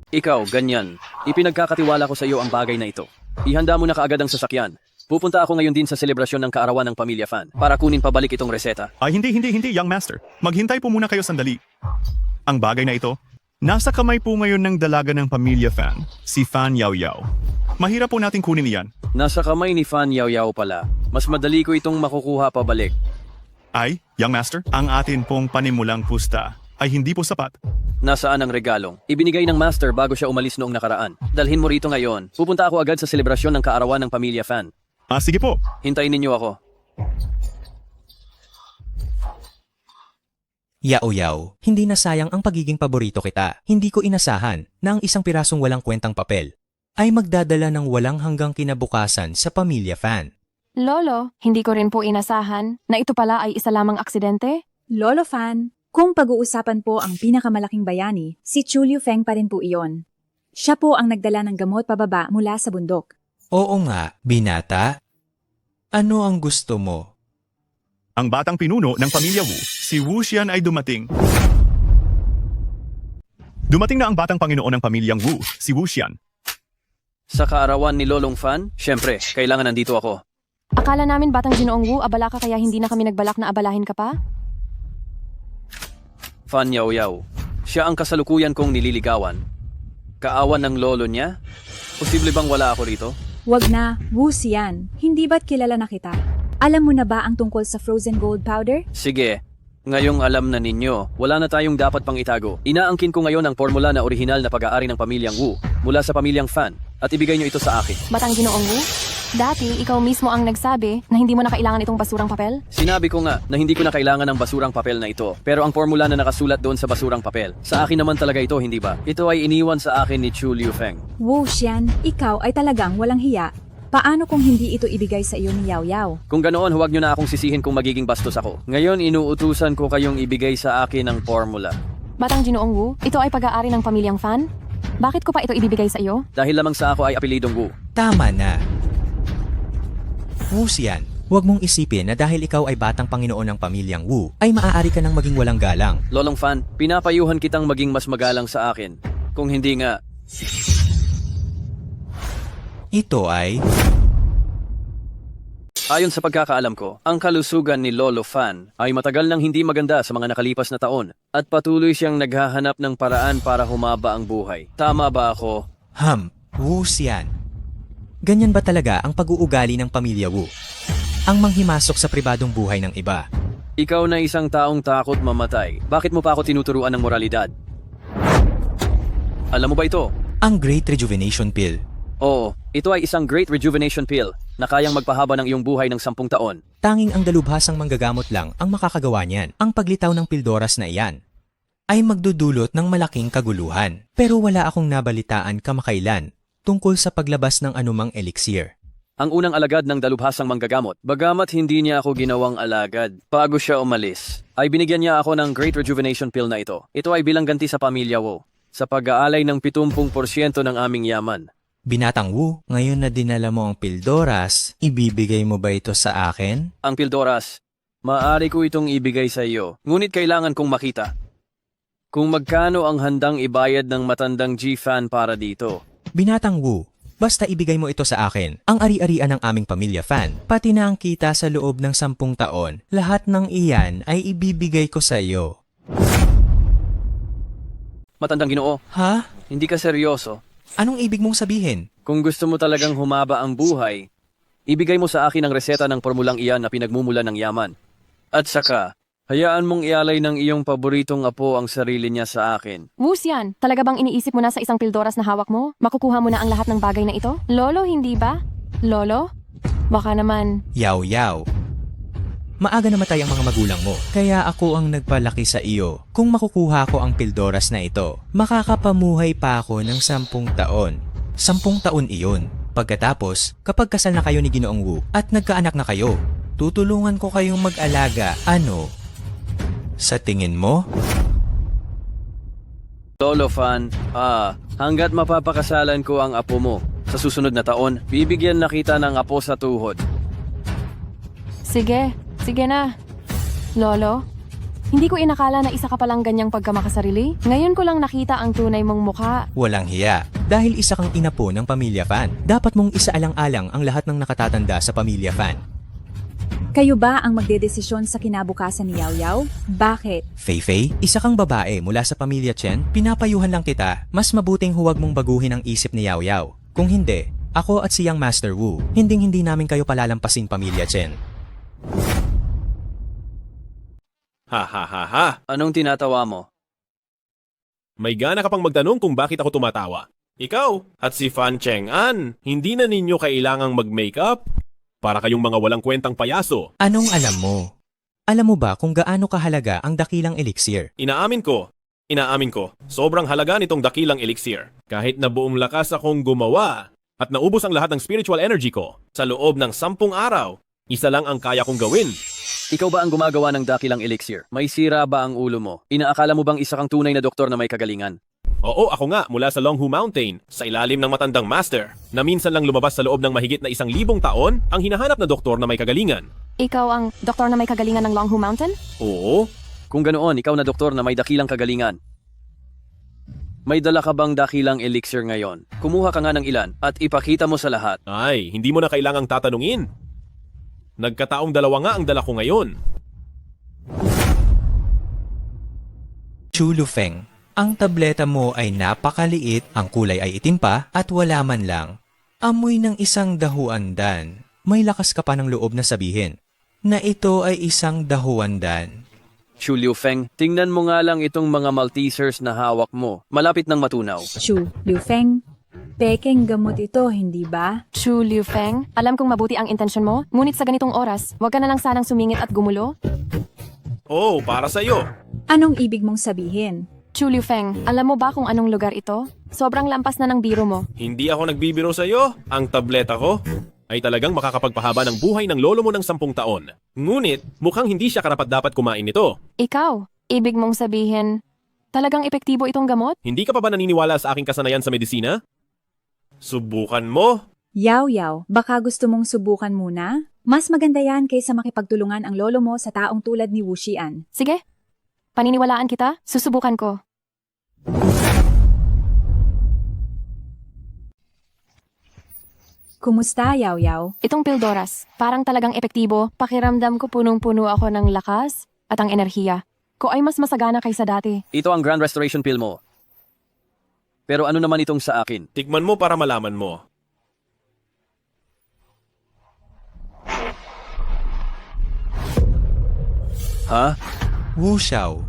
Ikaw, ganyan. Ipinagkakatiwala ko sa iyo ang bagay na ito. Ihanda mo na kaagad ang sasakyan. Pupunta ako ngayon din sa selebrasyon ng kaarawan ng Pamilya Fan para kunin pabalik itong reseta. Ay hindi, Young Master. Maghintay po muna kayo sandali. Ang bagay na ito, nasa kamay po ngayon ng dalaga ng Pamilya Fan, si Fan Yao Yao. Mahirap po nating kunin iyan. Nasa kamay ni Fan Yao Yao pala. Mas madali ko itong makukuha pabalik. Ay, Young Master, ang atin pong panimulang pusta ay hindi po sapat. Nasaan ang regalong? Ibinigay ng Master bago siya umalis noong nakaraan. Dalhin mo rito ngayon. Pupunta ako agad sa selebrasyon ng kaarawan ng Pamilya Fan. Sige po. Hintayin ninyo ako. Yao Yao, hindi na sayang ang pagiging paborito kita. Hindi ko inasahan na ang isang pirasong walang kwentang papel ay magdadala ng walang hanggang kinabukasan sa Pamilya Fan. Lolo, hindi ko rin po inasahan na ito pala ay isa lamang aksidente. Lolo Fan, kung pag-uusapan po ang pinakamalaking bayani, si Chu Liufeng pa rin po iyon. Siya po ang nagdala ng gamot pababa mula sa bundok. Oo nga, binata. Ano ang gusto mo? Ang batang pinuno ng Pamilya Wu, si Wu Xian ay dumating. Dumating na ang batang Panginoon ng Pamilyang Wu, si Wu Xian. Sa kaarawan ni Lolong Fan, syempre, kailangan nandito ako. Akala namin Batang Ginoong Wu, abala ka kaya hindi na kami nagbalak na abalahin ka pa? Fan Yao Yao. Siya ang kasalukuyan kong nililigawan. Kaawan ng lolo niya? Posible bang wala ako rito? Wag na, Wu Xian. Hindi ba't kilala na kita? Alam mo na ba ang tungkol sa frozen gold powder? Sige. Ngayong alam na ninyo, wala na tayong dapat pang itago. Inaangkin ko ngayon ang formula na orihinal na pag-aari ng Pamilyang Wu mula sa Pamilyang Fan at ibigay nyo ito sa akin. Batang Ginoong Wu, dati ikaw mismo ang nagsabi na hindi mo na kailangan itong basurang papel? Sinabi ko nga na hindi ko na kailangan ng basurang papel na ito. Pero ang formula na nakasulat doon sa basurang papel, sa akin naman talaga ito, hindi ba? Ito ay iniwan sa akin ni Chu Liufeng. Wu Xian, ikaw ay talagang walang hiya. Paano kung hindi ito ibigay sa iyo ni Yao Yao? Kung ganoon, huwag nyo na akong sisihin kung magiging bastos ako. Ngayon, inuutusan ko kayong ibigay sa akin ang formula. Batang Ginoong Wu, ito ay pag-aari ng Pamilyang Fan? Bakit ko pa ito ibibigay sa iyo? Dahil lamang sa ako ay apelidong Wu. Tama na. Wu Xian, huwag mong isipin na dahil ikaw ay batang Panginoon ng Pamilyang Wu, ay maaari ka nang maging walang galang. Lolong Fan, pinapayuhan kitang maging mas magalang sa akin. Kung hindi nga... Ito ay... Ayon sa pagkakaalam ko, ang kalusugan ni Lolo Fan ay matagal nang hindi maganda sa mga nakalipas na taon at patuloy siyang naghahanap ng paraan para humaba ang buhay. Tama ba ako? Wu Xian. Ganyan ba talaga ang pag-uugali ng Pamilya Wu? Ang manghimasok sa pribadong buhay ng iba. Ikaw na isang taong takot mamatay. Bakit mo pa ako tinuturuan ng moralidad? Alam mo ba ito? Ang Great Rejuvenation Pill. Oo, ito ay isang Great Rejuvenation Pill na kayang magpahaba ng iyong buhay ng 10 taon. Tanging ang dalubhasang manggagamot lang ang makakagawa niyan. Ang paglitaw ng pildoras na iyan ay magdudulot ng malaking kaguluhan. Pero wala akong nabalitaan kamakailan tungkol sa paglabas ng anumang elixir. Ang unang alagad ng dalubhasang manggagamot, bagamat hindi niya ako ginawang alagad, bago siya umalis, ay binigyan niya ako ng Great Rejuvenation Pill na ito. Ito ay bilang ganti sa Pamilya Wu, sa pag-aalay ng 70% ng aming yaman. Binatang Wu, ngayon na dinala mo ang pildoras, ibibigay mo ba ito sa akin? Ang pildoras, maaari ko itong ibigay sa iyo, ngunit kailangan kong makita kung magkano ang handang ibayad ng matandang G-Fan para dito. Binatang Wu, basta ibigay mo ito sa akin. Ang ari-arian ng aming Pamilya Fan, pati na ang kita sa loob ng 10 taon, lahat ng iyan ay ibibigay ko sa iyo. Matandang Ginoo. Ha? Hindi ka seryoso. Anong ibig mong sabihin? Kung gusto mo talagang humaba ang buhay, ibigay mo sa akin ang reseta ng formulang iyan na pinagmumula ng yaman. At saka, hayaan mong ialay ng iyong paboritong apo ang sarili niya sa akin. Wu Xian, talaga bang iniisip mo na sa isang pildoras na hawak mo? Makukuha mo na ang lahat ng bagay na ito? Lolo, hindi ba? Lolo? Baka naman... Yao Yao. Maaga namatay ang mga magulang mo, kaya ako ang nagpalaki sa iyo. Kung makukuha ko ang Pildoras na ito, makakapamuhay pa ako ng 10 taon. 10 taon iyon. Pagkatapos, kapag kasal na kayo ni Ginoong Wu at nagkaanak na kayo, tutulungan ko kayong mag-alaga. Ano? Sa tingin mo? Lolo Fan, hanggat mapapakasalan ko ang apo mo, sa susunod na taon, bibigyan na kita ng apo sa tuhod. Sige na. Lolo, hindi ko inakala na isa ka palang ganyang pagkamakasarili. Ngayon ko lang nakita ang tunay mong mukha. Walang hiya. Dahil isa kang inapo ng Pamilya Fan, dapat mong isaalang-alang ang lahat ng nakatatanda sa Pamilya Fan. Kayo ba ang magdedesisyon sa kinabukasan ni Yao Yao? Bakit? Fei, isa kang babae mula sa Pamilya Chen, pinapayuhan lang kita. Mas mabuting huwag mong baguhin ang isip ni Yao Yao. Kung hindi, ako at si Young Master Wu, hindi namin kayo palalampasin, Pamilya Chen. Ha. Anong tinatawa mo? May gana ka pang magtanong kung bakit ako tumatawa. Ikaw at si Fan Cheng-an, hindi na ninyo kailangang mag-makeup para kayong mga walang kwentang payaso. Anong alam mo? Alam mo ba kung gaano kahalaga ang dakilang elixir? Inaamin ko, sobrang halaga nitong dakilang elixir. Kahit na buong lakas akong gumawa at naubos ang lahat ng spiritual energy ko, sa loob ng 10 araw, isa lang ang kaya kong gawin. Ikaw ba ang gumagawa ng dakilang elixir? May sira ba ang ulo mo? Inaakala mo bang isa kang tunay na doktor na may kagalingan? Oo, ako nga, mula sa Longhu Mountain, sa ilalim ng matandang master, na minsan lang lumabas sa loob ng mahigit na 1,000 taon, ang hinahanap na doktor na may kagalingan. Ikaw ang doktor na may kagalingan ng Longhu Mountain? Oo. Kung ganoon, ikaw na doktor na may dakilang kagalingan. May dala ka bang dakilang elixir ngayon? Kumuha ka nga ng ilan at ipakita mo sa lahat. Ay, hindi mo na kailangang tatanungin. Nagkataong 2 nga ang dala ko ngayon. Chu Lufeng, ang tableta mo ay napakaliit, ang kulay ay itim pa at wala man lang amoy ng isang dahuandan. May lakas ka pa ng loob na sabihin na ito ay isang dahuandan. Chu Liufeng, tingnan mo nga lang itong mga Maltesers na hawak mo. Malapit ng matunaw. Chu Liufeng, pekeng gamot ito, hindi ba? Chu Liufeng, alam kong mabuti ang intensyon mo, ngunit sa ganitong oras, huwag ka na lang sanang sumingit at gumulo. Oh, para sa'yo. Anong ibig mong sabihin? Chu Liufeng, alam mo ba kung anong lugar ito? Sobrang lampas na ng biro mo. Hindi ako nagbibiro sa'yo. Ang tableta ko ay talagang makakapagpahaba ng buhay ng lolo mo ng 10 taon. Ngunit, mukhang hindi siya karapat-dapat kumain nito. Ikaw, ibig mong sabihin, talagang epektibo itong gamot? Hindi ka pa ba naniniwala sa aking kasanayan sa medisina? Subukan mo. Yao Yao, baka gusto mong subukan muna? Mas maganda yan kaysa makipagtulungan ang lolo mo sa taong tulad ni Wu Xian. Sige, paniniwalaan kita, susubukan ko. Kumusta, Yao Yao? Itong Pildoras, parang talagang epektibo. Pakiramdam ko punong-puno ako ng lakas at ang enerhiya ko ay mas masagana kaysa dati. Ito ang Grand Restoration Pill mo. Pero ano naman itong sa akin? Tikman mo para malaman mo. Ha? Wu Xiao.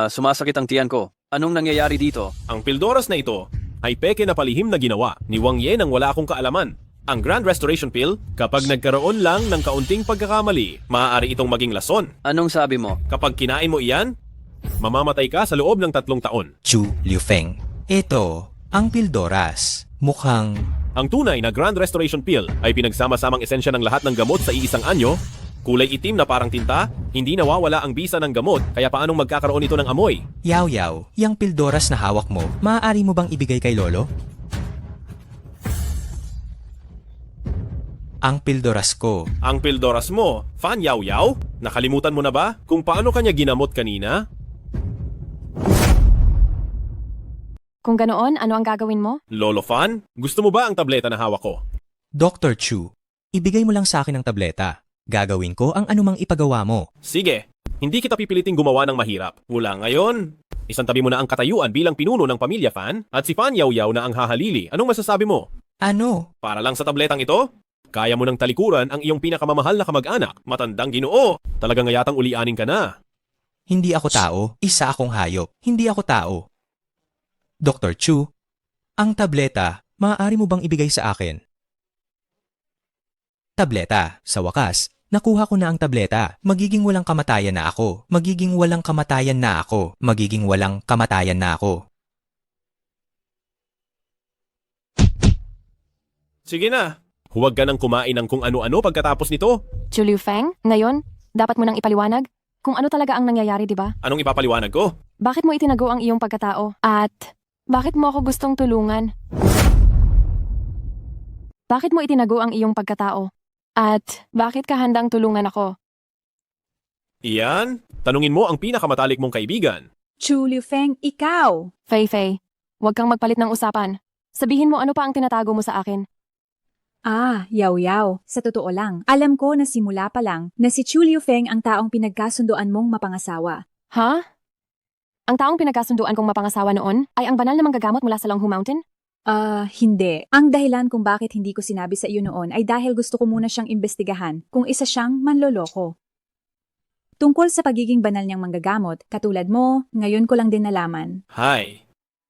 Sumasakit ang tiyan ko. Anong nangyayari dito? Ang Pildoras na ito ay peke na palihim na ginawa ni Wang Ye nang wala akong kaalaman. Ang Grand Restoration Pill, kapag nagkaroon lang ng kaunting pagkakamali, maaari itong maging lason. Anong sabi mo? Kapag kinain mo iyan, mamamatay ka sa loob ng 3 taon. Chu Liufeng, ito ang Pildoras. Mukhang... Ang tunay na Grand Restoration Pill ay pinagsama-samang esensya ng lahat ng gamot sa iisang anyo. Kulay itim na parang tinta, hindi nawawala ang bisa ng gamot, kaya paanong magkakaroon ito ng amoy? Yao Yao, yung Pildoras na hawak mo, maaari mo bang ibigay kay Lolo? Ang Pildoras ko. Ang Pildoras mo, Fan Yao Yao? Nakalimutan mo na ba kung paano kanya ginamot kanina? Kung ganoon, ano ang gagawin mo? Lolo Fan, gusto mo ba ang tableta na hawak ko? Dr. Chu, ibigay mo lang sa akin ang tableta. Gagawin ko ang anumang ipagawa mo. Sige, hindi kita pipiliting gumawa ng mahirap. Mula ngayon, isantabi mo na ang katayuan bilang pinuno ng Pamilya Fan at si Fan Yao Yao na ang hahalili. Anong masasabi mo? Ano? Para lang sa tabletang ito, kaya mo ng talikuran ang iyong pinakamamahal na kamag-anak. Matandang Ginoo, talagang ngayatang ulianin ka na. Hindi ako tao, isa akong hayop. Hindi ako tao. Dr. Chu, ang tableta, maaari mo bang ibigay sa akin? tableta. Sa wakas, nakuha ko na ang tableta. Magiging walang kamatayan na ako. Magiging walang kamatayan na ako. Magiging walang kamatayan na ako. Sige na. Huwag ka nang kumain ng kung ano-ano pagkatapos nito. Chu Liu Feng, ngayon, dapat mo nang ipaliwanag kung ano talaga ang nangyayari, di ba? Anong ipapaliwanag ko? Bakit mo itinago ang iyong pagkatao? At bakit mo ako gustong tulungan? Bakit mo itinago ang iyong pagkatao? At bakit ka handang tulungan ako? Iyan, tanungin mo ang pinakamatalik mong kaibigan. Chu Liu Feng, ikaw! Fei Fei, huwag kang magpalit ng usapan. Sabihin mo ano pa ang tinatago mo sa akin. Yaw-yaw. Sa totoo lang, alam ko na simula pa lang na si Chu Liu Feng ang taong pinagkasunduan mong mapangasawa. Ha? Ang taong pinagkasunduan kong mapangasawa noon ay ang banal na manggagamot mula sa Longhu Mountain? Hindi. Ang dahilan kung bakit hindi ko sinabi sa iyo noon ay dahil gusto ko muna siyang imbestigahan kung isa siyang manloloko. Tungkol sa pagiging banal niyang manggagamot, katulad mo, ngayon ko lang din nalaman. Hi.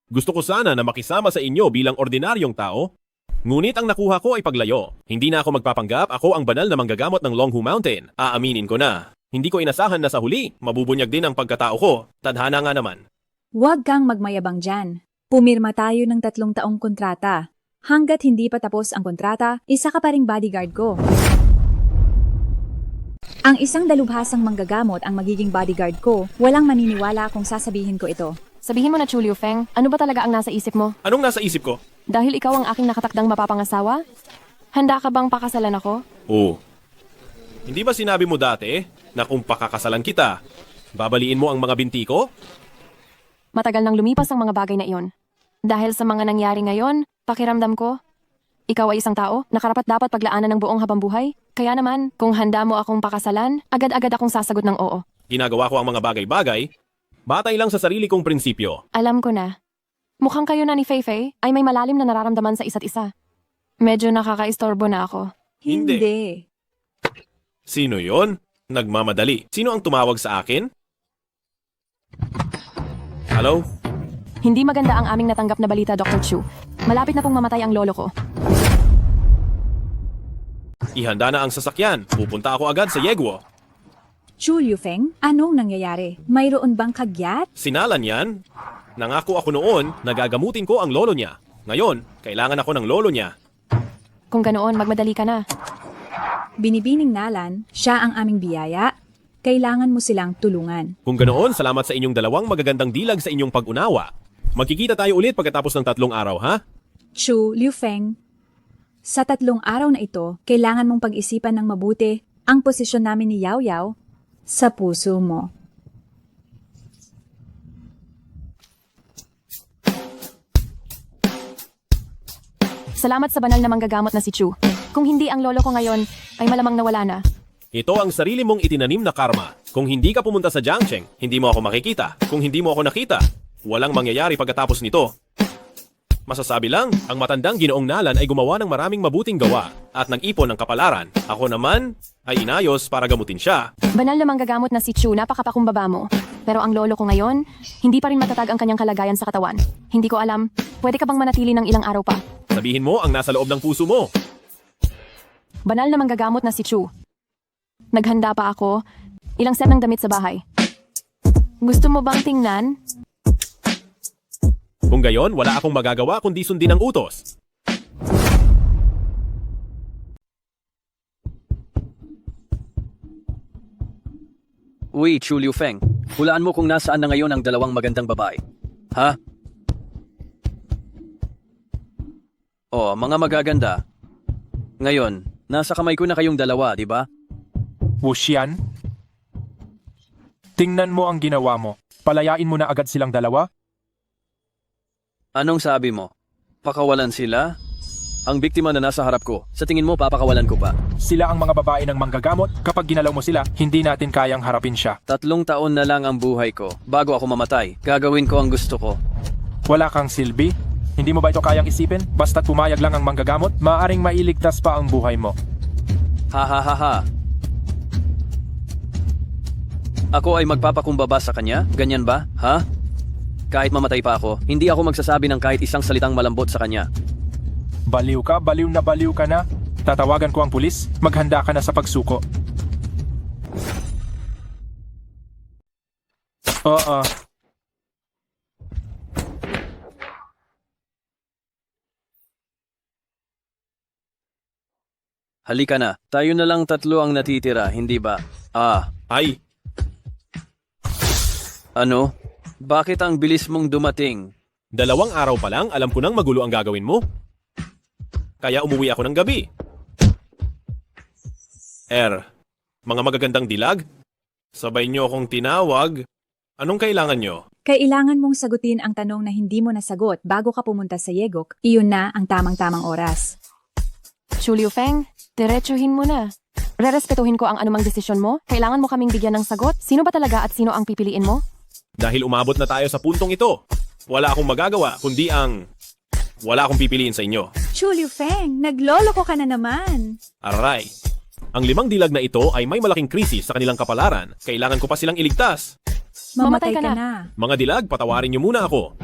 Gusto ko sana na makisama sa inyo bilang ordinaryong tao. Ngunit ang nakuha ko ay paglayo. Hindi na ako magpapanggap, ako ang banal na manggagamot ng Longhu Mountain. Aaminin ko na. Hindi ko inasahan na sa huli, mabubunyag din ang pagkatao ko. Tadhana nga naman. Huwag kang magmayabang dyan. Pumirma tayo ng 3 taong kontrata. Hanggat hindi pa tapos ang kontrata, isa ka pa ring bodyguard ko. Ang isang dalubhasang manggagamot ang magiging bodyguard ko. Walang maniniwala kung sasabihin ko ito. Sabihin mo na Chu Liu Feng, ano ba talaga ang nasa isip mo? Anong nasa isip ko? Dahil ikaw ang aking nakatakdang mapapangasawa? Handa ka bang pakasalan ako? Oo. Hindi ba sinabi mo dati na kung pakakasalan kita, babaliin mo ang mga binti ko? Matagal nang lumipas ang mga bagay na iyon. Dahil sa mga nangyari ngayon, pakiramdam ko, ikaw ay isang tao na karapat-dapat paglaanan ng buong habambuhay. Kaya naman, kung handa mo akong pakasalan, agad-agad akong sasagot ng oo. Ginagawa ko ang mga bagay-bagay, batay lang sa sarili kong prinsipyo. Alam ko na. Mukhang kayo na ni Fei Fei ay may malalim na nararamdaman sa isa't isa. Medyo nakakaistorbo na ako. Hindi. Sino yon? Nagmamadali. Sino ang tumawag sa akin? Hello? Hindi maganda ang aming natanggap na balita, Dr. Chu. Malapit na pong mamatay ang lolo ko. Ihanda na ang sasakyan. Pupunta ako agad sa Yegwo. Chu Liu Feng, anong nangyayari? Mayroon bang kagyat? Sinalan yan. Nangako ako noon na gagamutin ko ang lolo niya. Ngayon, kailangan ako ng lolo niya. Kung ganoon, magmadali ka na. Binibining Nalan, siya ang aming biyaya. Kailangan mo silang tulungan. Kung ganoon, salamat sa inyong dalawang magagandang dilag sa inyong pag-unawa. Magkikita tayo ulit pagkatapos ng 3 araw, ha? Chu Liu Feng, sa 3 araw na ito, kailangan mong pag-isipan ng mabuti ang posisyon namin ni Yao Yao sa puso mo. Salamat sa banal na manggagamot na si Chu. Kung hindi ang lolo ko ngayon, ay malamang nawala na. Ito ang sarili mong itinanim na karma. Kung hindi ka pumunta sa Jiangcheng, hindi mo ako makikita. Kung hindi mo ako nakita, walang mangyayari pagkatapos nito. Masasabi lang, ang matandang Ginoong Nalan ay gumawa ng maraming mabuting gawa at nag-ipon ng kapalaran. Ako naman ay inayos para gamutin siya. Banal na manggagamot na si Chu, napakapakumbaba mo. Pero ang lolo ko ngayon, hindi pa rin matatag ang kanyang kalagayan sa katawan. Hindi ko alam, pwede ka bang manatili ng ilang araw pa? Sabihin mo ang nasa loob ng puso mo. Banal na manggagamot na si Chu. Naghanda pa ako, ilang set ng damit sa bahay. Gusto mo bang tingnan? Kung gayon, wala akong magagawa kundi sundin ang utos. Uy, Chu Liu Feng, hulaan mo kung nasaan na ngayon ang dalawang magandang babae. Ha? Oh, mga magaganda. Ngayon, nasa kamay ko na kayong dalawa, di ba? Wuxian? Tingnan mo ang ginawa mo. Palayain mo na agad silang dalawa? Anong sabi mo? Pakawalan sila? Ang biktima na nasa harap ko, sa tingin mo papakawalan ko pa? Sila ang mga babae ng manggagamot. Kapag ginalaw mo sila, hindi natin kayang harapin siya. 3 taon na lang ang buhay ko. Bago ako mamatay, gagawin ko ang gusto ko. Wala kang silbi? Hindi mo ba ito kayang isipin? Basta't pumayag lang ang manggagamot, maaaring mailigtas pa ang buhay mo. Ha ha ha ha. Ako ay magpapakumbaba sa kanya? Ganyan ba? Ha? Kahit mamatay pa ako, hindi ako magsasabi ng kahit isang salitang malambot sa kanya. Baliw ka? Baliw na baliw ka na? Tatawagan ko ang pulis, maghanda ka na sa pagsuko. Oo. Halika na, tayo na lang tatlo ang natitira, hindi ba? Ay, Ano? Bakit ang bilis mong dumating? 2 araw pa lang, alam ko nang magulo ang gagawin mo. Kaya umuwi ako ng gabi. Mga magagandang dilag? Sabay niyo akong tinawag. Anong kailangan niyo? Kailangan mong sagutin ang tanong na hindi mo nasagot bago ka pumunta sa Yegok. Iyon na ang tamang-tamang oras. Chu Liufeng, diretsuhin mo na. Rerespetuhin ko ang anumang desisyon mo. Kailangan mo kaming bigyan ng sagot. Sino ba talaga at sino ang pipiliin mo? Dahil umabot na tayo sa puntong ito, wala akong magagawa kundi wala akong pipiliin sa inyo. Chu Liufeng, nagloloko ka na naman. Aray. Ang 5 dilag na ito ay may malaking krisis sa kanilang kapalaran. Kailangan ko pa silang iligtas. Mamatay ka na. Mga dilag, patawarin niyo muna ako.